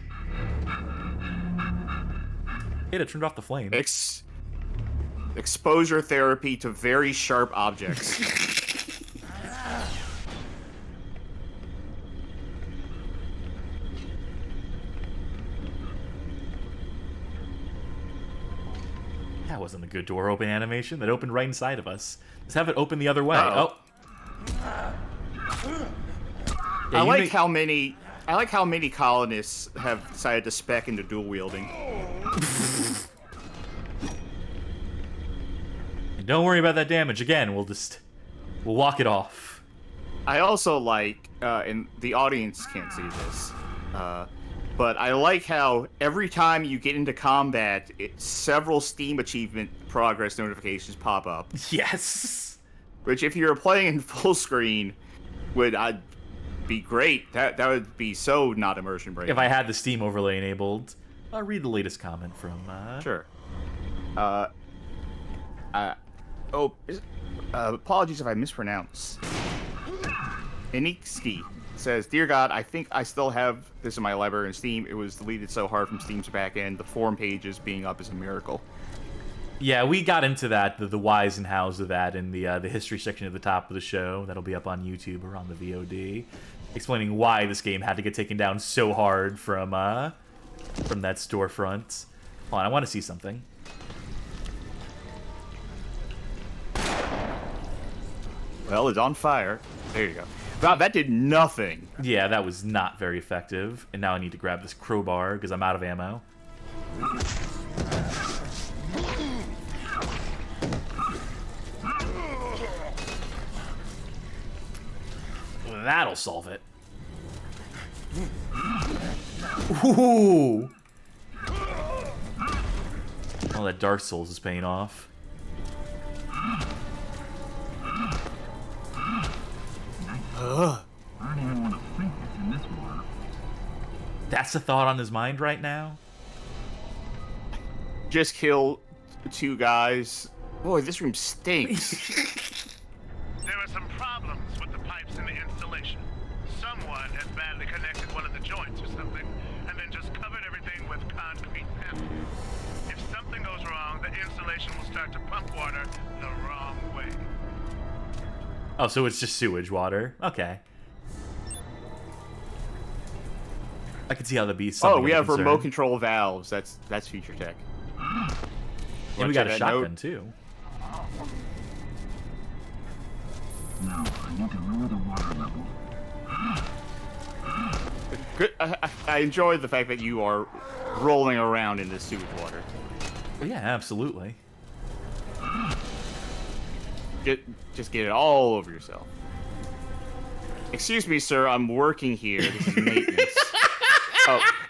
Hey, I turned off the flame. Exposure therapy to very sharp objects. That wasn't a good door open animation. That opened right inside of us. Let's have it open the other way. Uh-oh. Yeah, I like how many colonists have decided to spec into dual wielding. And don't worry about that damage. Again, we'll just We'll walk it off. I also like, and the audience can't see this, but I like how every time you get into combat, several Steam achievement progress notifications pop up. Yes. Which, if you're playing in full screen, would be great. That would be so not immersion breaking. If I had the Steam overlay enabled. I'll read the latest comment from... Sure. Apologies if I mispronounce. Inixki says, Dear God, I think I still have this in my library in Steam. It was deleted so hard from Steam's backend. The forum pages being up is a miracle. Yeah, we got into that, the whys and hows of that in the history section at the top of the show. That'll be up on YouTube or on the VOD, explaining why this game had to get taken down so hard from that storefront. Hold on, I want to see something. Well, it's on fire. There you go. Wow, that did nothing. Yeah, that was not very effective. And now I need to grab this crowbar because I'm out of ammo. That'll solve it. Ooh! Oh, that Dark Souls is paying off. I don't even want to think what's in this water. That's the thought on his mind right now? Just kill 2 guys. Boy, this room stinks. There are some problems with the pipes in the installation. Someone has badly connected one of the joints or something, and then just covered everything with concrete pavement. If something goes wrong, the installation will start to pump water the wrong way. Oh, so it's just sewage water. Okay. I can see how that'd be something. Oh, we have remote control valves. That's future tech. And we got a shotgun too. Now, I need to lower the water level. Good. I enjoy the fact that you are rolling around in this sewage water. Yeah, absolutely. Just get it all over yourself. Excuse me, sir. I'm working here. This is maintenance.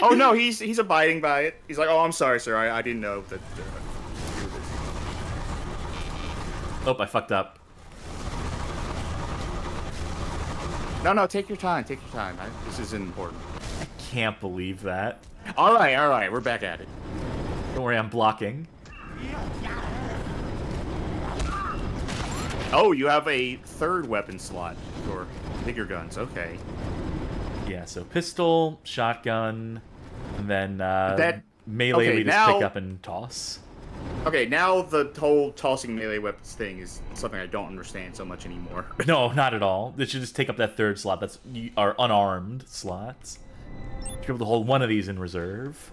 Oh no, he's abiding by it. He's like, oh, I'm sorry, sir. I didn't know that. Oh, I fucked up. No, take your time. Take your time. This isn't important. I can't believe that. All right. We're back at it. Don't worry, I'm blocking. Oh, you have a 3rd weapon slot for bigger guns. Okay. Yeah, so pistol, shotgun, and then melee okay, we just pick up and toss. Okay, now the whole tossing melee weapons thing is something I don't understand so much anymore. No, not at all. They should just take up that 3rd slot. That's our unarmed slots. You should be able to hold one of these in reserve.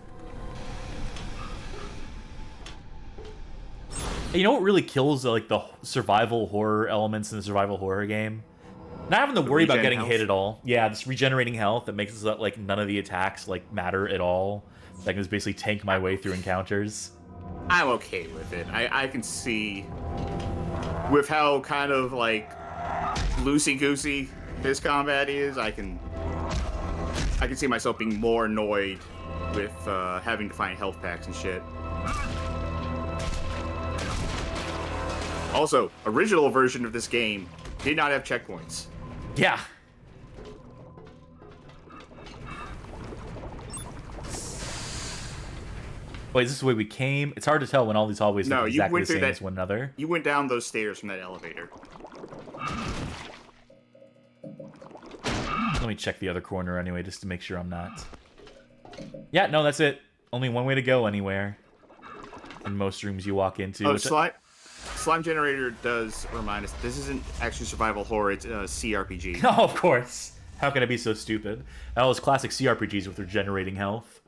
You know what really kills like the survival horror elements in the survival horror game? Not having to worry about getting hit at all. Yeah, this regenerating health that makes it so that like none of the attacks like matter at all. I can just basically tank my way through encounters. I'm okay with it. I can see with how kind of like loosey-goosey this combat is. I can see myself being more annoyed with having to find health packs and shit. Also, original version of this game did not have checkpoints. Yeah. Wait, is this the way we came? It's hard to tell when all these hallways look exactly the same as one another. You went down those stairs from that elevator. Let me check the other corner anyway, just to make sure I'm not. Yeah, no, that's it. Only one way to go anywhere. In most rooms you walk into. Oh, Slime Generator does remind us, this isn't actually survival horror, it's a CRPG. Oh, of course. How can I be so stupid? That was classic CRPGs with regenerating health.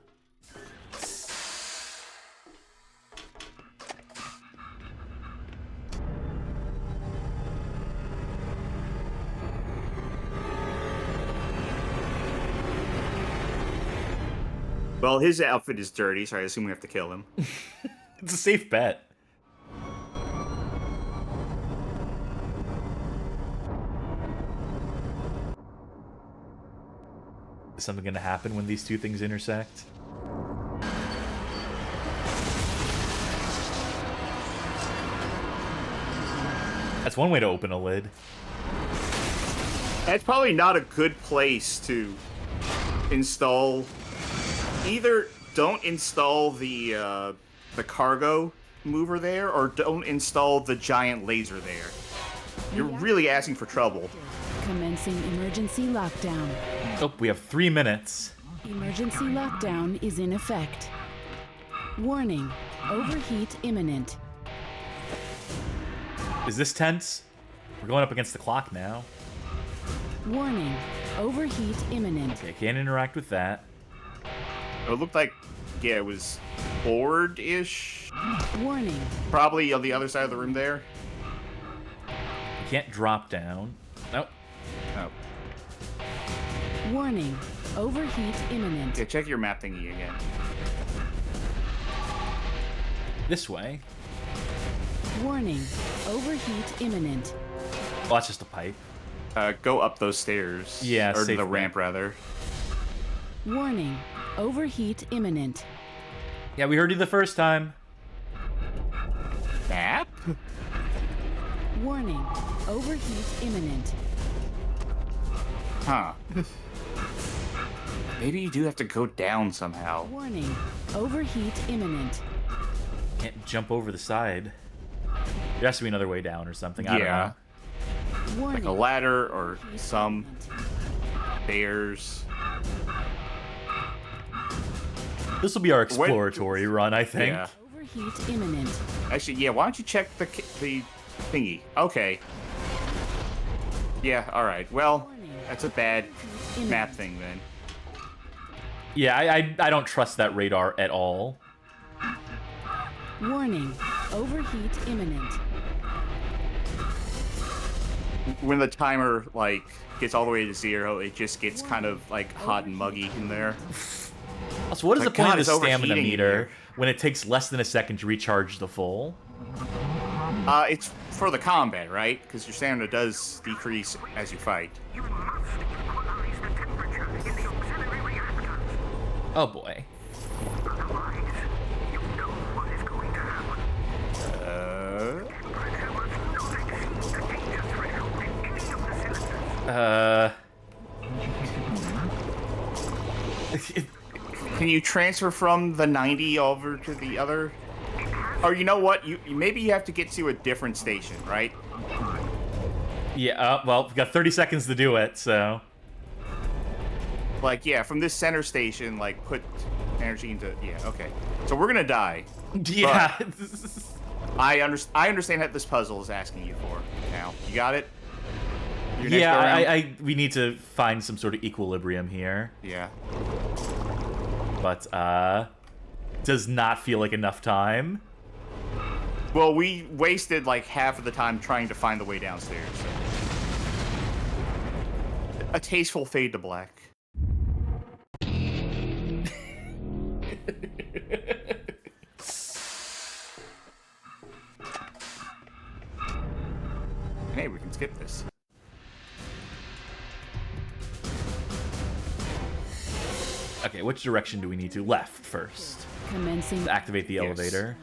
Well, his outfit is dirty, so I assume we have to kill him. It's a safe bet. Is something going to happen when these two things intersect? That's one way to open a lid. That's probably not a good place to install. Either don't install the cargo mover there, or don't install the giant laser there. You're really asking for trouble. Commencing emergency lockdown. Oh, we have 3 minutes. Emergency lockdown is in effect. Warning, overheat imminent. Is this tense? We're going up against the clock now. Warning, overheat imminent. Okay, can't interact with that. It looked like, yeah, it was board-ish. Warning. Probably on the other side of the room there. You can't drop down. Nope. Oh. Warning, overheat imminent. Yeah, check your map thingy again. This way. Warning, overheat imminent. Oh, that's just a pipe. Go up those stairs. Yeah, or safe the ramp, rather. Warning, overheat imminent. Yeah, we heard you the first time. Map? Warning, overheat imminent. Huh. Maybe you do have to go down somehow. Warning, overheat imminent. Can't jump over the side. There has to be another way down or something. I don't know. Warning. Like a ladder or some stairs. This will be our exploratory run, I think. Yeah. Overheat imminent. Actually, yeah, why don't you check the thingy? Okay. Yeah, alright. Well, that's a bad map thing then. Yeah, I don't trust that radar at all. Warning, overheat imminent. When the timer, like, gets all the way to 0, it just gets kind of, like, hot and muggy in there. So what is the point of the stamina overheating meter when it takes less than a second to recharge the full? It's for the combat, right? Because your stamina does decrease as you fight. Oh boy. Can you transfer from the 90 over to the other? Or you know what? Maybe you have to get to a different station, right? Yeah, well, we've got 30 seconds to do it, so... Like, yeah, from this center station, like, put energy into... Yeah, okay. So we're gonna die. Yeah. I understand what this puzzle is asking you for now. You got it? Yeah, we need to find some sort of equilibrium here. Yeah. But, does not feel like enough time. Well, we wasted, like, half of the time trying to find the way downstairs. So. A tasteful fade to black. Hey, we can skip this. Okay, which direction do we need to? Left first. Commencing. To activate the elevator.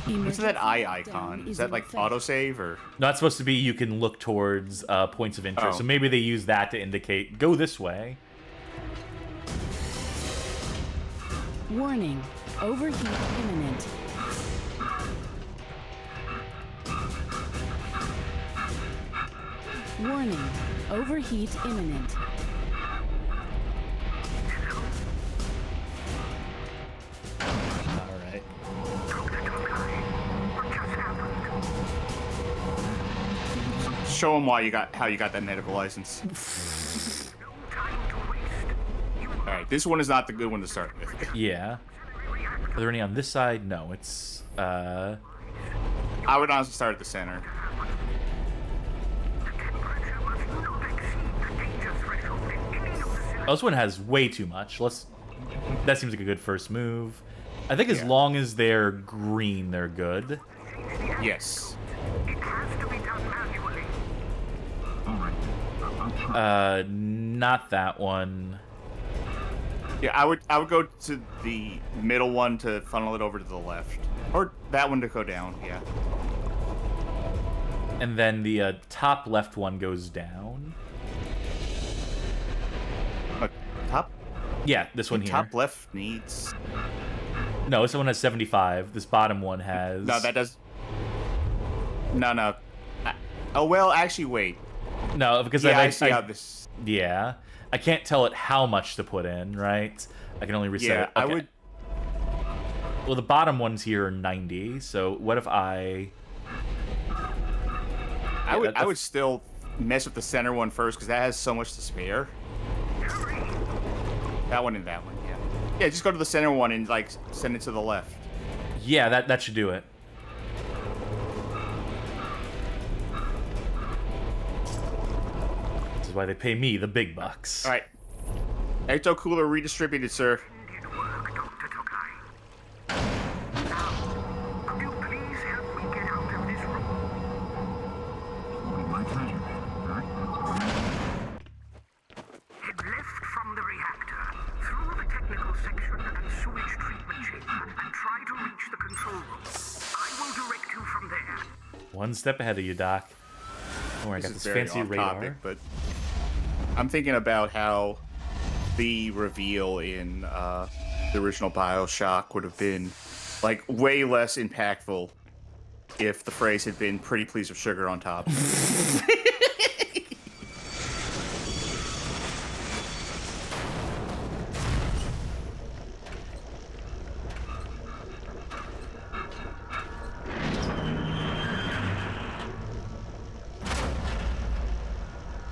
What's that eye icon? Is that like autosave or? No, that's supposed to be you can look towards points of interest. Oh. So maybe they use that to indicate go this way. Warning, overheat imminent. Warning, overheat imminent. Alright. Show them how you got that medical license. Alright, this one is not the good one to start with. Yeah. Are there any on this side? No, it's I would honestly start at the center. Oh, this one has way too much. That seems like a good first move. I think as long as they're green, they're good. Yes. Alright, I'll try Not that one. Yeah, I would go to the middle one to funnel it over to the left, or that one to go down. Yeah. And then the top left one goes down. Top? Yeah, this one here. Top left needs... No, this one has 75. This bottom one has... No, that does... No. Oh, well, actually, wait. No, because yeah, I see how this... Yeah. I can't tell it how much to put in, right? I can only reset it. Okay. I would... Well, the bottom ones here are 90, so what if I... I would still mess with the center one first, because that has so much to spare. That one and that one, yeah. Yeah, just go to the center one and, like, send it to the left. Yeah, that should do it. This is why they pay me the big bucks. All right. Ecto Cooler redistributed, sir. One step ahead of you, Doc. Oh, I got this fancy radar. Topic, but I'm thinking about how the reveal in the original BioShock would have been like way less impactful if the phrase had been "Pretty please with sugar on top."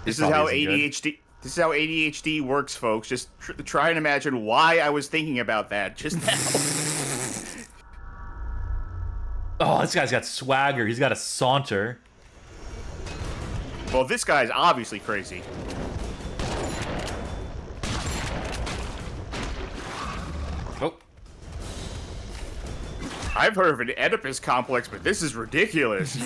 This is how ADHD. This is how ADHD works, folks. Just try and imagine why I was thinking about that just now. Oh, this guy's got swagger. He's got a saunter. Well, this guy's obviously crazy. Oh. I've heard of an Oedipus complex, but this is ridiculous.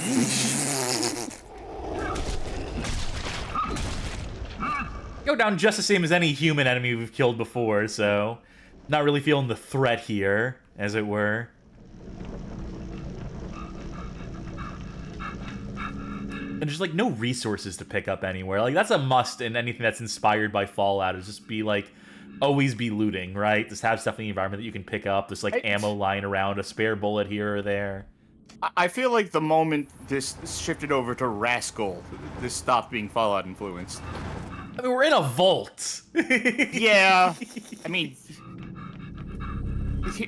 Go down just the same as any human enemy we've killed before, so not really feeling the threat here, as it were. And there's like no resources to pick up anywhere. Like that's a must in anything that's inspired by Fallout, is just be like, always be looting, right? Just have stuff in the environment that you can pick up. There's like ammo lying around, a spare bullet here or there. I feel like the moment this shifted over to Rascal, this stopped being Fallout influenced. I mean, we're in a vault. Yeah. I mean,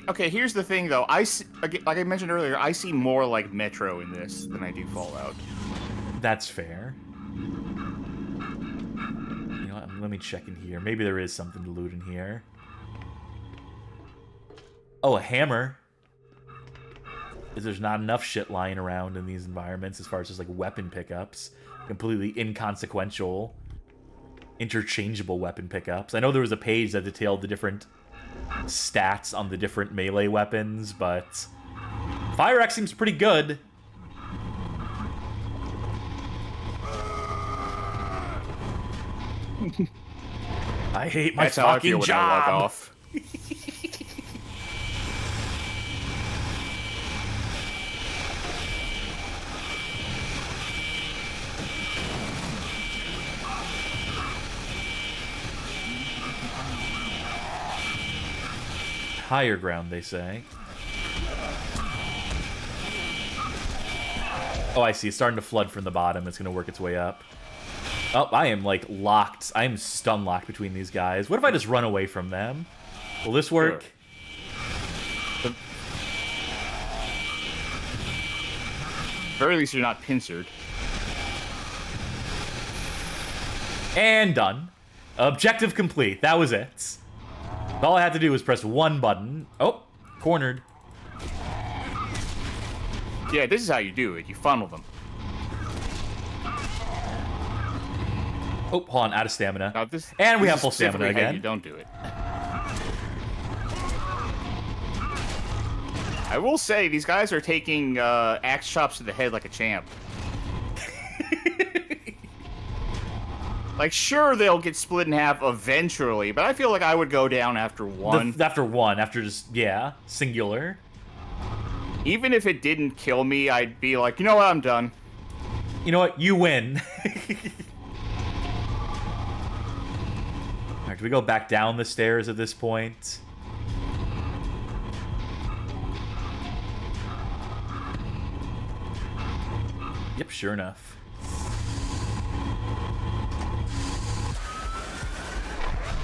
okay, here's the thing, though. Like I mentioned earlier, I see more like Metro in this than I do Fallout. That's fair. You know what? Let me check in here. Maybe there is something to loot in here. Oh, a hammer. There's not enough shit lying around in these environments as far as just like weapon pickups. Completely inconsequential. Interchangeable weapon pickups. I know there was a page that detailed the different stats on the different melee weapons, but Fire Axe seems pretty good. I hate my fucking job. I log off. Higher ground, they say. Oh, I see. It's starting to flood from the bottom. It's going to work its way up. Oh, I am, like, locked. I am stun locked between these guys. What if I just run away from them? Will this work? Sure. At very least, you're not pincered. And done. Objective complete. That was it. All I had to do was press one button. Oh, cornered. Yeah, this is how you do it. You funnel them. Oh, hold on, out of stamina. And we have full stamina again. You don't do it. I will say, these guys are taking axe chops to the head like a champ. Like, sure, they'll get split in half eventually, but I feel like I would go down after one. After just, yeah, singular. Even if it didn't kill me, I'd be like, you know what, I'm done. You know what, you win. Alright, do we go back down the stairs at this point? Yep, sure enough.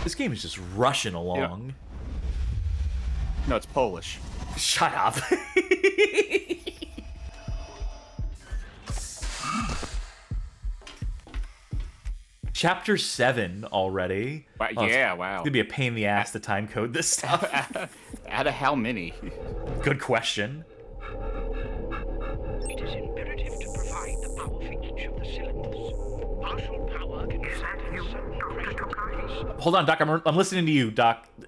This game is just rushing along. Yeah. No, it's Polish. Shut up. Chapter 7 already. Wow, yeah, wow. It's gonna be a pain in the ass to time code this stuff. Out of how many? Good question. It is imperative to provide the power for each of the cylinders. Partial power can be sent in certain pressure. Hold on, Doc. I'm listening to you, Doc. It's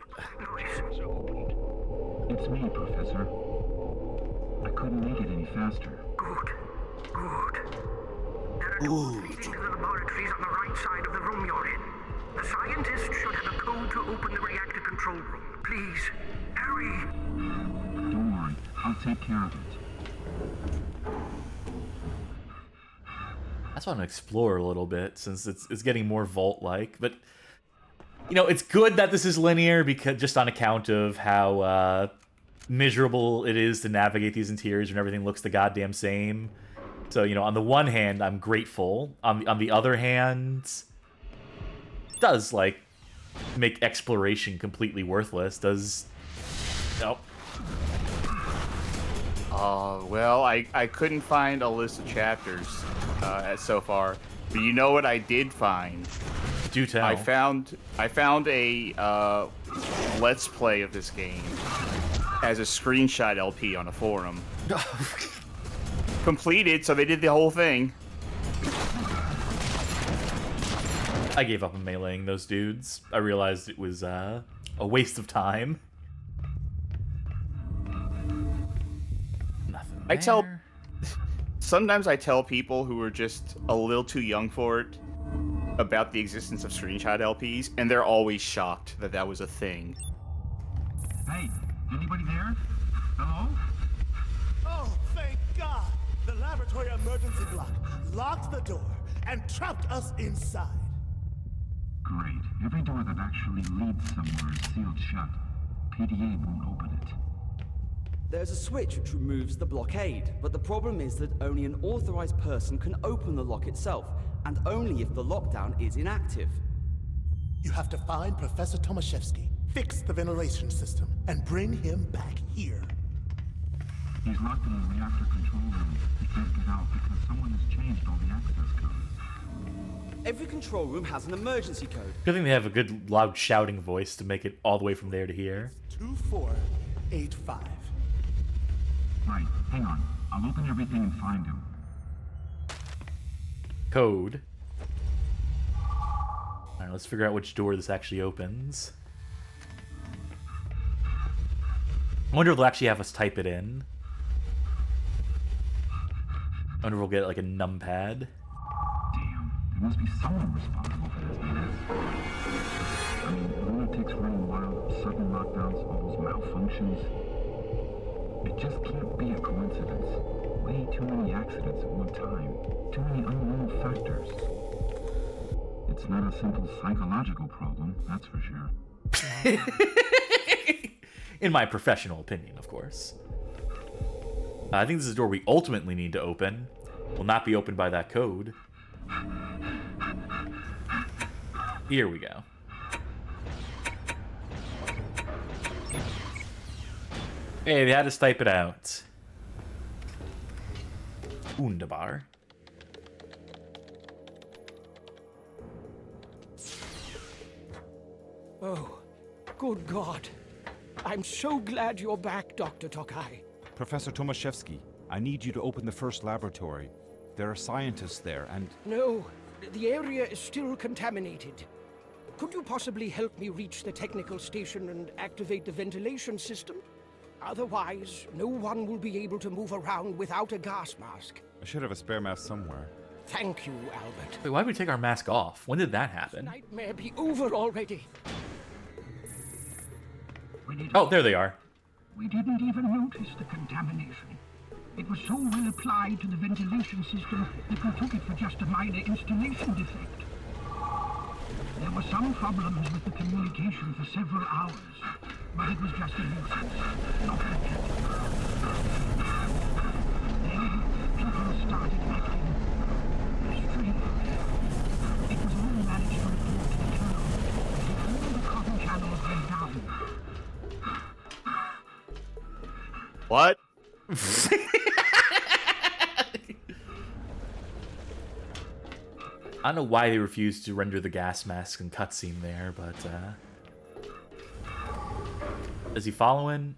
me, Professor. I couldn't make it any faster. Ooh. The laboratories on the right side of the room you're in. The scientists should have a code to open the reactor control room. Please, hurry. Don't worry, I'll take care of it. I just want to explore a little bit since it's getting more Vault-like, but you know, it's good that this is linear because just on account of how miserable it is to navigate these interiors when everything looks the goddamn same. So, you know, on the one hand, I'm grateful. On the other hand, it does, like, make exploration completely worthless. Does... Nope. Well, I couldn't find a list of chapters so far. But you know what I did find? Do tell. I found a Let's Play of this game as a screenshot LP on a forum. Completed, so they did the whole thing. I gave up on meleeing those dudes. I realized it was a waste of time. Nothing there. Sometimes I tell people who are just a little too young for it about the existence of screenshot LPs, and they're always shocked that that was a thing. Hey, anybody there? Hello? Oh, thank God! The laboratory emergency block locked the door and trapped us inside. Great. Every door that actually leads somewhere is sealed shut. PDA won't open it. There's a switch which removes the blockade, but the problem is that only an authorized person can open the lock itself, and only if the lockdown is inactive. You have to find Professor Tomaszewski, fix the ventilation system, and bring him back here. He's locked in the reactor control room. He can't get out because someone has changed all the access codes. Every control room has an emergency code. Good thing they have a good loud shouting voice to make it all the way from there to here. 2485. Right, hang on. I'll open everything and find him. Code. Alright, let's figure out which door this actually opens. I wonder if they'll actually have us type it in. I wonder if we'll get like a numpad. Damn, there must be someone responsible for this mess. I mean, lunatics running wild, sudden lockdowns, all those malfunctions. It just can't be a coincidence. Way too many accidents at one time. Too many unknown factors. It's not a simple psychological problem, that's for sure. In my professional opinion, of course. I think this is a door we ultimately need to open. Will not be opened by that code. Here we go. Hey, they had us type it out. Wunderbar. Oh, good God. I'm so glad you're back, Dr. Tokai. Professor Tomaszewski, I need you to open the first laboratory. There are scientists there, and... No, the area is still contaminated. Could you possibly help me reach the technical station and activate the ventilation system? Otherwise, no one will be able to move around without a gas mask. I should have a spare mask somewhere. Thank you, Albert. Wait, why did we take our mask off? When did that happen? Nightmare be over already. Oh, there they are. We didn't even notice the contamination. It was so well applied to the ventilation system that we took it for just a minor installation defect. There were some problems with the communication for several hours, but it was just a nuisance, not urgent. Then people started acting strange. It was all managed to report to the terminal before the cotton channels went down. What? I don't know why they refused to render the gas mask and cutscene there, but is he following?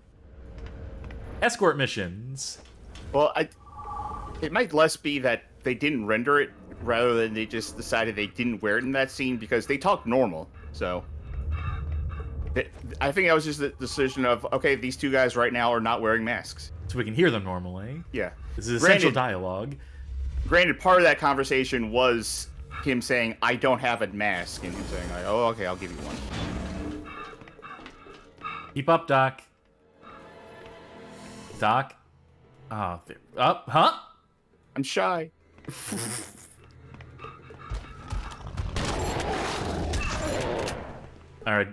Escort missions. Well, it might less be that they didn't render it rather than they just decided they didn't wear it in that scene because they talk normal. So I think that was just the decision of, okay, these two guys right now are not wearing masks. So we can hear them normally. Yeah. This is essential dialogue. Granted, part of that conversation was him saying, I don't have a mask, and him saying, like, oh, okay, I'll give you one. Keep up, Doc. Doc? Oh, up, huh? I'm shy. Alright,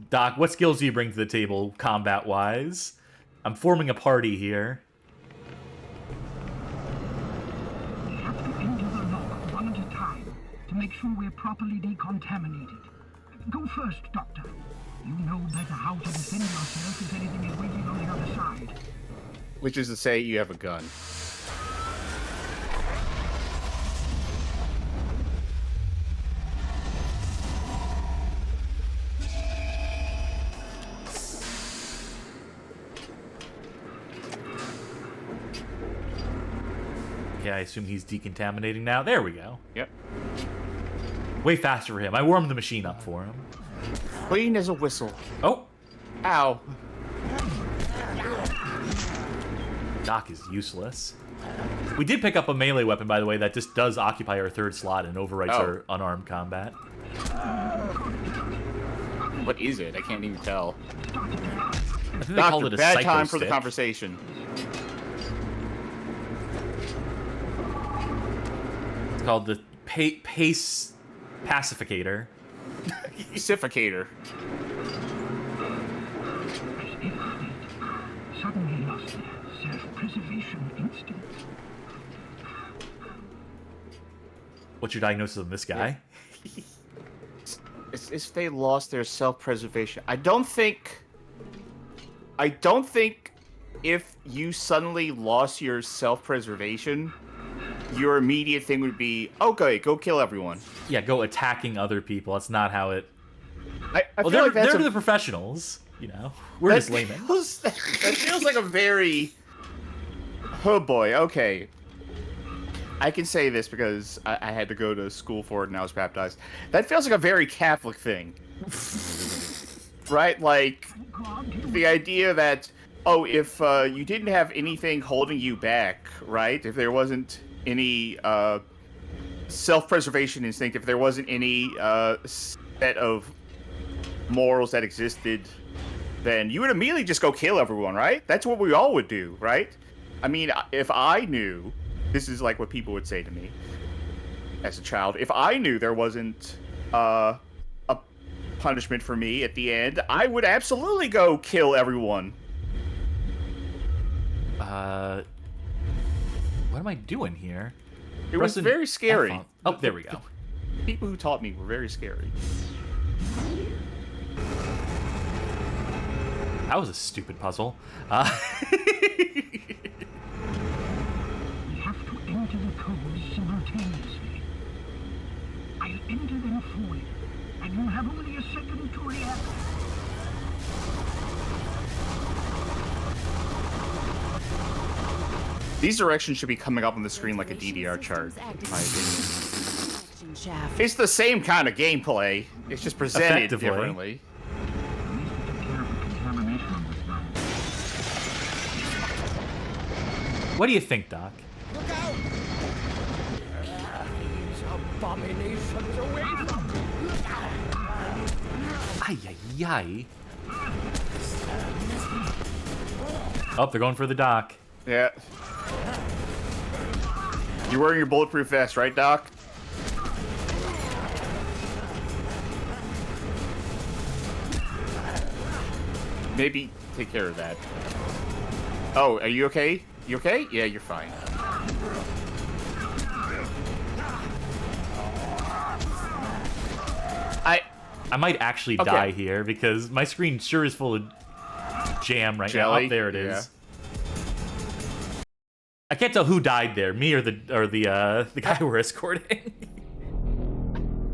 Doc, what skills do you bring to the table, combat-wise? I'm forming a party here. We have to enter the lock one at a time to make sure we're properly decontaminated. Go first, Doctor. You know better how to defend yourself if anything is waiting on the other side. Which is to say, you have a gun. Okay, I assume he's decontaminating now. There we go. Yep. Way faster for him. I warmed the machine up for him. Clean as a whistle. Oh. Ow. Doc is useless. We did pick up a melee weapon, by the way, that just does occupy our third slot and overwrites our unarmed combat. What is it? I can't even tell. I think they Doctor, called it a bad psycho time for the stick. conversation. It's called the Pace Pacificator. Pacificator. Suddenly lost their self-preservation instinct. What's your diagnosis of this guy? It's they lost their self-preservation. I don't think if you suddenly lost your self-preservation, your immediate thing would be, okay, go kill everyone. Yeah, go attacking other people. That's not how it... I well, feel like they're the professionals, you know. We're just laymen. That feels like a very... Oh boy, okay. I can say this because I had to go to school for it and I was baptized. That feels like a very Catholic thing. Right? Like, the idea that, oh, if you didn't have anything holding you back, right? If there wasn't any self-preservation instinct, if there wasn't any set of morals that existed, then you would immediately just go kill everyone, right? That's what we all would do, right? I mean, if I knew, this is like what people would say to me as a child, if I knew there wasn't a punishment for me at the end, I would absolutely go kill everyone. What am I doing here? It was very scary. Oh, there we go. People who taught me were very scary. That was a stupid puzzle. We have to enter the codes simultaneously. I'll enter them for you, and you'll have only a second to react. These directions should be coming up on the screen like a DDR chart, in my opinion. It's the same kind of gameplay. It's just presented differently. What do you think, Doc? abominations away from me. Ay, ay, ay. Oh, they're going for the dock. Yeah. You're wearing your bulletproof vest, right, Doc? Maybe take care of that. Oh, are you okay? You okay? Yeah, you're fine. I might actually die here because my screen sure is full of jam right now. Oh, there it is. Yeah. I can't tell who died there, me or the guy we're escorting.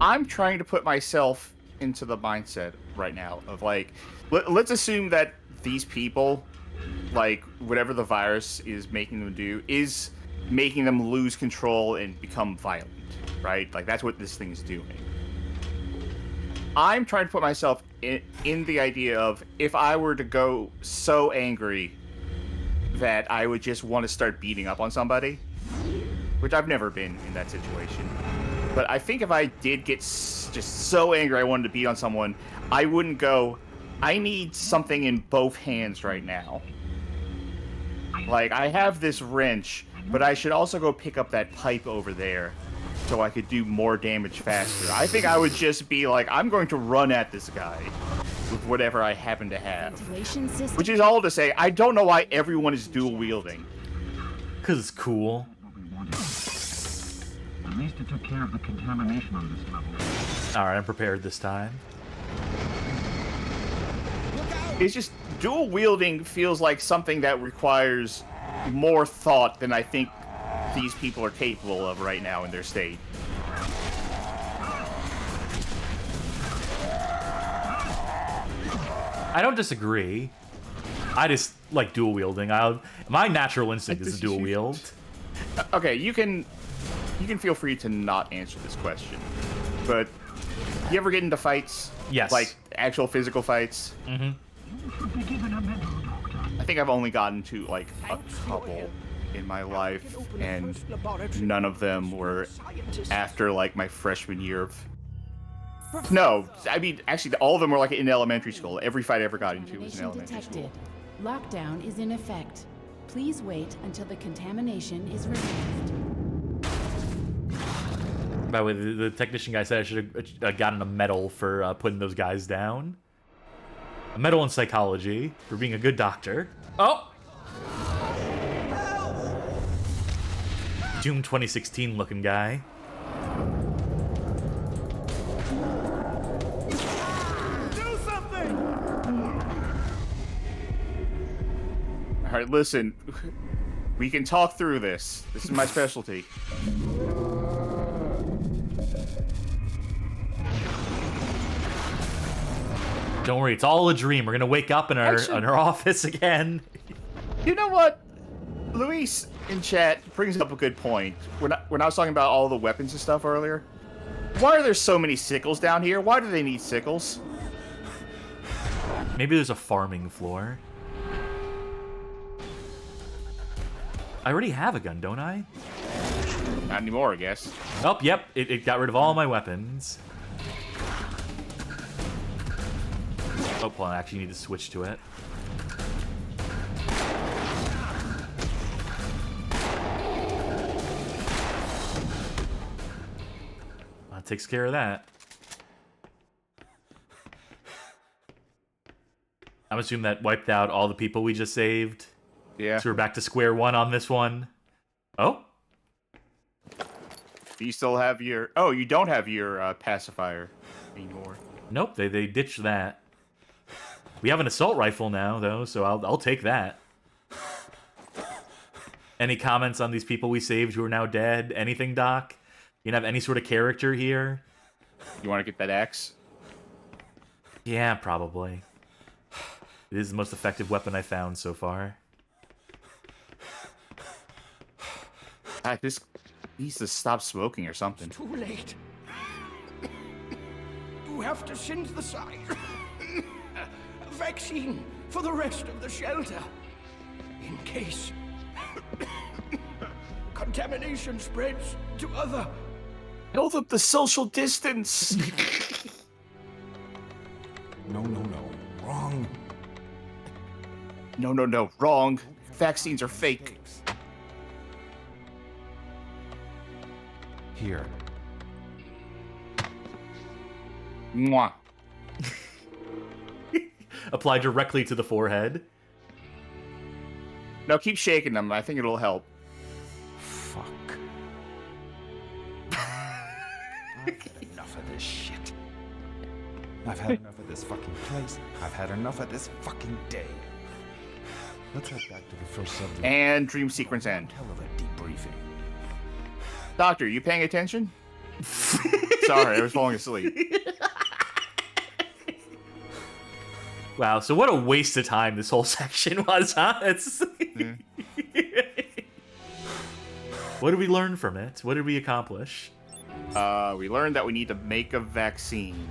I'm trying to put myself into the mindset right now of like, let's assume that these people, like whatever the virus is making them do, is making them lose control and become violent, right? Like that's what this thing's doing. I'm trying to put myself in the idea of if I were to go so angry that I would just want to start beating up on somebody, which I've never been in that situation. But I think if I did get just so angry I wanted to beat on someone, I wouldn't go, I need something in both hands right now. Like, I have this wrench, but I should also go pick up that pipe over there so I could do more damage faster. I think I would just be like, I'm going to run at this guy with whatever I happen to have. Which is all to say, I don't know why everyone is dual wielding. Because it's cool. At least it took care of the contamination on this level. Alright, I'm prepared this time. It's just, dual wielding feels like something that requires more thought than I think these people are capable of right now in their state. I don't disagree. I just like dual wielding. My natural instinct is to dual wield. Okay, you can feel free to not answer this question, but you ever get into fights? Yes. Like actual physical fights? Mm-hmm. I think I've only gotten to like a couple in my life, and none of them were after like my freshman year of... No, I mean, actually, all of them were like in elementary school. Every fight I ever got into was in elementary school. Lockdown is in effect. Please wait until the contamination is removed. By the way, the technician guy said I should have gotten a medal for putting those guys down. A medal in psychology for being a good doctor. Oh! Doom 2016 looking guy. Do something! Alright, listen. We can talk through this. This is my specialty. Don't worry, it's all a dream. We're gonna wake up in our office again. You know what? Luis in chat brings up a good point. When I was talking about all the weapons and stuff earlier, why are there so many sickles down here? Why do they need sickles? Maybe there's a farming floor. I already have a gun, don't I? Not anymore, I guess. Oh, yep. It got rid of all my weapons. Oh, well, I actually need to switch to it. That takes care of that. I'm assuming that wiped out all the people we just saved. Yeah. So we're back to square one on this one. Oh? Do you still have your... Oh, you don't have your pacifier anymore. Nope, they ditched that. We have an assault rifle now, though, so I'll take that. Any comments on these people we saved who are now dead? Anything, Doc? You have any sort of character here? You want to get that axe? Yeah, probably. It is the most effective weapon I found so far. This needs to stop smoking or something. Too late. You have to synthesize a vaccine for the rest of the shelter. In case contamination spreads to other Tell them the social distance. No, wrong. No, wrong. Vaccines are fake. Here. Mwah. Apply directly to the forehead. No, keep shaking them. I think it'll help. Fuck. I've had enough of this shit. I've had enough of this fucking place. I've had enough of this fucking day. Let's head back to the first subject. And dream sequence end. Hell of a debriefing. Doctor, you paying attention? Sorry, I was falling asleep. Wow, so what a waste of time this whole section was, huh? It's... What did we learn from it? What did we accomplish? We learned that we need to make a vaccine.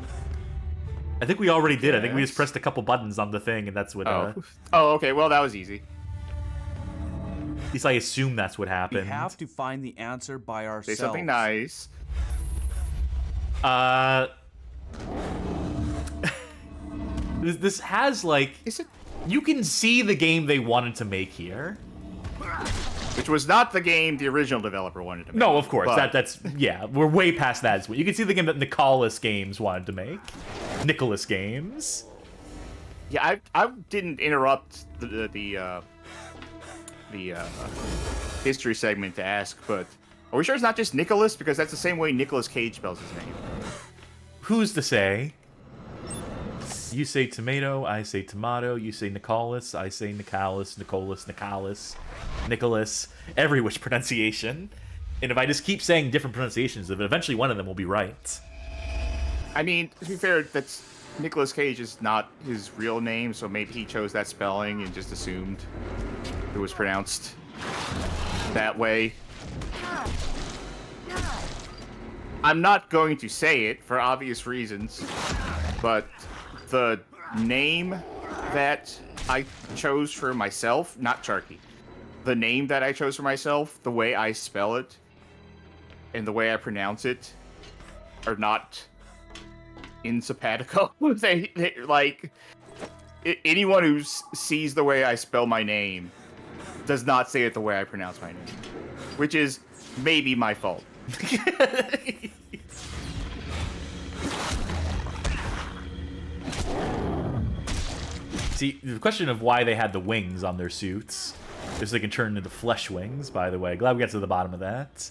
I think we already did. I think we just pressed a couple buttons on the thing, and that's what... Oh, okay. Well, that was easy. At least I assume that's what happened. We have to find the answer by ourselves. Say something nice. This has, like... Is it? You can see the game they wanted to make here. Which was not the game the original developer wanted to make. No, of course. But... That's... Yeah, we're way past that. You can see the game that Nicholas Games wanted to make. Nicholas Games. Yeah, I didn't interrupt the history segment to ask, but are we sure it's not just Nicholas? Because that's the same way Nicolas Cage spells his name. Who's to say? You say tomato, I say tomato. You say Nicholas, I say Nicholas, Nicholas. Every which pronunciation. And if I just keep saying different pronunciations of it, eventually one of them will be right. I mean, to be fair, that's Nicolas Cage is not his real name, so maybe he chose that spelling and just assumed it was pronounced that way. I'm not going to say it for obvious reasons, but the name that I chose for myself, not Charky, the name that I chose for myself, the way I spell it, and the way I pronounce it, are not incompatible. they like, anyone who sees the way I spell my name does not say it the way I pronounce my name, which is maybe my fault. See, the question of why they had the wings on their suits is so they can turn into flesh wings, by the way. Glad we got to the bottom of that.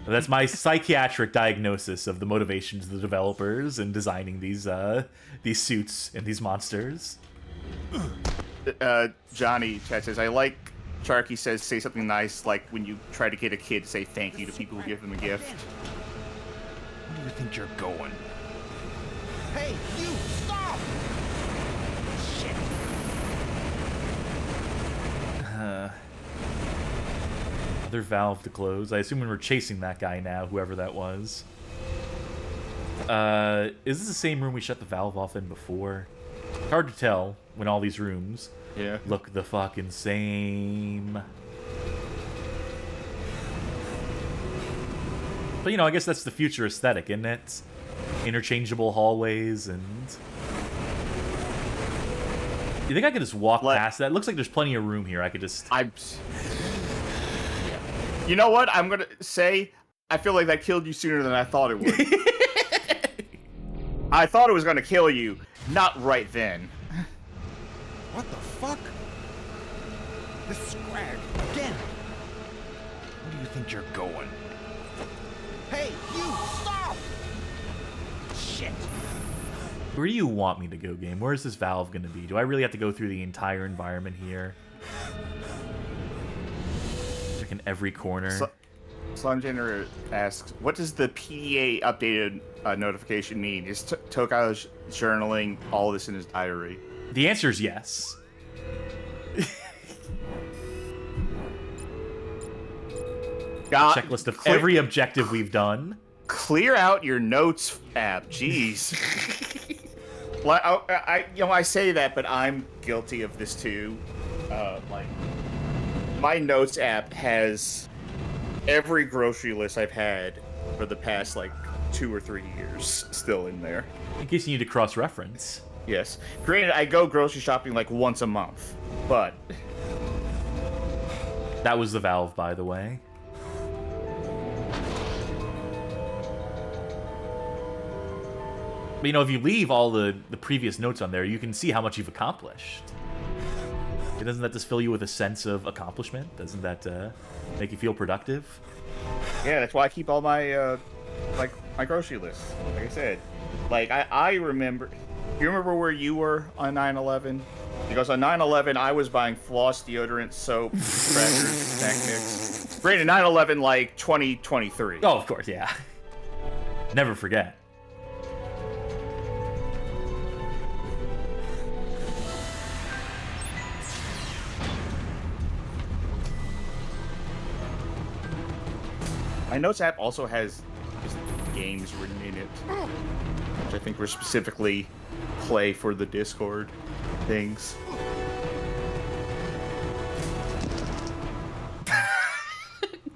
That's my psychiatric diagnosis of the motivations of the developers in designing these suits and these monsters. Johnny chat says, I like Charky says, say something nice, like when you try to get a kid to say thank you to people who give them a gift. Where do you think you're going? Hey, you, stop! Shit. Another valve to close. I assume when we're chasing that guy now, whoever that was. Is this the same room we shut the valve off in before? Hard to tell when all these rooms look the fucking same. But you know, I guess that's the future aesthetic, isn't it? Interchangeable hallways and... You think I could just walk past that? It looks like there's plenty of room here. I could just... You know what? I'm gonna say, I feel like that killed you sooner than I thought it would. I thought it was gonna kill you, not right then. What the fuck? This squag again. Where do you think you're going? Hey, you, stop! Shit. Where do you want me to go, game? Where is this valve going to be? Do I really have to go through the entire environment here? Checking every corner. Slumgener asks, what does the PDA updated notification mean? Is Tokai journaling all this in his diary? The answer is yes. Checklist of every objective we've done. Clear out your notes app. Jeez. Well, I say that, but I'm guilty of this too. Like, my notes app has every grocery list I've had for the past like 2 or 3 years still in there. In case you need to cross-reference. Yes. Granted, I go grocery shopping like once a month, but... That was the valve, by the way. But, you know, if you leave all the previous notes on there, you can see how much you've accomplished. Doesn't that just fill you with a sense of accomplishment? Doesn't that make you feel productive? Yeah, that's why I keep all my, like, my grocery list. Like I said. Like, I remember... You remember where you were on 9/11? Because on 9/11, I was buying floss, deodorant, soap, crackers, snack mix. Granted, 9/11, like, 2023. Oh, of course, yeah. Never forget. My notes app also has just games written in it, which I think were specifically play for the Discord things.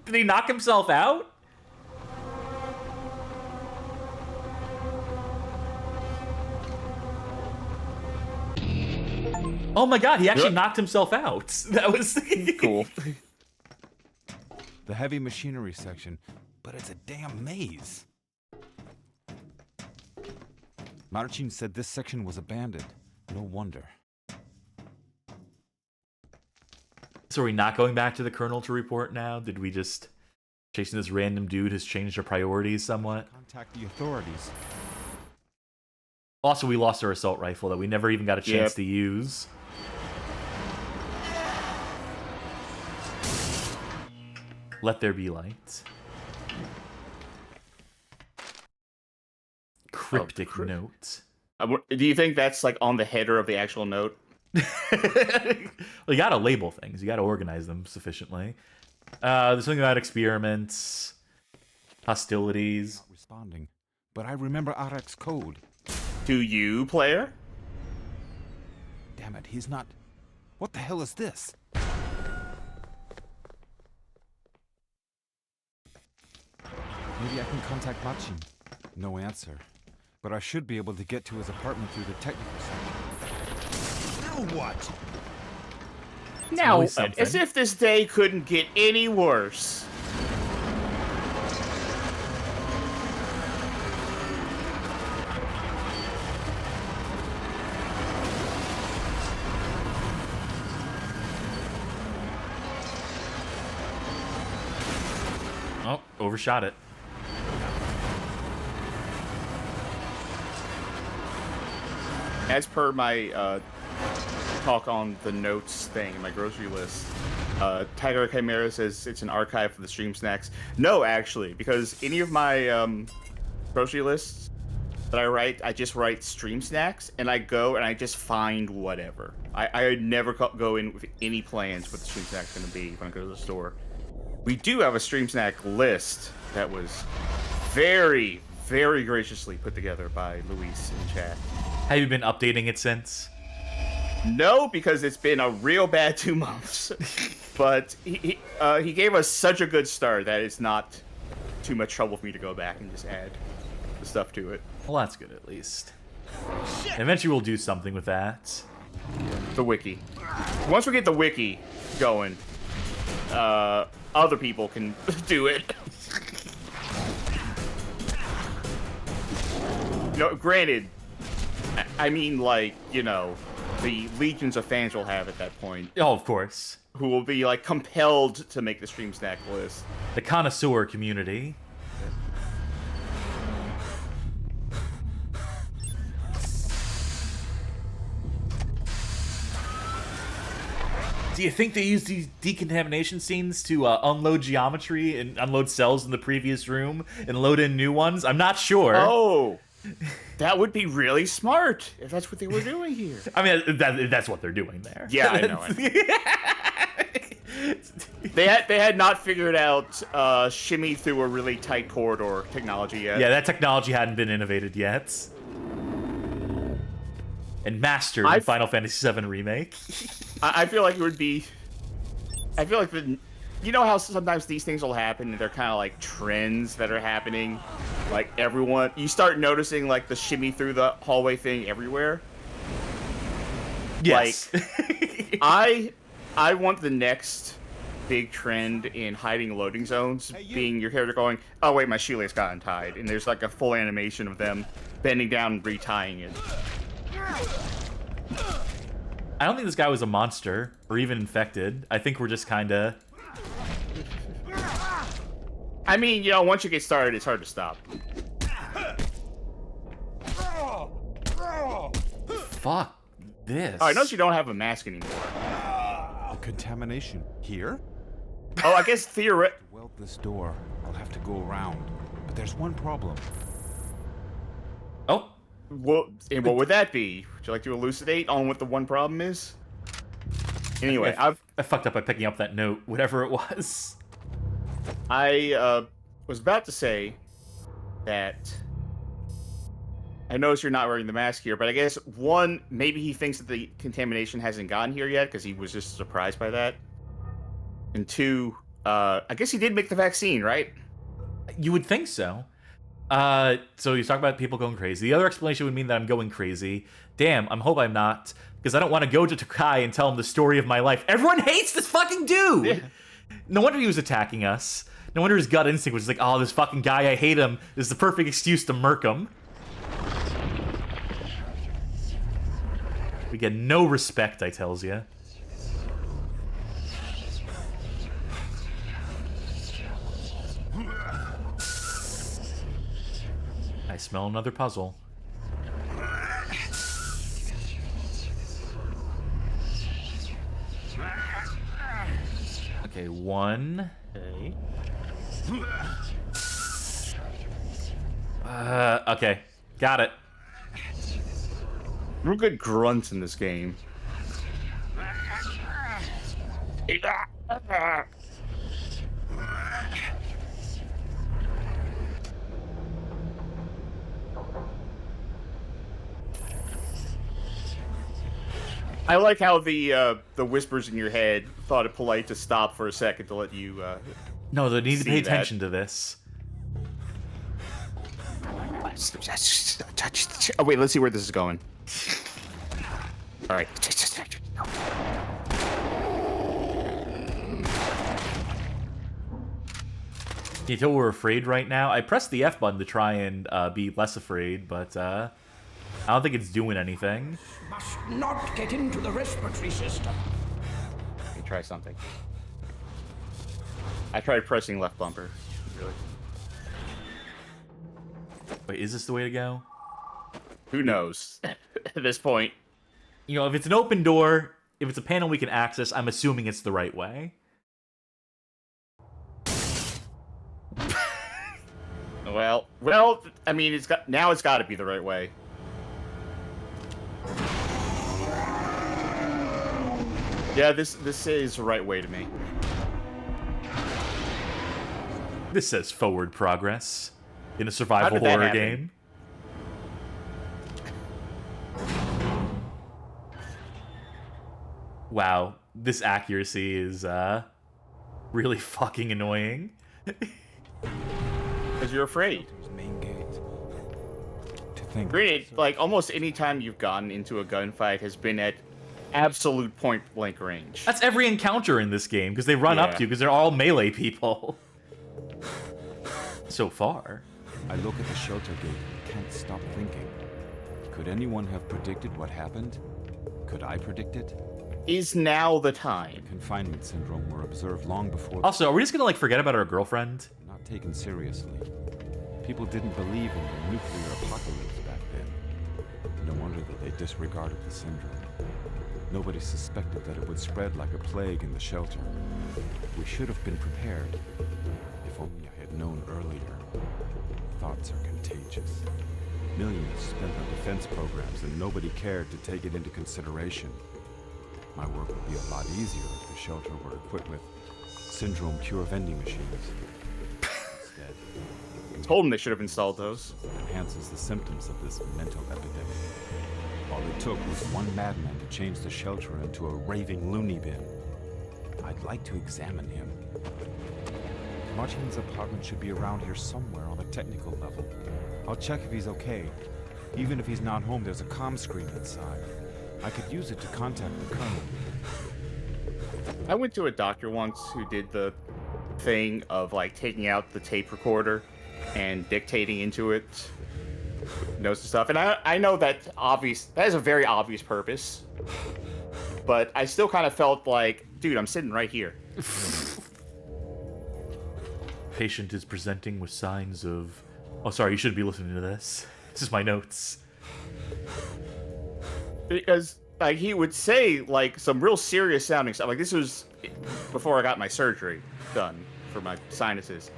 Did he knock himself out? Oh my god, he actually knocked himself out. That was cool. The heavy machinery section, but it's a damn maze. Marcin said this section was abandoned. No wonder. So are we not going back to the Colonel to report now? Did we just... Chasing this random dude has changed our priorities somewhat? Contact the authorities. Also, we lost our assault rifle that we never even got a chance to use. Let there be light. Cryptic note. Do you think that's like on the header of the actual note? Well, you gotta label things. You gotta organize them sufficiently. There's something about experiments, hostilities. Not responding, but I remember RX code. Do you, player? Damn it, he's not. What the hell is this? Maybe I can contact Marcin. No answer. But I should be able to get to his apartment through the technical section. Now what? Now, as if this day couldn't get any worse. Oh, overshot it. As per my talk on the notes thing in my grocery list, Tiger Chimera says it's an archive for the stream snacks. No, actually, because any of my grocery lists that I write, I just write stream snacks, and I go and I just find whatever. I never go in with any plans what the stream snack's going to be when I go to the store. We do have a stream snack list that was very, very graciously put together by Luis in chat. Have you been updating it since? No, because it's been a real bad 2 months. But he gave us such a good start that it's not too much trouble for me to go back and just add the stuff to it. Well, that's good at least. Eventually we'll do something with that. The wiki. Once we get the wiki going, other people can do it. No, granted, I mean, like, you know, the legions of fans will have at that point. Oh, of course. Who will be, like, compelled to make the stream snack list. The connoisseur community. Do you think they use these decontamination scenes to unload geometry and unload cells in the previous room and load in new ones? I'm not sure. Oh! That would be really smart if that's what they were doing here. I mean, that's what they're doing there. Yeah, I know. They had not figured out shimmy through a really tight corridor technology yet. Yeah, that technology hadn't been innovated yet. And mastered in Final Fantasy VII Remake. I feel like it would be... I feel like you know how sometimes these things will happen and they're kind of like trends that are happening? Like everyone, you start noticing like the shimmy through the hallway thing everywhere. Yes. Like, I want the next big trend in hiding loading zones being your character going, oh wait, my shoelace got untied, and there's like a full animation of them bending down and retying it. I don't think this guy was a monster or even infected. I think we're just kind of... I mean, you know, once you get started, it's hard to stop. Fuck this. Oh, I notice you don't have a mask anymore. The contamination here? Oh, I guess To weld this door, I'll have to go around. But there's one problem. Oh. What would that be? Would you like to elucidate on what the one problem is? Anyway, I fucked up by picking up that note, whatever it was. I was about to say that I notice you're not wearing the mask here, but I guess one, maybe he thinks that the contamination hasn't gotten here yet because he was just surprised by that. And two, I guess he did make the vaccine, right? You would think so. So he's talking about people going crazy. The other explanation would mean that I'm going crazy. Damn, I hope I'm not, because I don't want to go to Takai and tell him the story of my life. Everyone hates this fucking dude! Yeah. No wonder he was attacking us. No wonder his gut instinct was like, oh, this fucking guy, I hate him. This is the perfect excuse to murk him. We get no respect, I tells ya. I smell another puzzle. Okay, one. Okay. Okay, got it. Real good grunts in this game. I like how the whispers in your head thought it polite to stop for a second to let you. No, they need to pay attention to this. Oh wait, let's see where this is going. All right. Can you tell we're afraid right now? I pressed the F button to try and be less afraid, but I don't think it's doing anything. Must not get into the respiratory system. Let me try something. I tried pressing left bumper. Really? Wait, is this the way to go? Who knows at this point? You know, if it's an open door, if it's a panel we can access, I'm assuming it's the right way. Well, I mean, it's got to be the right way. Yeah, this is the right way to me. This says forward progress in a survival horror game. Wow, this accuracy is really fucking annoying. Because you're afraid. Main gate. To think. Granted, like almost any time you've gotten into a gunfight has been at absolute point blank range. That's every encounter in this game because they run up to you because they're all melee people. So far. I look at the shelter gate and can't stop thinking. Could anyone have predicted what happened? Could I predict it? Is now the time. Confinement syndrome were observed long before. Also, are we just gonna like forget about our girlfriend? Not taken seriously. People didn't believe in the nuclear apocalypse back then. No wonder that they disregarded the syndrome. Nobody suspected that it would spread like a plague in the shelter. We should have been prepared. If only I had known earlier. Thoughts are contagious. Millions spent on defense programs and nobody cared to take it into consideration. My work would be a lot easier if the shelter were equipped with syndrome cure vending machines. Instead, I told them they should have installed those. It enhances the symptoms of this mental epidemic. All it took was one madman to change the shelter into a raving loony bin. I'd like to examine him. Martin's apartment should be around here somewhere on the technical level. I'll check if he's okay. Even if he's not home, there's a comm screen inside. I could use it to contact the Colonel. I went to a doctor once who did the thing of like taking out the tape recorder and dictating into it notes and stuff. And I know that is a very obvious purpose. But I still kind of felt like, dude, I'm sitting right here. Patient is presenting with signs of... Oh, sorry, you shouldn't be listening to this. This is my notes. Because, like, he would say, like, some real serious sounding stuff. Like, this was before I got my surgery done for my sinuses.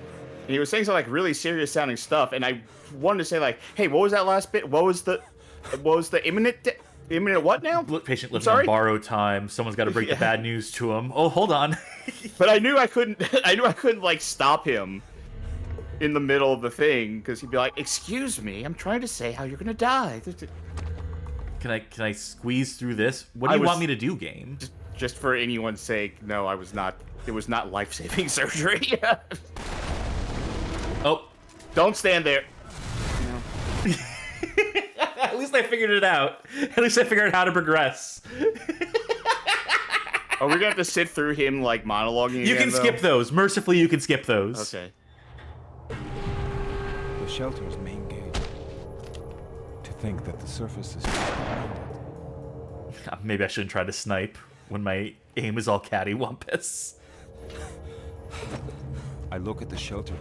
And he was saying some, like, really serious sounding stuff. And I wanted to say, like, hey, what was that last bit? What was the imminent what now? Patient living on borrowed time. Someone's got to break the bad news to him. Oh, hold on. But I knew I couldn't, like, stop him in the middle of the thing, because he'd be like, excuse me, I'm trying to say how you're gonna die. Can I squeeze through this? What do you want me to do, game? Just for anyone's sake, no, I was not. It was not life-saving surgery. Oh. Don't stand there. No. At least I figured it out. At least I figured out how to progress. Are we gonna have to sit through him, like, monologuing You again, can skip those. Mercifully, you can skip those. Okay. The shelter's main gate. To think that the surface is behind it. Maybe I shouldn't try to snipe when my aim is all cattywampus. I look at the shelter.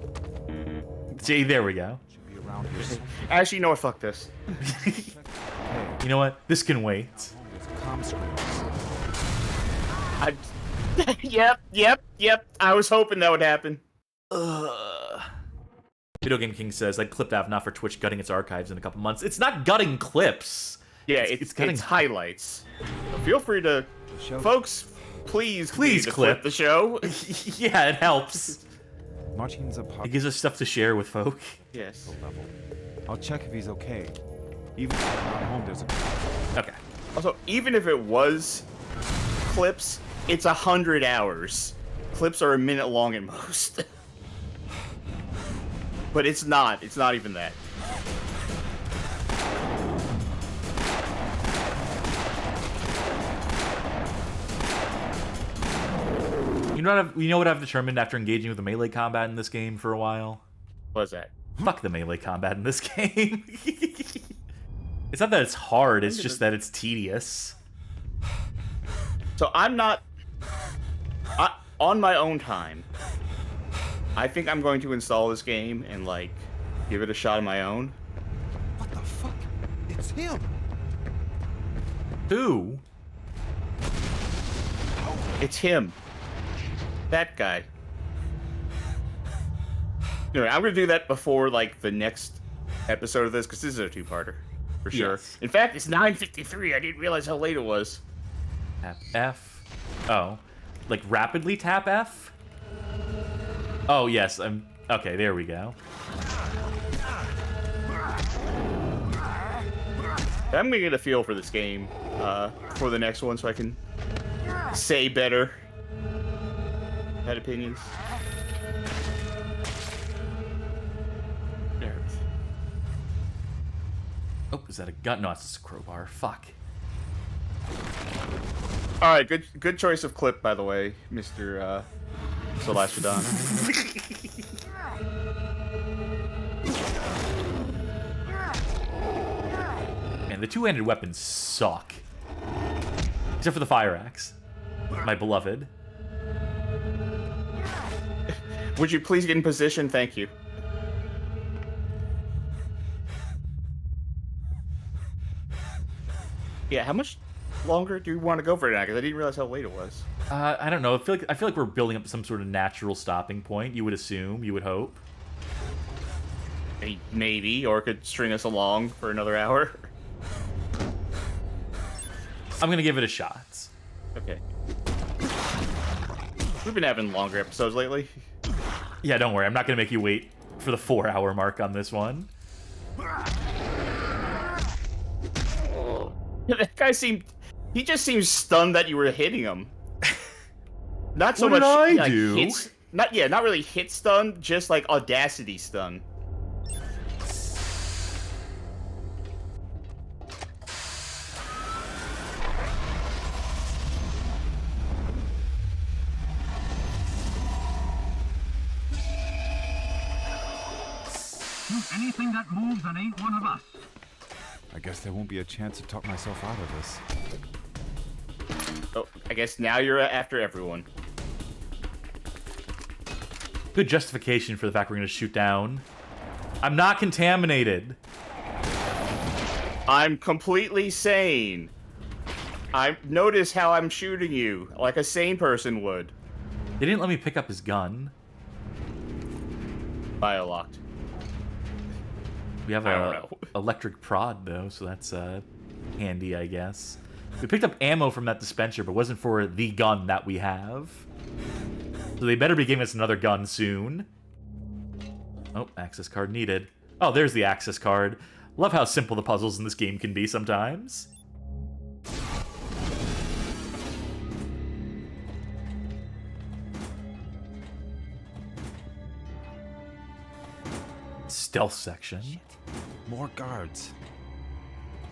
See, there we go. Should be around here. Actually, you know what? Fuck this. You know what? This can wait. Yep. I was hoping that would happen. Video Game King says, I clipped Avnaf for Twitch gutting its archives in a couple months. It's not gutting clips. Yeah, it's gutting highlights. So feel free to... Folks, please clip the show. Yeah, it helps. Martin's a part. It gives us stuff to share with folk. Yes. Level. I'll check if he's okay. Even if he's not home, there's a... Okay. Also, even if it was clips, it's 100 hours. Clips are a minute long at most. But it's not. It's not even that. You know what I've determined after engaging with the melee combat in this game for a while? What's that? Fuck the melee combat in this game. It's not that it's hard, it's just that it's tedious. So I'm not... on my own time, I think I'm going to install this game and, like, give it a shot on my own. What the fuck? It's him! Who? It's him. That guy. Anyway, I'm gonna do that before, like, the next episode of this, because this is a two-parter, for sure. Yes. In fact, it's 9:53. I didn't realize how late it was. Tap F. Oh. Like, rapidly tap F? Oh, yes. Okay, there we go. I'm gonna get a feel for this game for the next one, so I can say better. Had opinions. There. Oh, is that a gun? No, it's just a crowbar. Fuck. All right, good choice of clip, by the way, Mr. Solastrodon. Man, the two-handed weapons suck. Except for the fire axe. My beloved. Would you please get in position? Thank you. Yeah, how much longer do you want to go for it now? Because I didn't realize how late it was. I don't know. I feel like we're building up some sort of natural stopping point. You would assume. You would hope. Maybe, or it could string us along for another hour. I'm gonna give it a shot. Okay. We've been having longer episodes lately. Yeah, don't worry. I'm not gonna make you wait for the 4-hour mark on this one. That guy he just seems stunned that you were hitting him. Not so What much did I like do? not really hit stun, just like audacity stun. Anything that moves and ain't one of us. I guess there won't be a chance to talk myself out of this. Oh, I guess now you're after everyone. Good justification for the fact we're going to shoot down. I'm not contaminated. I'm completely sane. Notice how I'm shooting you, like a sane person would. They didn't let me pick up his gun. Biolocked. We have a electric prod though, so that's handy, I guess. We picked up ammo from that dispenser, but it wasn't for the gun that we have. So they better be giving us another gun soon. Oh, access card needed. Oh, there's the access card. Love how simple the puzzles in this game can be sometimes. Stealth section. Shit. More guards.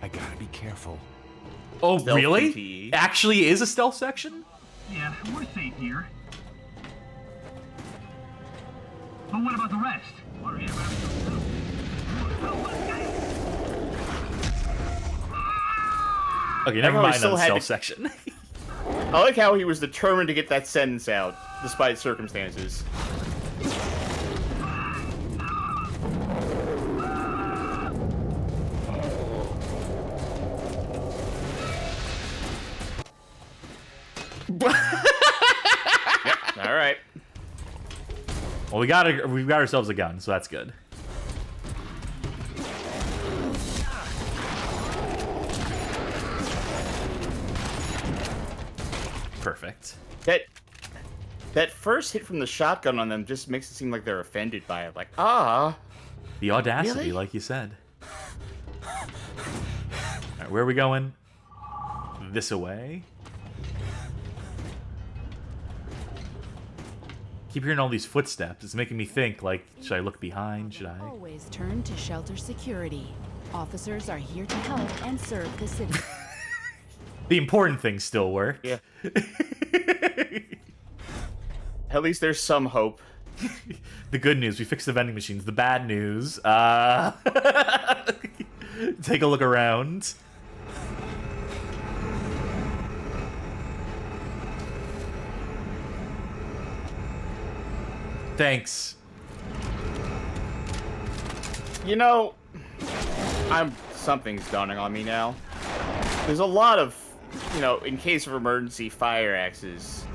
I gotta be careful. Oh, Stealth really? PT. Actually is a stealth section? Yeah, we're safe here. But what about the rest? We're here Okay, never Everyone mind still on the had stealth to- section. I like how he was determined to get that sentence out, despite circumstances. Yep, all right. Well, we got ourselves a gun, so that's good. Perfect. That first hit from the shotgun on them just makes it seem like they're offended by it. Like, ah. The audacity, Really? like you said. All right, where are we going? This away. Keep hearing all these footsteps. It's making me think, like, should I look behind? Should I? Always turn to shelter security. Officers are here to help and serve the city. The important things still work. Yeah. At least there's some hope. The good news, we fixed the vending machines. The bad news, take a look around. Thanks. You know, something's dawning on me now. There's a lot of, in case of emergency, fire axes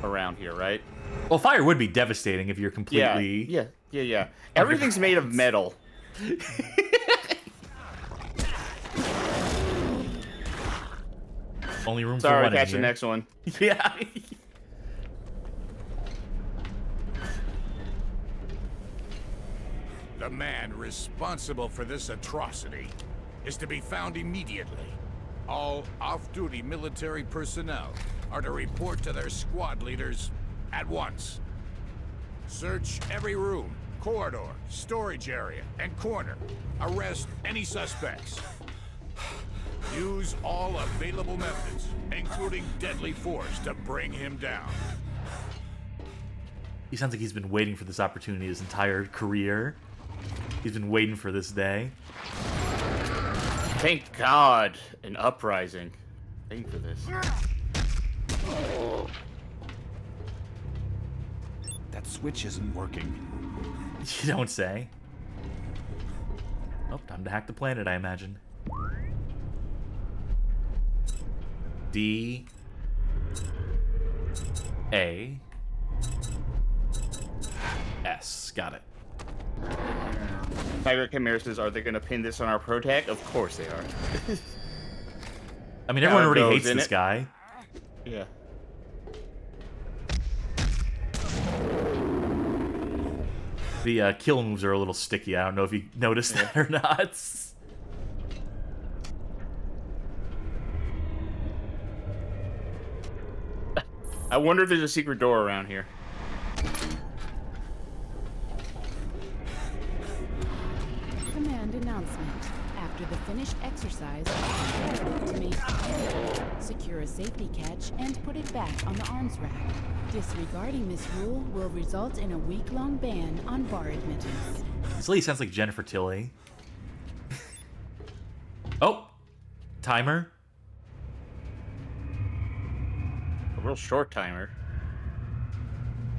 around here, right? Well, fire would be devastating if you're completely... Yeah. Everything's made of metal. Only room Sorry, for one catch in the here. next one. Yeah. The man responsible for this atrocity is to be found immediately. All off-duty military personnel are to report to their squad leaders at once. Search every room, corridor, storage area, and corner. Arrest any suspects. Use all available methods, including deadly force, to bring him down. He sounds like he's been waiting for this opportunity his entire career. He's been waiting for this day. Thank God, an uprising. Thank for this. That switch isn't working. You don't say. Oh, time to hack the planet, I imagine. D A S. Got it. Tiger Chimera says, are they going to pin this on our pro tag? Of course they are. I mean, everyone already hates in this it. guy. Yeah. The kill moves are a little sticky. I don't know if you noticed that or not. I wonder if there's a secret door around here. Command announcement. After the finished exercise, to make secure a safety catch and put it back on the arms rack. Disregarding this rule will result in a week-long ban on bar admittance. This lady sounds like Jennifer Tilly. Oh! Timer. A real short timer.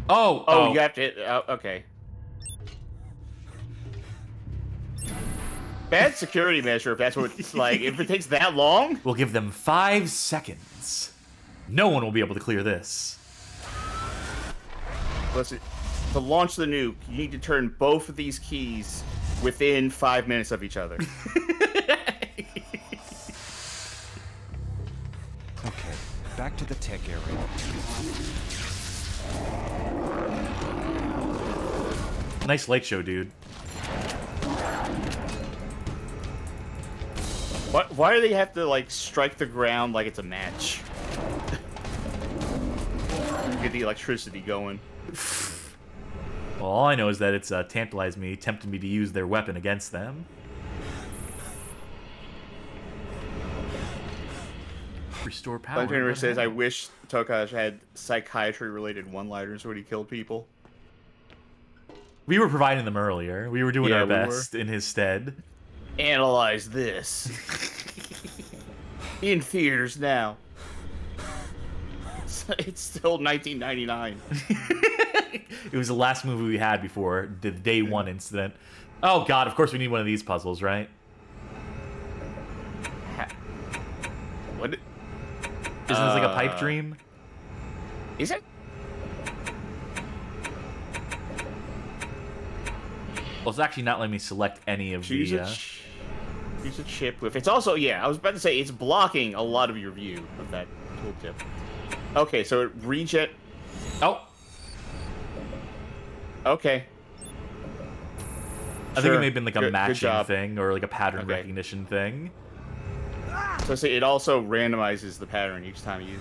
Oh! You have to hit... okay. Bad security measure if that's what it's like. If it takes that long? We'll give them 5 seconds. No one will be able to clear this. Listen, to launch the nuke, you need to turn both of these keys within 5 minutes of each other. Okay, back to the tech area. Nice light show, dude. Why do they have to, like, strike the ground like it's a match? Get the electricity going. Well, all I know is that it's tantalized me, tempted me to use their weapon against them. Restore power. Dungeon says, I wish Tokash had psychiatry-related one-liners when he killed people. We were providing them earlier. We were doing our best in his stead. Analyze this. In theaters now. It's still 1999. It was the last movie we had before the day one incident. Oh god, of course we need one of these puzzles, right? What? Isn't this like a pipe dream? Is it? Well, it's actually not letting me select any of the... Use a chip with... It's also, yeah, I was about to say, it's blocking a lot of your view of that tooltip. Okay, so it reject... Oh! Okay. I think it may have been like a matching thing, or like a pattern recognition thing. So see, it also randomizes the pattern each time you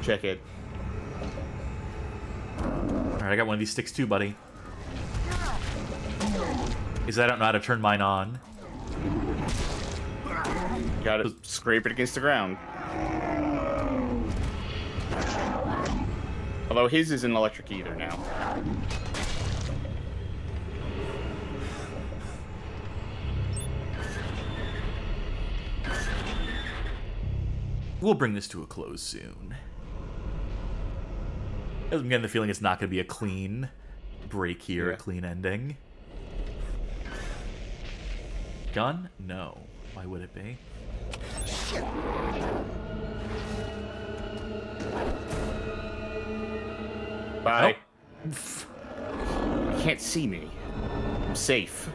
check it. Alright, I got one of these sticks too, buddy. Because I don't know how to turn mine on. You gotta scrape it against the ground. Although his isn't electric either now. We'll bring this to a close soon. I'm getting the feeling it's not going to be a clean break here, a clean ending. Gun? No. Why would it be? Shit. Bye. Oh. You can't see me. I'm safe.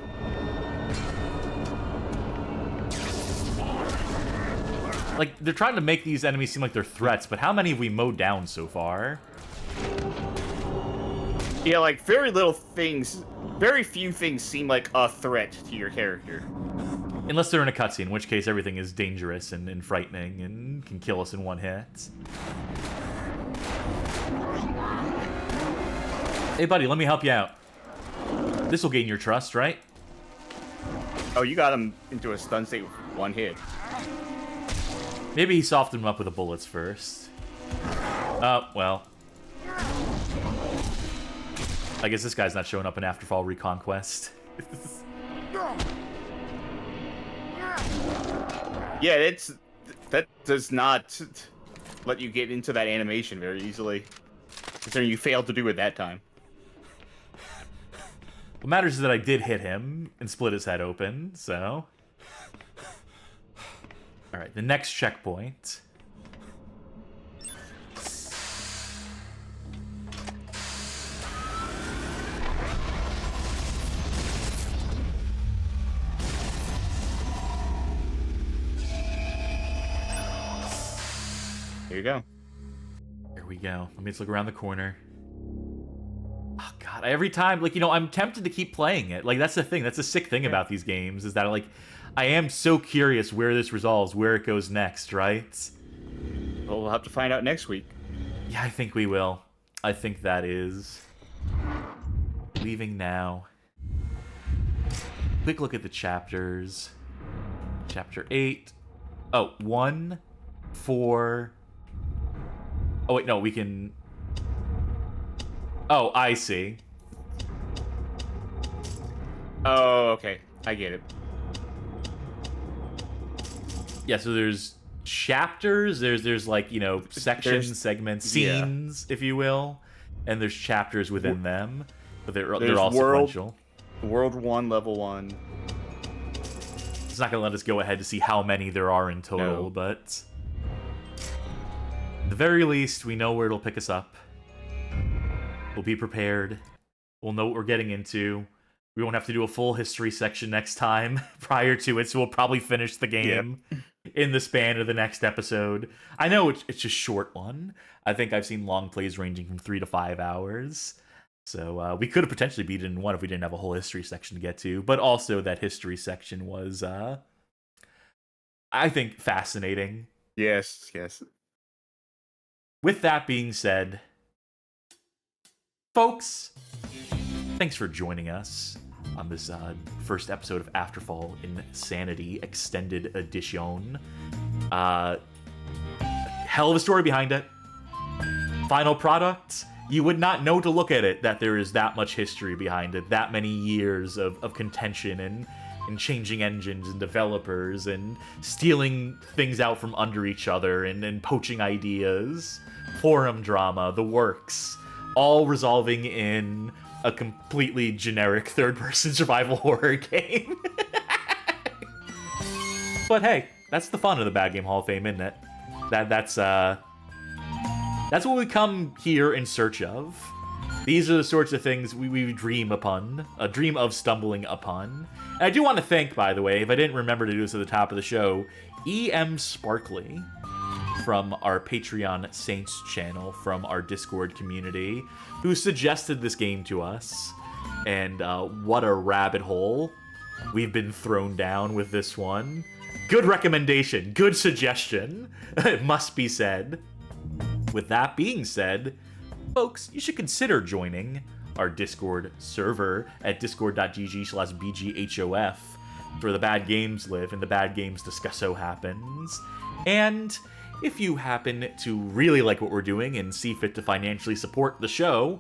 Like, they're trying to make these enemies seem like they're threats, but how many have we mowed down so far? Yeah, like, very few things seem like a threat to your character. Unless they're in a cutscene, in which case everything is dangerous and frightening and can kill us in one hit. Hey, buddy, let me help you out. This will gain your trust, right? Oh, you got him into a stun state with one hit. Maybe he softened him up with the bullets first. Well. I guess this guy's not showing up in Afterfall Reconquest. Yeah, that does not let you get into that animation very easily. Considering you failed to do it that time. What matters is that I did hit him and split his head open, so... Alright, the next checkpoint. Here you go. There we go. Let me just look around the corner. Oh god, every time, like, you know, I'm tempted to keep playing it. Like, that's the thing. That's the sick thing about these games, is that, like, I am so curious where this resolves, where it goes next, right? Well, we'll have to find out next week. Yeah, I think we will. I think that is... Leaving now. Quick look at the chapters. Chapter 8. Oh, 1, 4... Oh, wait, no, we can... Oh, I see. Oh, okay. I get it. Yeah, so there's chapters, there's like, you know, sections, segments, scenes, if you will, and there's chapters within them, but they're all sequential. World 1, Level 1. It's not gonna let us go ahead to see how many there are in total, but at the very least, we know where it'll pick us up. We'll be prepared. We'll know what we're getting into. We won't have to do a full history section next time prior to it, so we'll probably finish the game in the span of the next episode. I know it's a short one. I think I've seen long plays ranging from 3 to 5 hours. So we could have potentially beat it in one if we didn't have a whole history section to get to. But also that history section was, I think, fascinating. Yes. With that being said, folks, thanks for joining us on this first episode of Afterfall InSanity Extended Edition. Hell of a story behind it. Final product, you would not know to look at it that there is that much history behind it, that many years of contention and changing engines and developers and stealing things out from under each other and poaching ideas, forum drama, the works, all resolving in a completely generic third-person survival horror game. But hey, that's the fun of the Bad Game Hall of Fame, isn't it? That's what we come here in search of. These are the sorts of things we dream of stumbling upon. And I do want to thank, by the way, if I didn't remember to do this at the top of the show, E.M. Sparkley from our Patreon Saints channel, from our Discord community, who suggested this game to us. And what a rabbit hole we've been thrown down with this one. Good recommendation, good suggestion, it must be said. With that being said, folks, you should consider joining our Discord server at discord.gg/bghof, where the bad games live and the bad games discusso happens. And if you happen to really like what we're doing and see fit to financially support the show,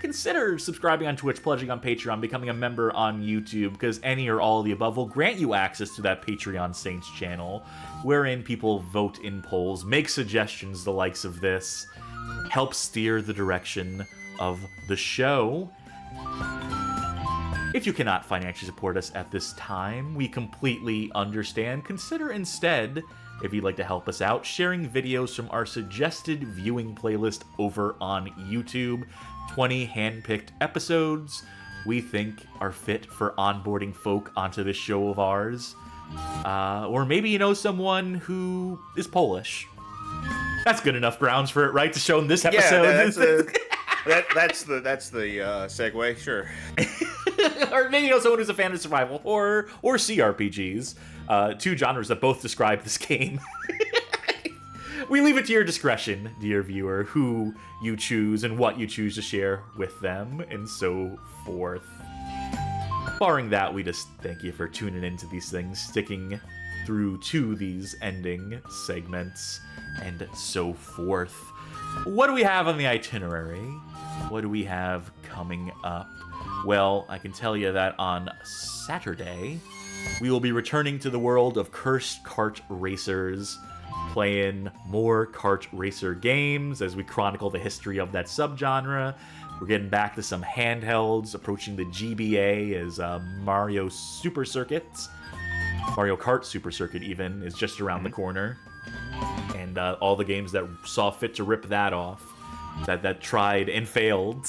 consider subscribing on Twitch, pledging on Patreon, becoming a member on YouTube, because any or all of the above will grant you access to that Patreon Saints channel, wherein people vote in polls, make suggestions the likes of this, help steer the direction of the show. If you cannot financially support us at this time, we completely understand. Consider instead, if you'd like to help us out, sharing videos from our suggested viewing playlist over on YouTube. 20 hand-picked episodes we think are fit for onboarding folk onto this show of ours. Or maybe you know someone who is Polish. That's good enough grounds for it, right? To show in this episode. Yeah, that's the segue, sure. Or maybe you know someone who's a fan of survival horror or CRPGs. Two genres that both describe this game. We leave it to your discretion, dear viewer, who you choose and what you choose to share with them, and so forth. Barring that, we just thank you for tuning into these things, sticking through to these ending segments, and so forth. What do we have on the itinerary? What do we have coming up? Well, I can tell you that on Saturday, we will be returning to the world of Cursed Kart Racers, playing more kart racer games as we chronicle the history of that subgenre. We're getting back to some handhelds, approaching the GBA as Mario Super Circuit. Mario Kart Super Circuit, even, is just around the corner. And all the games that saw fit to rip that off, that tried and failed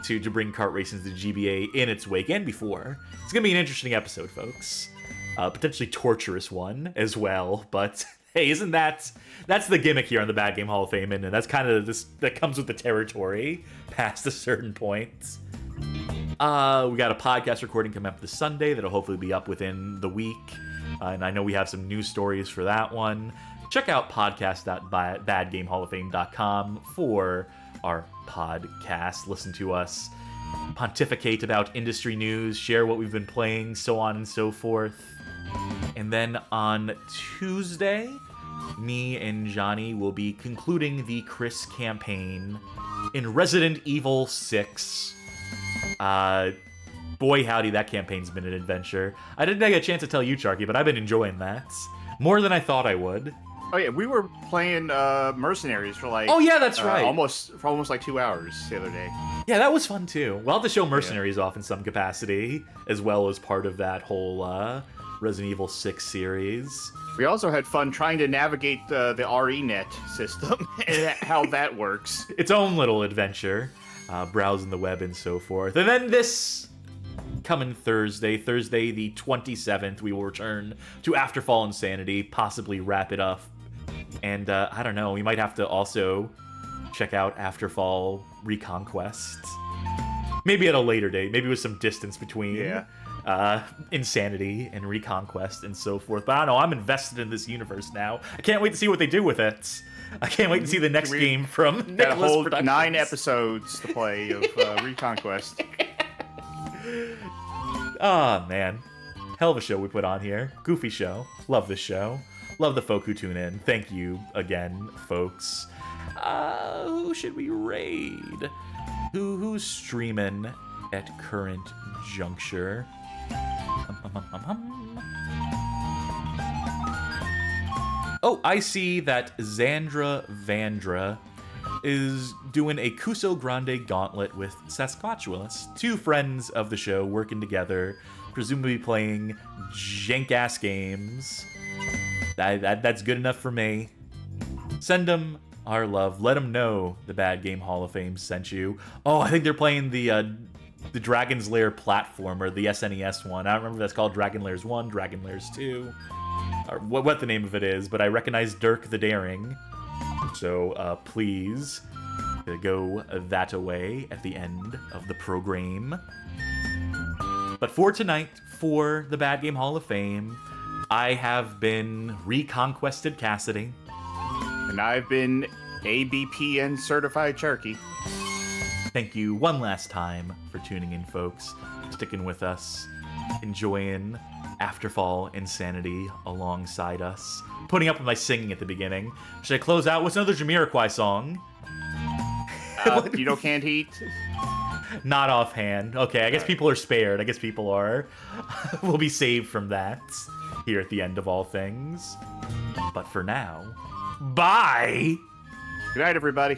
to bring kart racing to the GBA in its wake and before. It's going to be an interesting episode, folks. Potentially torturous one as well, but hey, isn't that's the gimmick here on the Bad Game Hall of Fame, and that's kind of that comes with the territory past a certain point. We got a podcast recording coming up this Sunday that'll hopefully be up within the week, and I know we have some news stories for that one. Check out podcast.badgamehalloffame.com for our podcast. Listen to us pontificate about industry news, share what we've been playing, so on and so forth. And then on Tuesday, me and Johnny will be concluding the Chris campaign in Resident Evil 6. boy howdy, that campaign's been an adventure. I didn't get a chance to tell you, Charky, but I've been enjoying that. More than I thought I would. Oh yeah, we were playing Mercenaries for like... Oh yeah, that's right. Almost like 2 hours the other day. Yeah, that was fun too. We'll have to show Mercenaries off in some capacity, as well as part of that whole Resident Evil 6 series. We also had fun trying to navigate the RENet system and how that works. Its own little adventure, browsing the web and so forth. And then this coming Thursday the 27th, we will return to Afterfall InSanity, possibly wrap it up. And I don't know, we might have to also check out Afterfall Reconquest. Maybe at a later date, maybe with some distance between InSanity and Reconquest and so forth. But I don't know, I'm invested in this universe now. I can't wait to see what they do with it. I can't wait to see the next game from Got a Nicholas whole Productions. 9 episodes to play of Reconquest. Ah, man. Hell of a show we put on here. Goofy show. Love this show. Love the folk who tune in. Thank you again, folks. Who should we raid? Who's streaming at current juncture? Oh, I see that Xandra Vandra is doing a Kuso Grande gauntlet with Sasquatchualus. 2 friends of the show working together, presumably playing jank-ass games. That's good enough for me. Send them our love. Let them know the Bad Game Hall of Fame sent you. Oh, I think they're playing the Dragon's Lair platformer, the SNES one. I don't remember if that's called Dragon Lairs 1, Dragon Lairs 2, or what the name of it is, but I recognize Dirk the Daring. So please go that away at the end of the program. But for tonight, for the Bad Game Hall of Fame, I have been Reconquested Cassidy. And I've been ABPN Certified Charky. Thank you one last time for tuning in, folks. Sticking with us. Enjoying Afterfall InSanity alongside us. Putting up with my singing at the beginning. Should I close out with another Jamiroquai song? You know Canned Heat? Not offhand. Okay, I guess people are spared. I guess people are. We'll be saved from that here at the end of all things. But for now, bye! Good night, everybody.